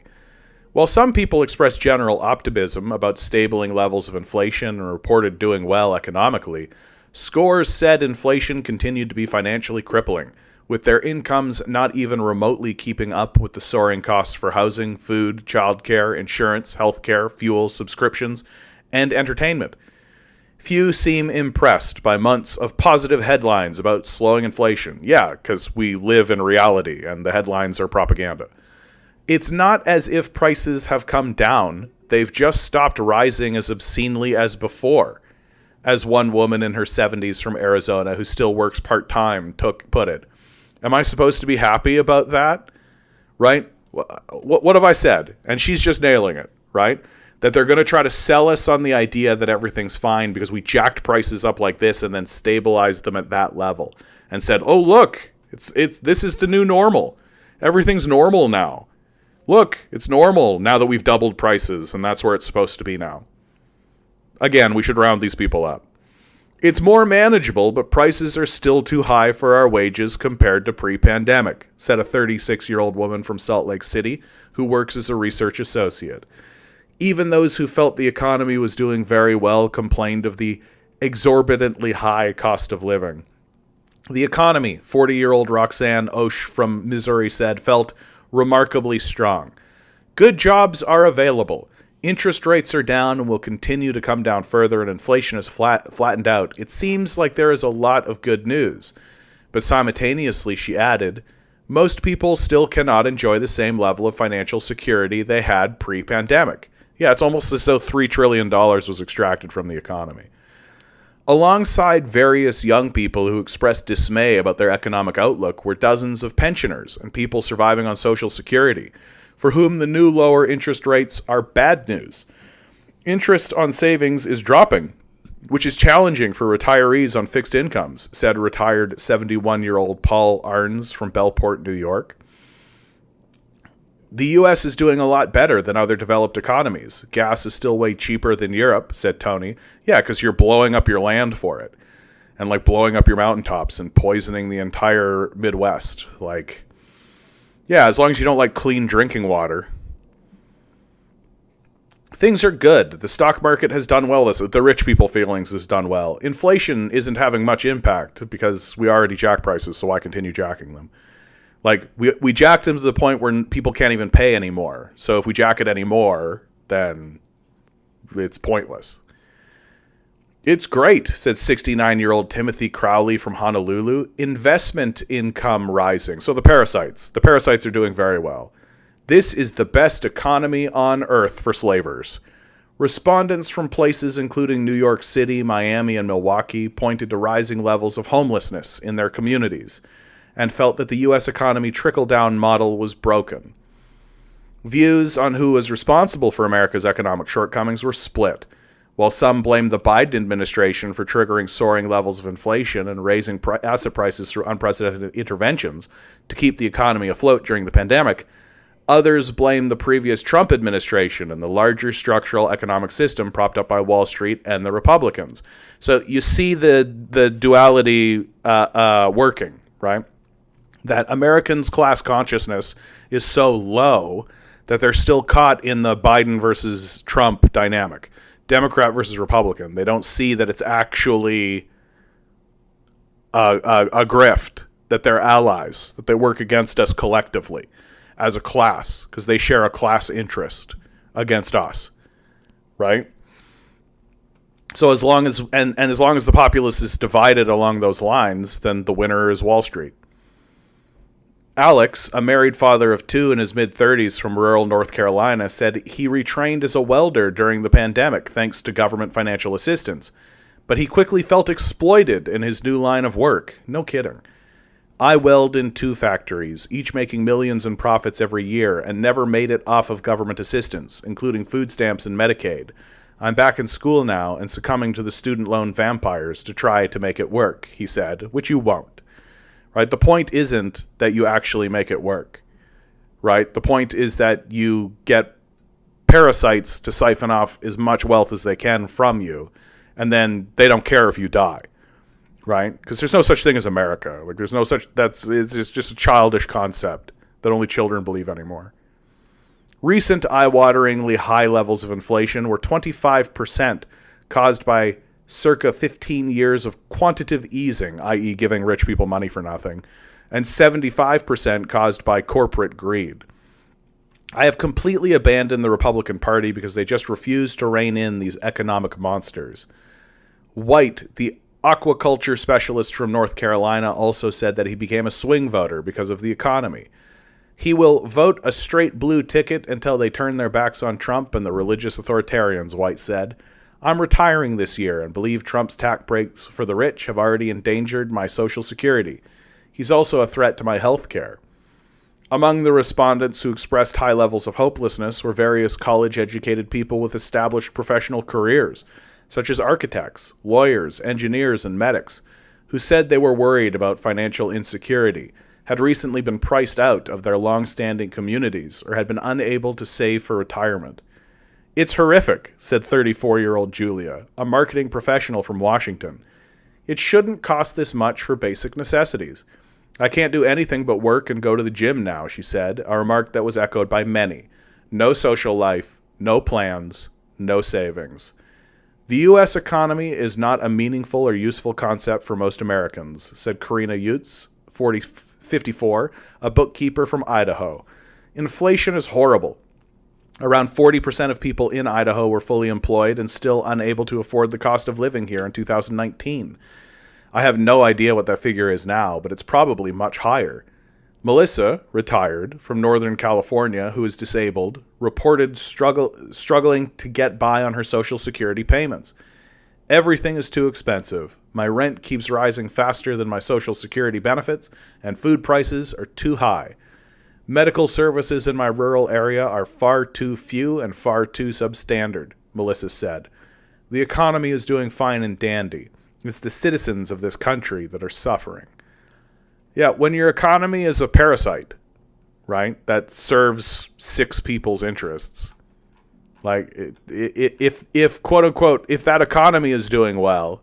While some people expressed general optimism about stabilizing levels of inflation and reported doing well economically, scores said inflation continued to be financially crippling, with their incomes not even remotely keeping up with the soaring costs for housing, food, childcare, insurance, healthcare, fuel, subscriptions, and entertainment. Few seem impressed by months of positive headlines about slowing inflation. Yeah, because we live in reality and the headlines are propaganda. It's not as if prices have come down. They've just stopped rising as obscenely as before, as one woman in her 70s from Arizona who still works part-time put it. Am I supposed to be happy about that? Right? What have I said? And she's just nailing it, right? That they're going to try to sell us on the idea that everything's fine because we jacked prices up like this and then stabilized them at that level and said, "Oh, look, this is the new normal. Everything's normal now. Look, it's normal now that we've doubled prices and that's where it's supposed to be now." Again, we should round these people up. It's more manageable, but prices are still too high for our wages compared to pre-pandemic, said a 36-year-old woman from Salt Lake City who works as a research associate. Even those who felt the economy was doing very well complained of the exorbitantly high cost of living. The economy, 40-year-old Roxanne Osh from Missouri said, felt remarkably strong. Good jobs are available. Interest rates are down and will continue to come down further, and inflation is flattened out. It seems like there is a lot of good news. But simultaneously, she added, most people still cannot enjoy the same level of financial security they had pre-pandemic. Yeah, it's almost as though $3 trillion was extracted from the economy. Alongside various young people who expressed dismay about their economic outlook were dozens of pensioners and people surviving on Social Security, for whom the new lower interest rates are bad news. Interest on savings is dropping, which is challenging for retirees on fixed incomes, said retired 71-year-old Paul Arns from Bellport, New York. The U.S. is doing a lot better than other developed economies. Gas is still way cheaper than Europe, said Tony. Yeah, because you're blowing up your land for it. And like blowing up your mountaintops and poisoning the entire Midwest. Like, yeah, as long as you don't like clean drinking water. Things are good. The stock market has done well. The rich people feelings has done well. Inflation isn't having much impact because we already jack prices, so why continue jacking them? Like, we jacked them to the point where people can't even pay anymore. So if we jack it anymore, then it's pointless. It's great, said 69-year-old Timothy Crowley from Honolulu. Investment income rising. So the parasites. The parasites are doing very well. This is the best economy on earth for slavers. Respondents from places including New York City, Miami, and Milwaukee pointed to rising levels of homelessness in their communities and felt that the U.S. economy trickle-down model was broken. Views on who was responsible for America's economic shortcomings were split. While some blamed the Biden administration for triggering soaring levels of inflation and raising asset prices through unprecedented interventions to keep the economy afloat during the pandemic, others blamed the previous Trump administration and the larger structural economic system propped up by Wall Street and the Republicans. So you see the duality working, right? That Americans' class consciousness is so low that they're still caught in the Biden versus Trump dynamic. Democrat versus Republican. They don't see that it's actually a grift, that they're allies, that they work against us collectively as a class because they share a class interest against us, right? So as long as as long as the populace is divided along those lines, then the winner is Wall Street. Alex, a married father of two in his mid-30s from rural North Carolina, said he retrained as a welder during the pandemic thanks to government financial assistance. But he quickly felt exploited in his new line of work. No kidding. I weld in 2 factories, each making millions in profits every year, and never made it off of government assistance, including food stamps and Medicaid. I'm back in school now and succumbing to the student loan vampires to try to make it work, he said, which you won't. Right? The point isn't that you actually make it work, right? The point is that you get parasites to siphon off as much wealth as they can from you, and then they don't care if you die, right? Because there's no such thing as America. Like there's no such, it's just a childish concept that only children believe anymore. Recent eye-wateringly high levels of inflation were 25%, caused by circa 15 years of quantitative easing, i.e. giving rich people money for nothing, and 75% caused by corporate greed. I have completely abandoned the Republican Party because they just refuse to rein in these economic monsters. White, the aquaculture specialist from North Carolina, also said that he became a swing voter because of the economy. He will vote a straight blue ticket until they turn their backs on Trump and the religious authoritarians, White said. I'm retiring this year and believe Trump's tax breaks for the rich have already endangered my Social Security. He's also a threat to my health care. Among the respondents who expressed high levels of hopelessness were various college-educated people with established professional careers, such as architects, lawyers, engineers, and medics, who said they were worried about financial insecurity, had recently been priced out of their long-standing communities, or had been unable to save for retirement. It's horrific, said 34-year-old Julia, a marketing professional from Washington. It shouldn't cost this much for basic necessities. I can't do anything but work and go to the gym now, she said, a remark that was echoed by many. No social life, no plans, no savings. The U.S. economy is not a meaningful or useful concept for most Americans, said Karina Utz, 54, a bookkeeper from Idaho. Inflation is horrible. Around 40% of people in Idaho were fully employed and still unable to afford the cost of living here in 2019. I have no idea what that figure is now, but it's probably much higher. Melissa, retired, from Northern California, who is disabled, reported struggling to get by on her Social Security payments. Everything is too expensive. My rent keeps rising faster than my Social Security benefits, and food prices are too high. Medical services in my rural area are far too few and far too substandard, Melissa said. The economy is doing fine and dandy. It's the citizens of this country that are suffering. Yeah, when your economy is a parasite, right, that serves 6 people's interests, like if quote unquote, if that economy is doing well,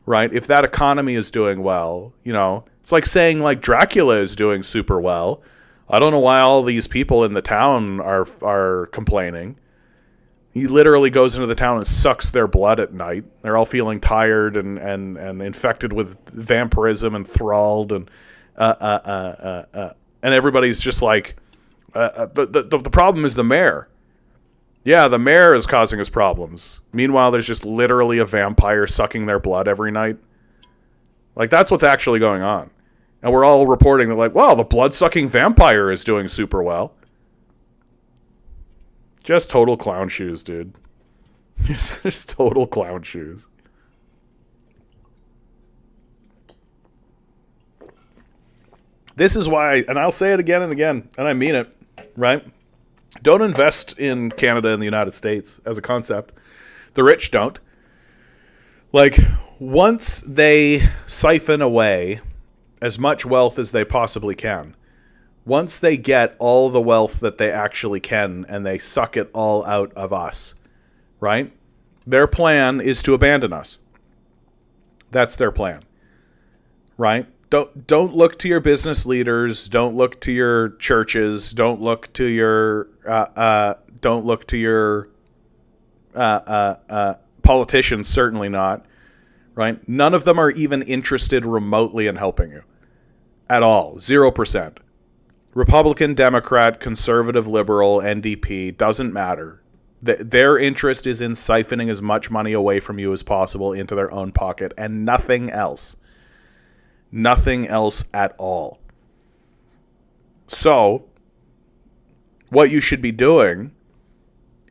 right, if that economy is doing well, you know, it's like saying like Dracula is doing super well. I don't know why all these people in the town are complaining. He literally goes into the town and sucks their blood at night. They're all feeling tired and infected with vampirism and thralled and everybody's just like, but the problem is the mayor. Yeah, the mayor is causing us problems. Meanwhile, there's just literally a vampire sucking their blood every night. Like, that's what's actually going on. And we're all reporting that, like, wow, the blood-sucking vampire is doing super well. Just total clown shoes, dude. Just total clown shoes. This is why, and I'll say it again and again, and I mean it, right? Don't invest in Canada and the United States as a concept. The rich don't. Like, once they siphon away as much wealth as they possibly can, once they get all the wealth that they actually can and they suck it all out of us, right? Their plan is to abandon us. That's their plan, right? Don't look to your business leaders. Don't look to your churches. Don't look to your politicians. Certainly not, right? None of them are even interested remotely in helping you at all. 0%. Republican, Democrat, conservative, liberal, NDP, doesn't matter. Their interest is in siphoning as much money away from you as possible into their own pocket and nothing else. Nothing else at all. So, what you should be doing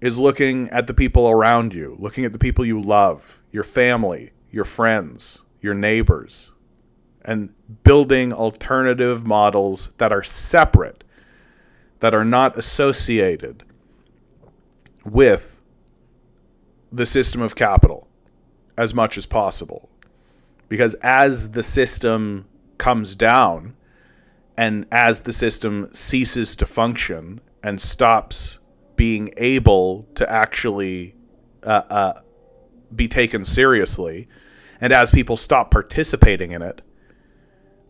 is looking at the people around you, looking at the people you love, your family, your friends, your neighbors, and building alternative models that are separate, that are not associated with the system of capital as much as possible. Because as the system comes down and as the system ceases to function and stops being able to actually be taken seriously, and as people stop participating in it,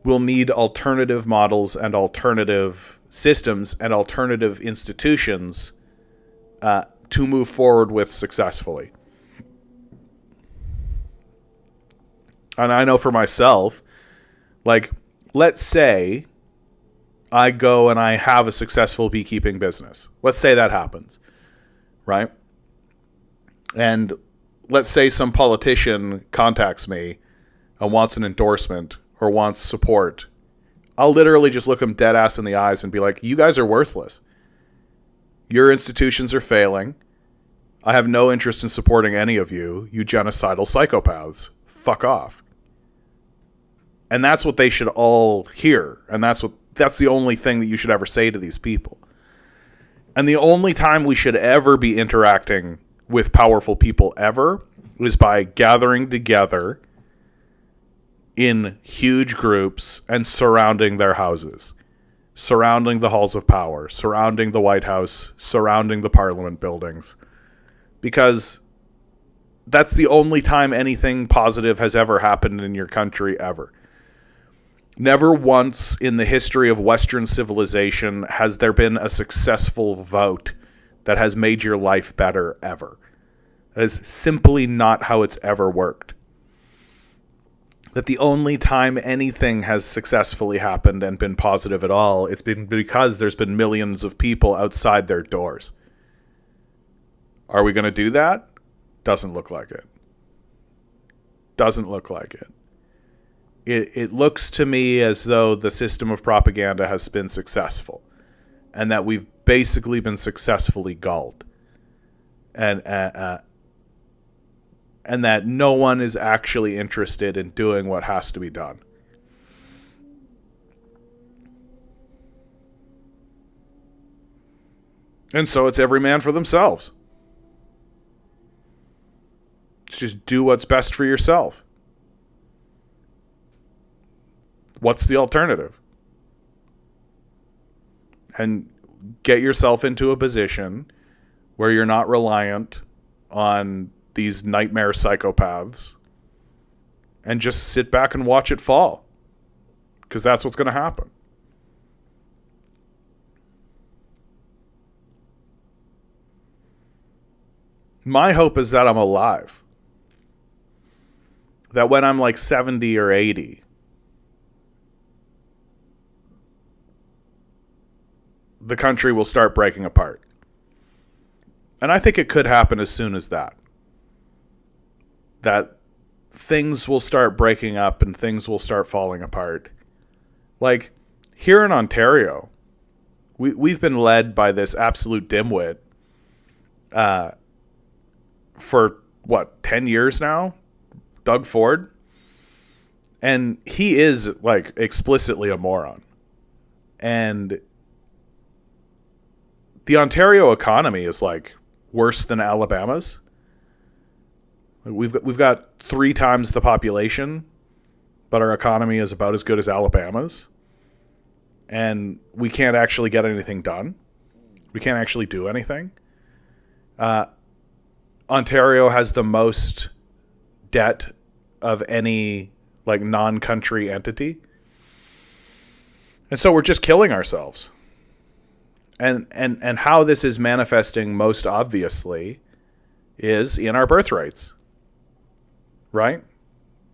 we'll need alternative models and alternative systems and alternative institutions to move forward with successfully. And I know for myself, like, let's say I go and I have a successful beekeeping business. Let's say that happens, right? And let's say some politician contacts me and wants an endorsement or wants support. I'll literally just look them dead ass in the eyes and be like, you guys are worthless. Your institutions are failing. I have no interest in supporting any of you, you genocidal psychopaths. Fuck off. And that's what they should all hear. And that's the only thing that you should ever say to these people. And the only time we should ever be interacting with powerful people ever is by gathering together in huge groups and surrounding their houses, surrounding the halls of power, surrounding the White House, surrounding the Parliament buildings. Because that's the only time anything positive has ever happened in your country ever. Never once in the history of Western civilization has there been a successful vote that has made your life better ever. That is simply not how it's ever worked. That the only time anything has successfully happened and been positive at all, it's been because there's been millions of people outside their doors. Are we going to do that? Doesn't look like it. Doesn't look like it. It looks to me as though the system of propaganda has been successful and that we've basically been successfully gulled. And that no one is actually interested in doing what has to be done. And so it's every man for themselves. Just do what's best for yourself. What's the alternative? And get yourself into a position where you're not reliant on these nightmare psychopaths and just sit back and watch it fall. Because that's what's going to happen. My hope is that I'm alive. That when I'm like 70 or 80, the country will start breaking apart. And I think it could happen as soon as that. That things will start breaking up and things will start falling apart. Like, here in Ontario, we've been led by this absolute dimwit for, 10 years now? Doug Ford? And he is, like, explicitly a moron. And the Ontario economy is, like, worse than Alabama's. We've got 3 times the population, but our economy is about as good as Alabama's. And we can't actually get anything done. We can't actually do anything. Ontario has the most debt of any like non-country entity. And so we're just killing ourselves. And how this is manifesting most obviously is in our birth rates. Right?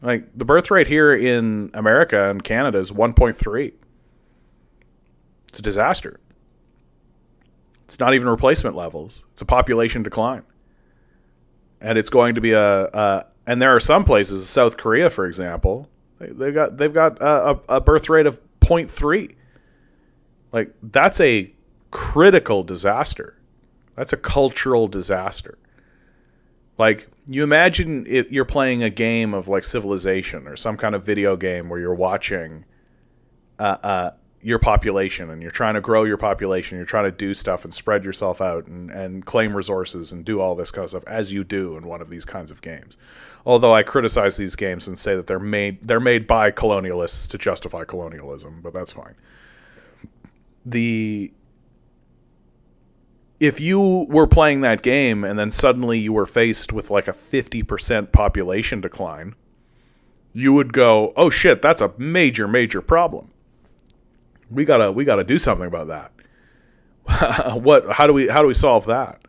Like, the birth rate here in America and Canada is 1.3. It's a disaster. It's not even replacement levels. It's a population decline. And it's going to be and there are some places, South Korea, for example, they've got a birth rate of 0.3. Like, that's a critical disaster. That's a cultural disaster. Like, you imagine you're playing a game of like Civilization or some kind of video game where you're watching your population and you're trying to grow your population. You're trying to do stuff and spread yourself out and claim resources and do all this kind of stuff as you do in one of these kinds of games. Although I criticize these games and say that they're made by colonialists to justify colonialism, but that's fine. If you were playing that game and then suddenly you were faced with like a 50% population decline, you would go, "Oh shit, that's a major, major problem. We gotta do something about that." How do we solve that?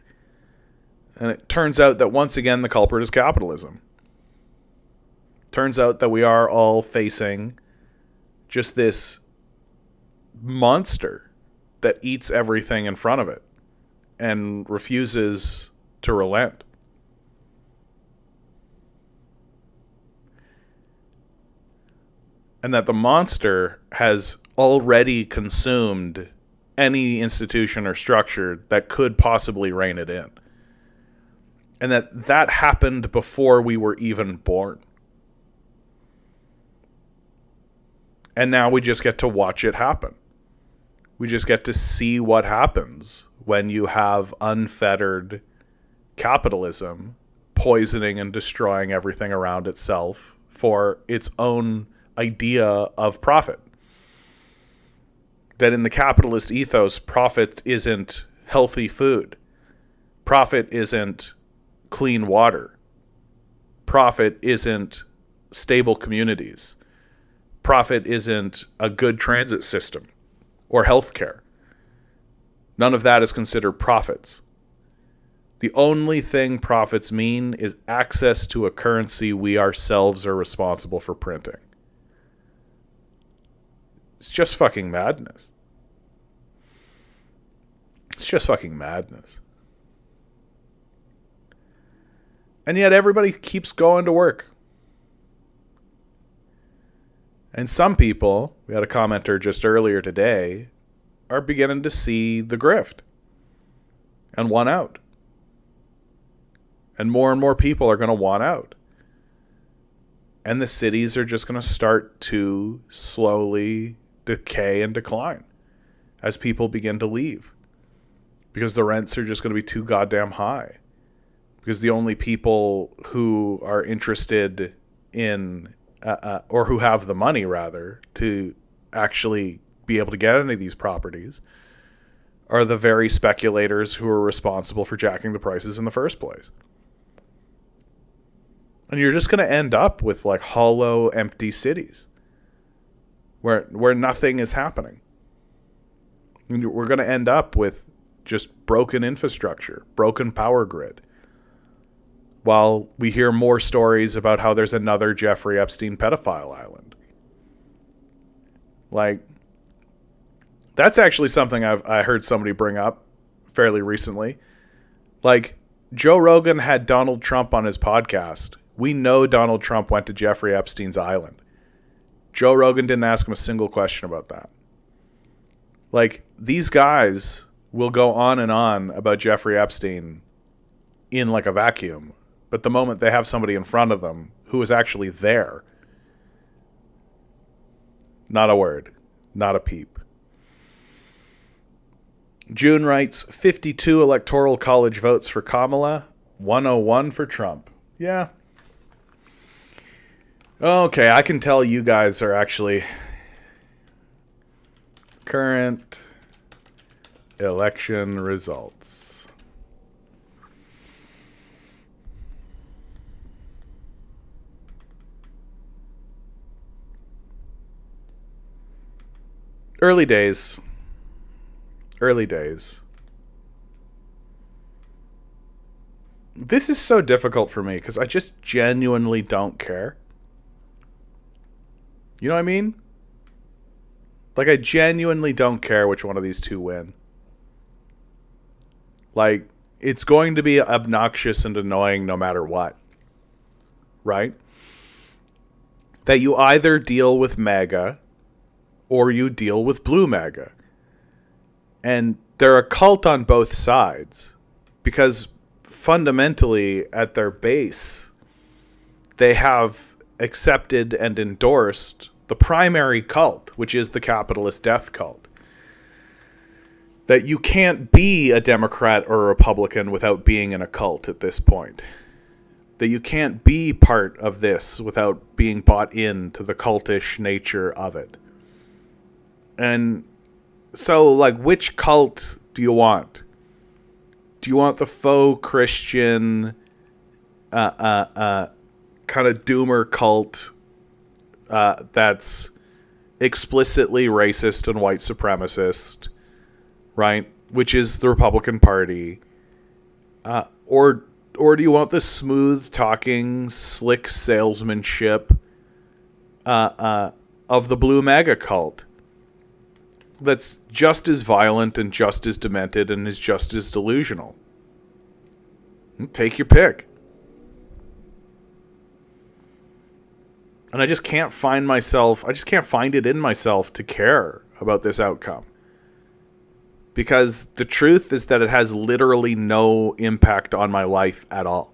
And it turns out that once again the culprit is capitalism. Turns out that we are all facing just this monster that eats everything in front of it and refuses to relent. And that the monster has already consumed any institution or structure that could possibly rein it in. And that happened before we were even born. And now we just get to watch it happen. We just get to see what happens when you have unfettered capitalism poisoning and destroying everything around itself for its own idea of profit. That in the capitalist ethos, profit isn't healthy food. Profit isn't clean water. Profit isn't stable communities. Profit isn't a good transit system or healthcare. None of that is considered profits. The only thing profits mean is access to a currency we ourselves are responsible for printing. It's just fucking madness. It's just fucking madness. And yet everybody keeps going to work. And some people, we had a commenter just earlier today, are beginning to see the grift and want out. And more people are going to want out. And the cities are just going to start to slowly decay and decline as people begin to leave. Because the rents are just going to be too goddamn high. Because the only people who are interested in, or who have the money, rather, to actually be able to get any of these properties are the very speculators who are responsible for jacking the prices in the first place. And you're just going to end up with like hollow, empty cities where nothing is happening. And we're going to end up with just broken infrastructure, broken power grid. While we hear more stories about how there's another Jeffrey Epstein pedophile island. Like, that's actually something I heard somebody bring up fairly recently. Like, Joe Rogan had Donald Trump on his podcast. We know Donald Trump went to Jeffrey Epstein's island. Joe Rogan didn't ask him a single question about that. Like, these guys will go on and on about Jeffrey Epstein in like a vacuum. But the moment they have somebody in front of them who is actually there, not a word, not a peep. June writes, 52 electoral college votes for Kamala, 101 for Trump. Yeah. Okay, I can tell you guys are actually current election results. Early days. This is so difficult for me because I just genuinely don't care. You know what I mean? Like, I genuinely don't care which one of these two win. Like, it's going to be obnoxious and annoying no matter what. Right? That you either deal with MAGA or you deal with blue MAGA. And they're a cult on both sides because fundamentally at their base, they have accepted and endorsed the primary cult, which is the capitalist death cult. That you can't be a Democrat or a Republican without being in a cult at this point. That you can't be part of this without being bought into the cultish nature of it. And so, like, which cult do you want? Do you want the faux Christian, kind of doomer cult that's explicitly racist and white supremacist, right? Which is the Republican Party, or do you want the smooth talking, slick salesmanship of the blue MAGA cult? That's just as violent and just as demented and is just as delusional. Take your pick. And I just can't find it in myself to care about this outcome. Because the truth is that it has literally no impact on my life at all.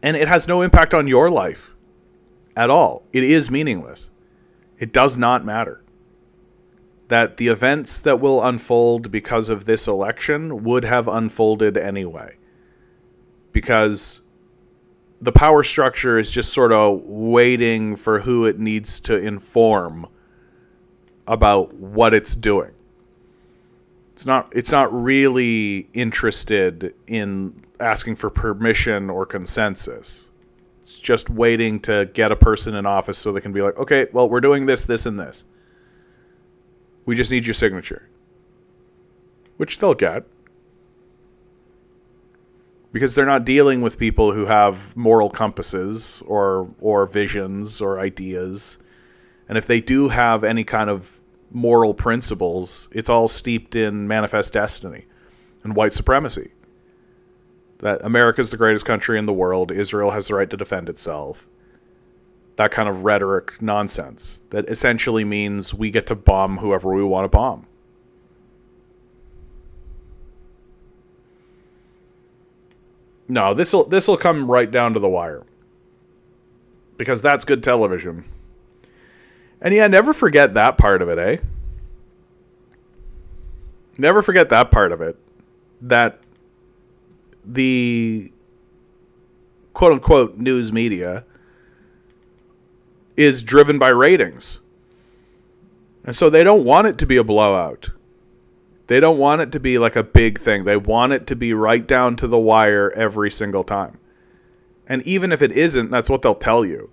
And it has no impact on your life at all. It is meaningless. It does not matter. That the events that will unfold because of this election would have unfolded anyway. Because the power structure is just sort of waiting for who it needs to inform about what it's doing. It's not really interested in asking for permission or consensus. It's just waiting to get a person in office so they can be like, okay, well, we're doing this, this, and this. We just need your signature. Which they'll get. Because they're not dealing with people who have moral compasses or visions or ideas. And if they do have any kind of moral principles, it's all steeped in manifest destiny and white supremacy. That America's the greatest country in the world. Israel has the right to defend itself. That kind of rhetoric nonsense that essentially means we get to bomb whoever we want to bomb. No, this'll come right down to the wire. Because that's good television. And yeah, never forget that part of it, eh? Never forget that part of it. That the quote-unquote news media is driven by ratings. And so they don't want it to be a blowout. They don't want it to be like a big thing. They want it to be right down to the wire every single time. And even if it isn't, that's what they'll tell you.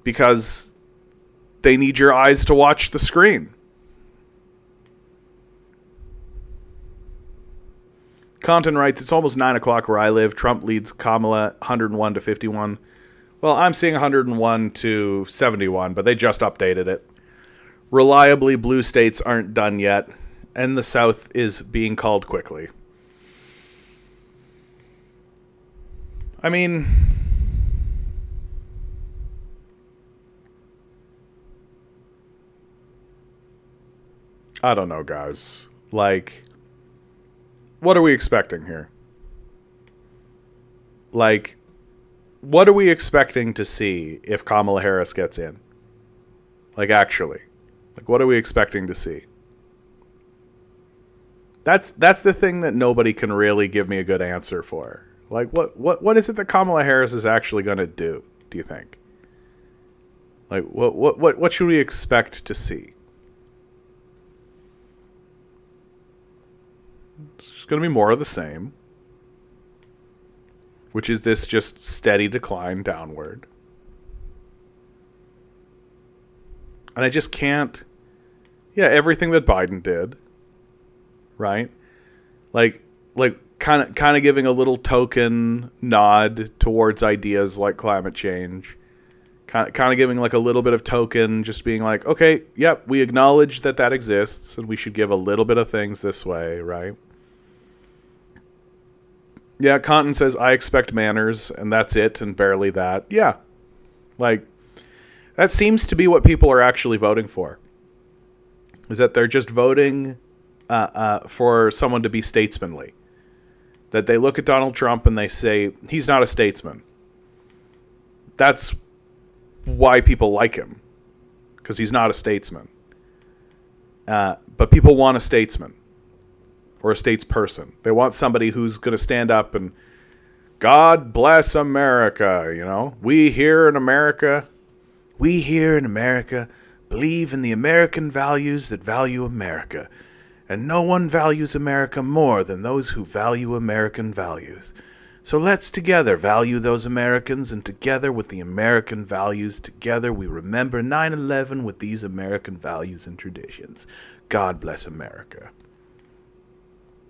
Because they need your eyes to watch the screen. Compton writes, it's almost 9 o'clock where I live. Trump leads Kamala 101 to 51. Well, I'm seeing 101 to 71, but they just updated it. Reliably, blue states aren't done yet, and the South is being called quickly. I mean, I don't know, guys. Like, what are we expecting here? Like, what are we expecting to see if Kamala Harris gets in? Like, actually. Like, what are we expecting to see? That's the thing that nobody can really give me a good answer for. Like, what is it that Kamala Harris is actually going to do you think? Like, what should we expect to see? It's just going to be more of the same, which is this just steady decline downward. And I just can't... Yeah, everything that Biden did, right? Like kind of giving a little token nod towards ideas like climate change. Kind of giving like a little bit of token, just being like, okay, yep, we acknowledge that exists, and we should give a little bit of things this way, right? Yeah, Conton says, I expect manners, and that's it, and barely that. Yeah. Like, that seems to be what people are actually voting for. Is that they're just voting for someone to be statesmanly. That they look at Donald Trump and they say, he's not a statesman. That's why people like him. Because he's not a statesman. But people want a statesman. Or a statesperson. They want somebody who's going to stand up and, God bless America, you know. We here in America believe in the American values that value America. And no one values America more than those who value American values. So let's together value those Americans, and together with the American values, together we remember 9/11 with these American values and traditions. God bless America.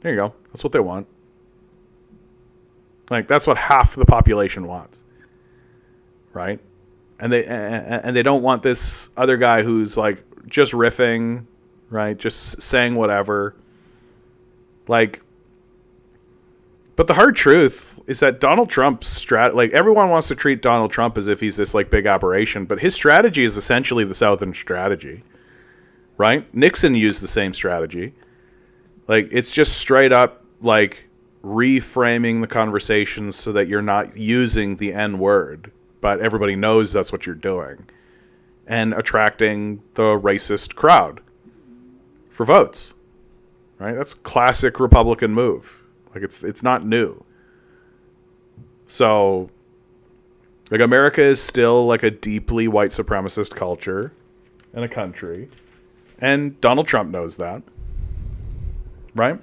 There you go. That's what they want. Like, that's what half the population wants. Right? And they don't want this other guy who's like just riffing, right? Just saying whatever. Like, but the hard truth is that Donald Trump's like, everyone wants to treat Donald Trump as if he's this like big aberration, but his strategy is essentially the Southern strategy, right? Nixon used the same strategy. Like, it's just straight up like reframing the conversation so that you're not using the N word, but everybody knows that's what you're doing, and attracting the racist crowd for votes, right? That's classic Republican move. Like, it's not new. So, like, America is still like a deeply white supremacist culture and a country, and Donald Trump knows that, right?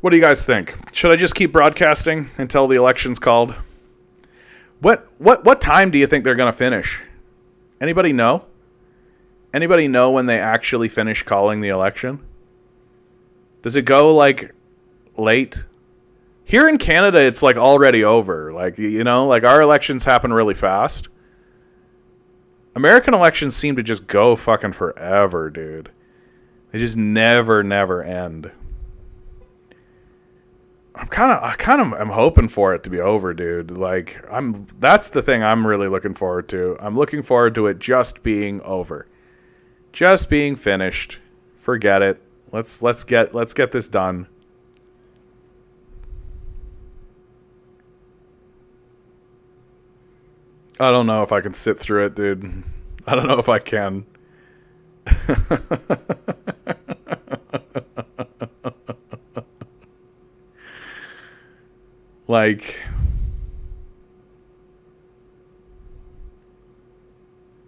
What do you guys think? Should I just keep broadcasting until the election's called? What time do you think they're going to finish? Anybody know? Anybody know when they actually finish calling the election? Does it go like late? Here in Canada, it's like already over. Like, you know, like our elections happen really fast. American elections seem to just go fucking forever, dude. They just never end. I'm hoping for it to be over, dude. Like, that's the thing I'm really looking forward to. I'm looking forward to it just being over. Just being finished. Forget it. Let's get this done. I don't know if I can sit through it, dude. I don't know if I can. Like,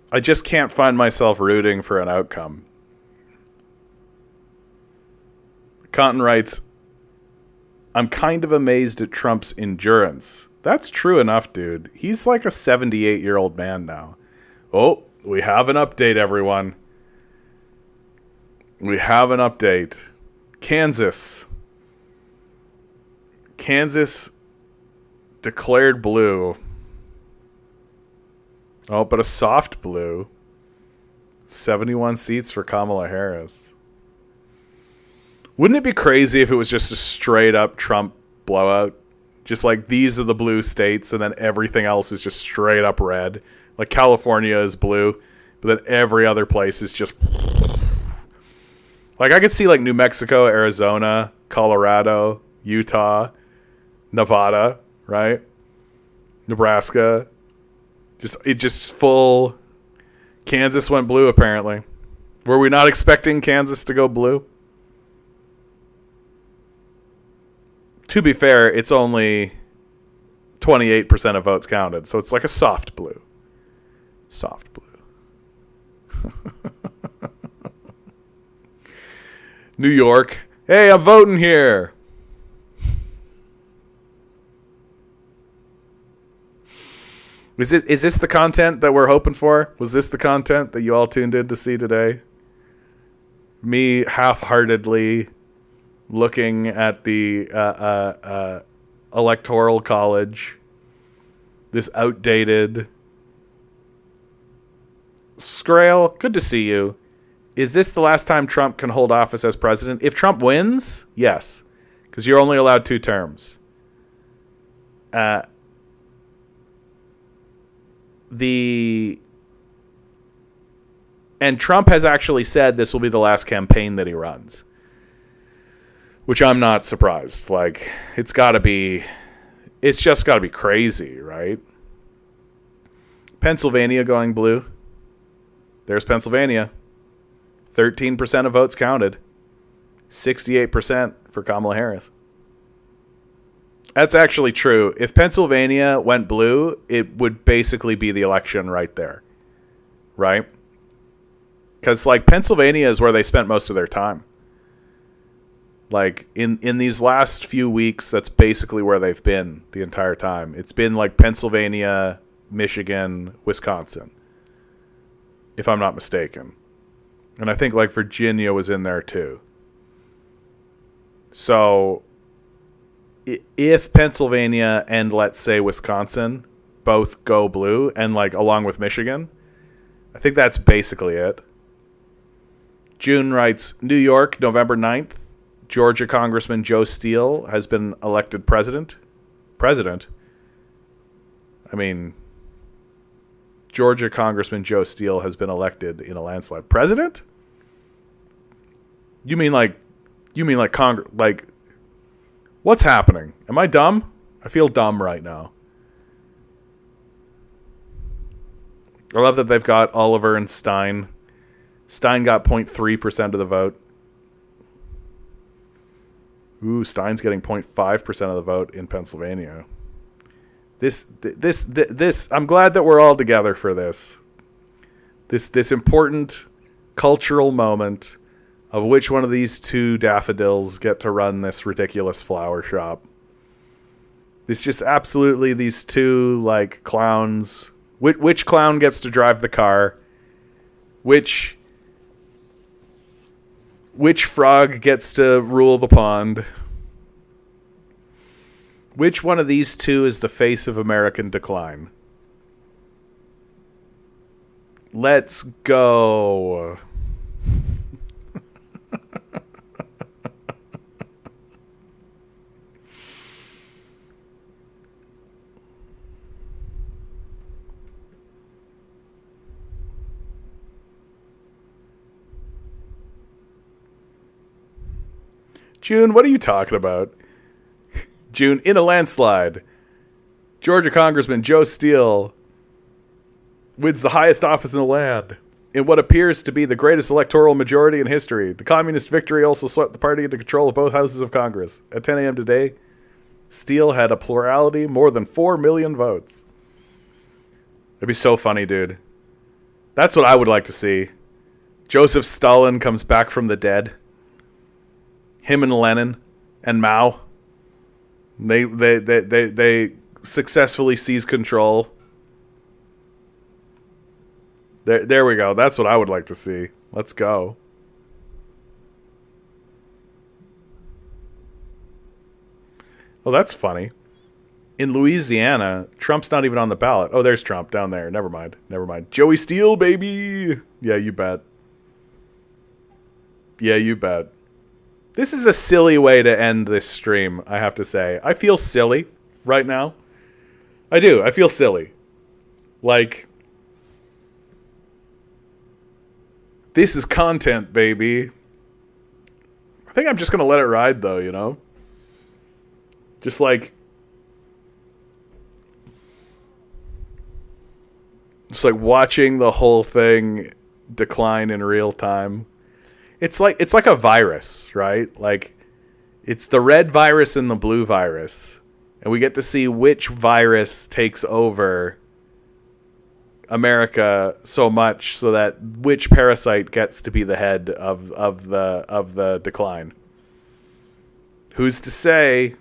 I just can't find myself rooting for an outcome. Conton writes, I'm kind of amazed at Trump's endurance. That's true enough, dude. He's like a 78-year-old man now. Oh, we have an update, everyone. We have an update. Kansas declared blue. Oh, but a soft blue. 71 seats for Kamala Harris. Wouldn't it be crazy if it was just a straight up Trump blowout? Just like these are the blue states, and then everything else is just straight up red. Like California is blue, but then every other place is just like I could see like New Mexico, Arizona, Colorado, Utah, Nevada, right? Nebraska. Just full. Kansas went blue apparently. Were we not expecting Kansas to go blue? To be fair, it's only 28% of votes counted, so it's like a soft blue. Soft blue. New York. Hey, I'm voting here. Is this the content that we're hoping for? Was this the content that you all tuned in to see today? Me half-heartedly looking at the electoral college, this outdated Scrail, good to see you. Is this the last time Trump can hold office as president? If Trump wins, yes, because you're only allowed 2 terms. And Trump has actually said this will be the last campaign that he runs. Which I'm not surprised. Like, it's just got to be crazy, right? Pennsylvania going blue. There's Pennsylvania. 13% of votes counted. 68% for Kamala Harris. That's actually true. If Pennsylvania went blue, it would basically be the election right there. Right? Because, like, Pennsylvania is where they spent most of their time. Like, in these last few weeks, that's basically where they've been the entire time. It's been, like, Pennsylvania, Michigan, Wisconsin, if I'm not mistaken. And I think, like, Virginia was in there, too. So, if Pennsylvania and, let's say, Wisconsin both go blue, and, like, along with Michigan, I think that's basically it. June writes, New York, November 9th. Georgia Congressman Joe Steele has been elected president. President? I mean, Georgia Congressman Joe Steele has been elected in a landslide. President? You mean like Congress? Like, what's happening? Am I dumb? I feel dumb right now. I love that they've got Oliver and Stein. Stein got 0.3% of the vote. Ooh, Stein's getting 0.5% of the vote in Pennsylvania. This, I'm glad that we're all together for this. This important cultural moment of which one of these 2 daffodils get to run this ridiculous flower shop. It's just absolutely these 2, like, clowns. Which clown gets to drive the car? Which frog gets to rule the pond? Which one of these 2 is the face of American decline? Let's go. June, what are you talking about? June, in a landslide, Georgia Congressman Joe Steele wins the highest office in the land in what appears to be the greatest electoral majority in history. The communist victory also swept the party into control of both houses of Congress. At 10 a.m. today, Steele had a plurality more than 4 million votes. It'd be so funny, dude. That's what I would like to see. Joseph Stalin comes back from the dead. Him and Lenin and Mao. They successfully seize control. There we go. That's what I would like to see. Let's go. Well, that's funny. In Louisiana, Trump's not even on the ballot. Oh, there's Trump down there. Never mind. Joey Steele, baby. Yeah, you bet. This is a silly way to end this stream, I have to say. I feel silly. right now. I do. I feel silly. Like, this is content, baby. I think I'm just going to let it ride, though, you know? Just like watching the whole thing decline in real time. It's like a virus, right? Like, it's the red virus and the blue virus. And we get to see which virus takes over America so much so that which parasite gets to be the head of the decline. Who's to say?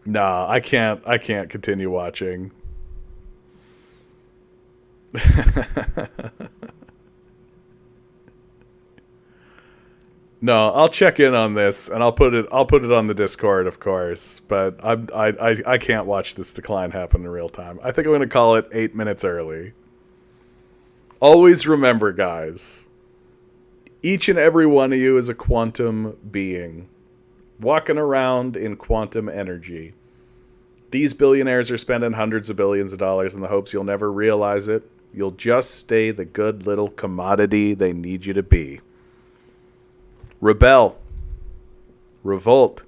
Nah, I can't continue watching. No, I'll check in on this and I'll put it on the Discord, of course. But I can't watch this decline happen in real time. I think I'm gonna call it 8 minutes early. Always remember, guys, each and every one of you is a quantum being, walking around in quantum energy. These billionaires are spending hundreds of billions of dollars in the hopes you'll never realize it. You'll just stay the good little commodity they need you to be. Rebel. Revolt.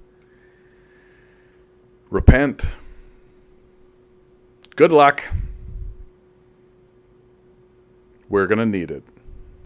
Repent. Good luck. We're going to need it.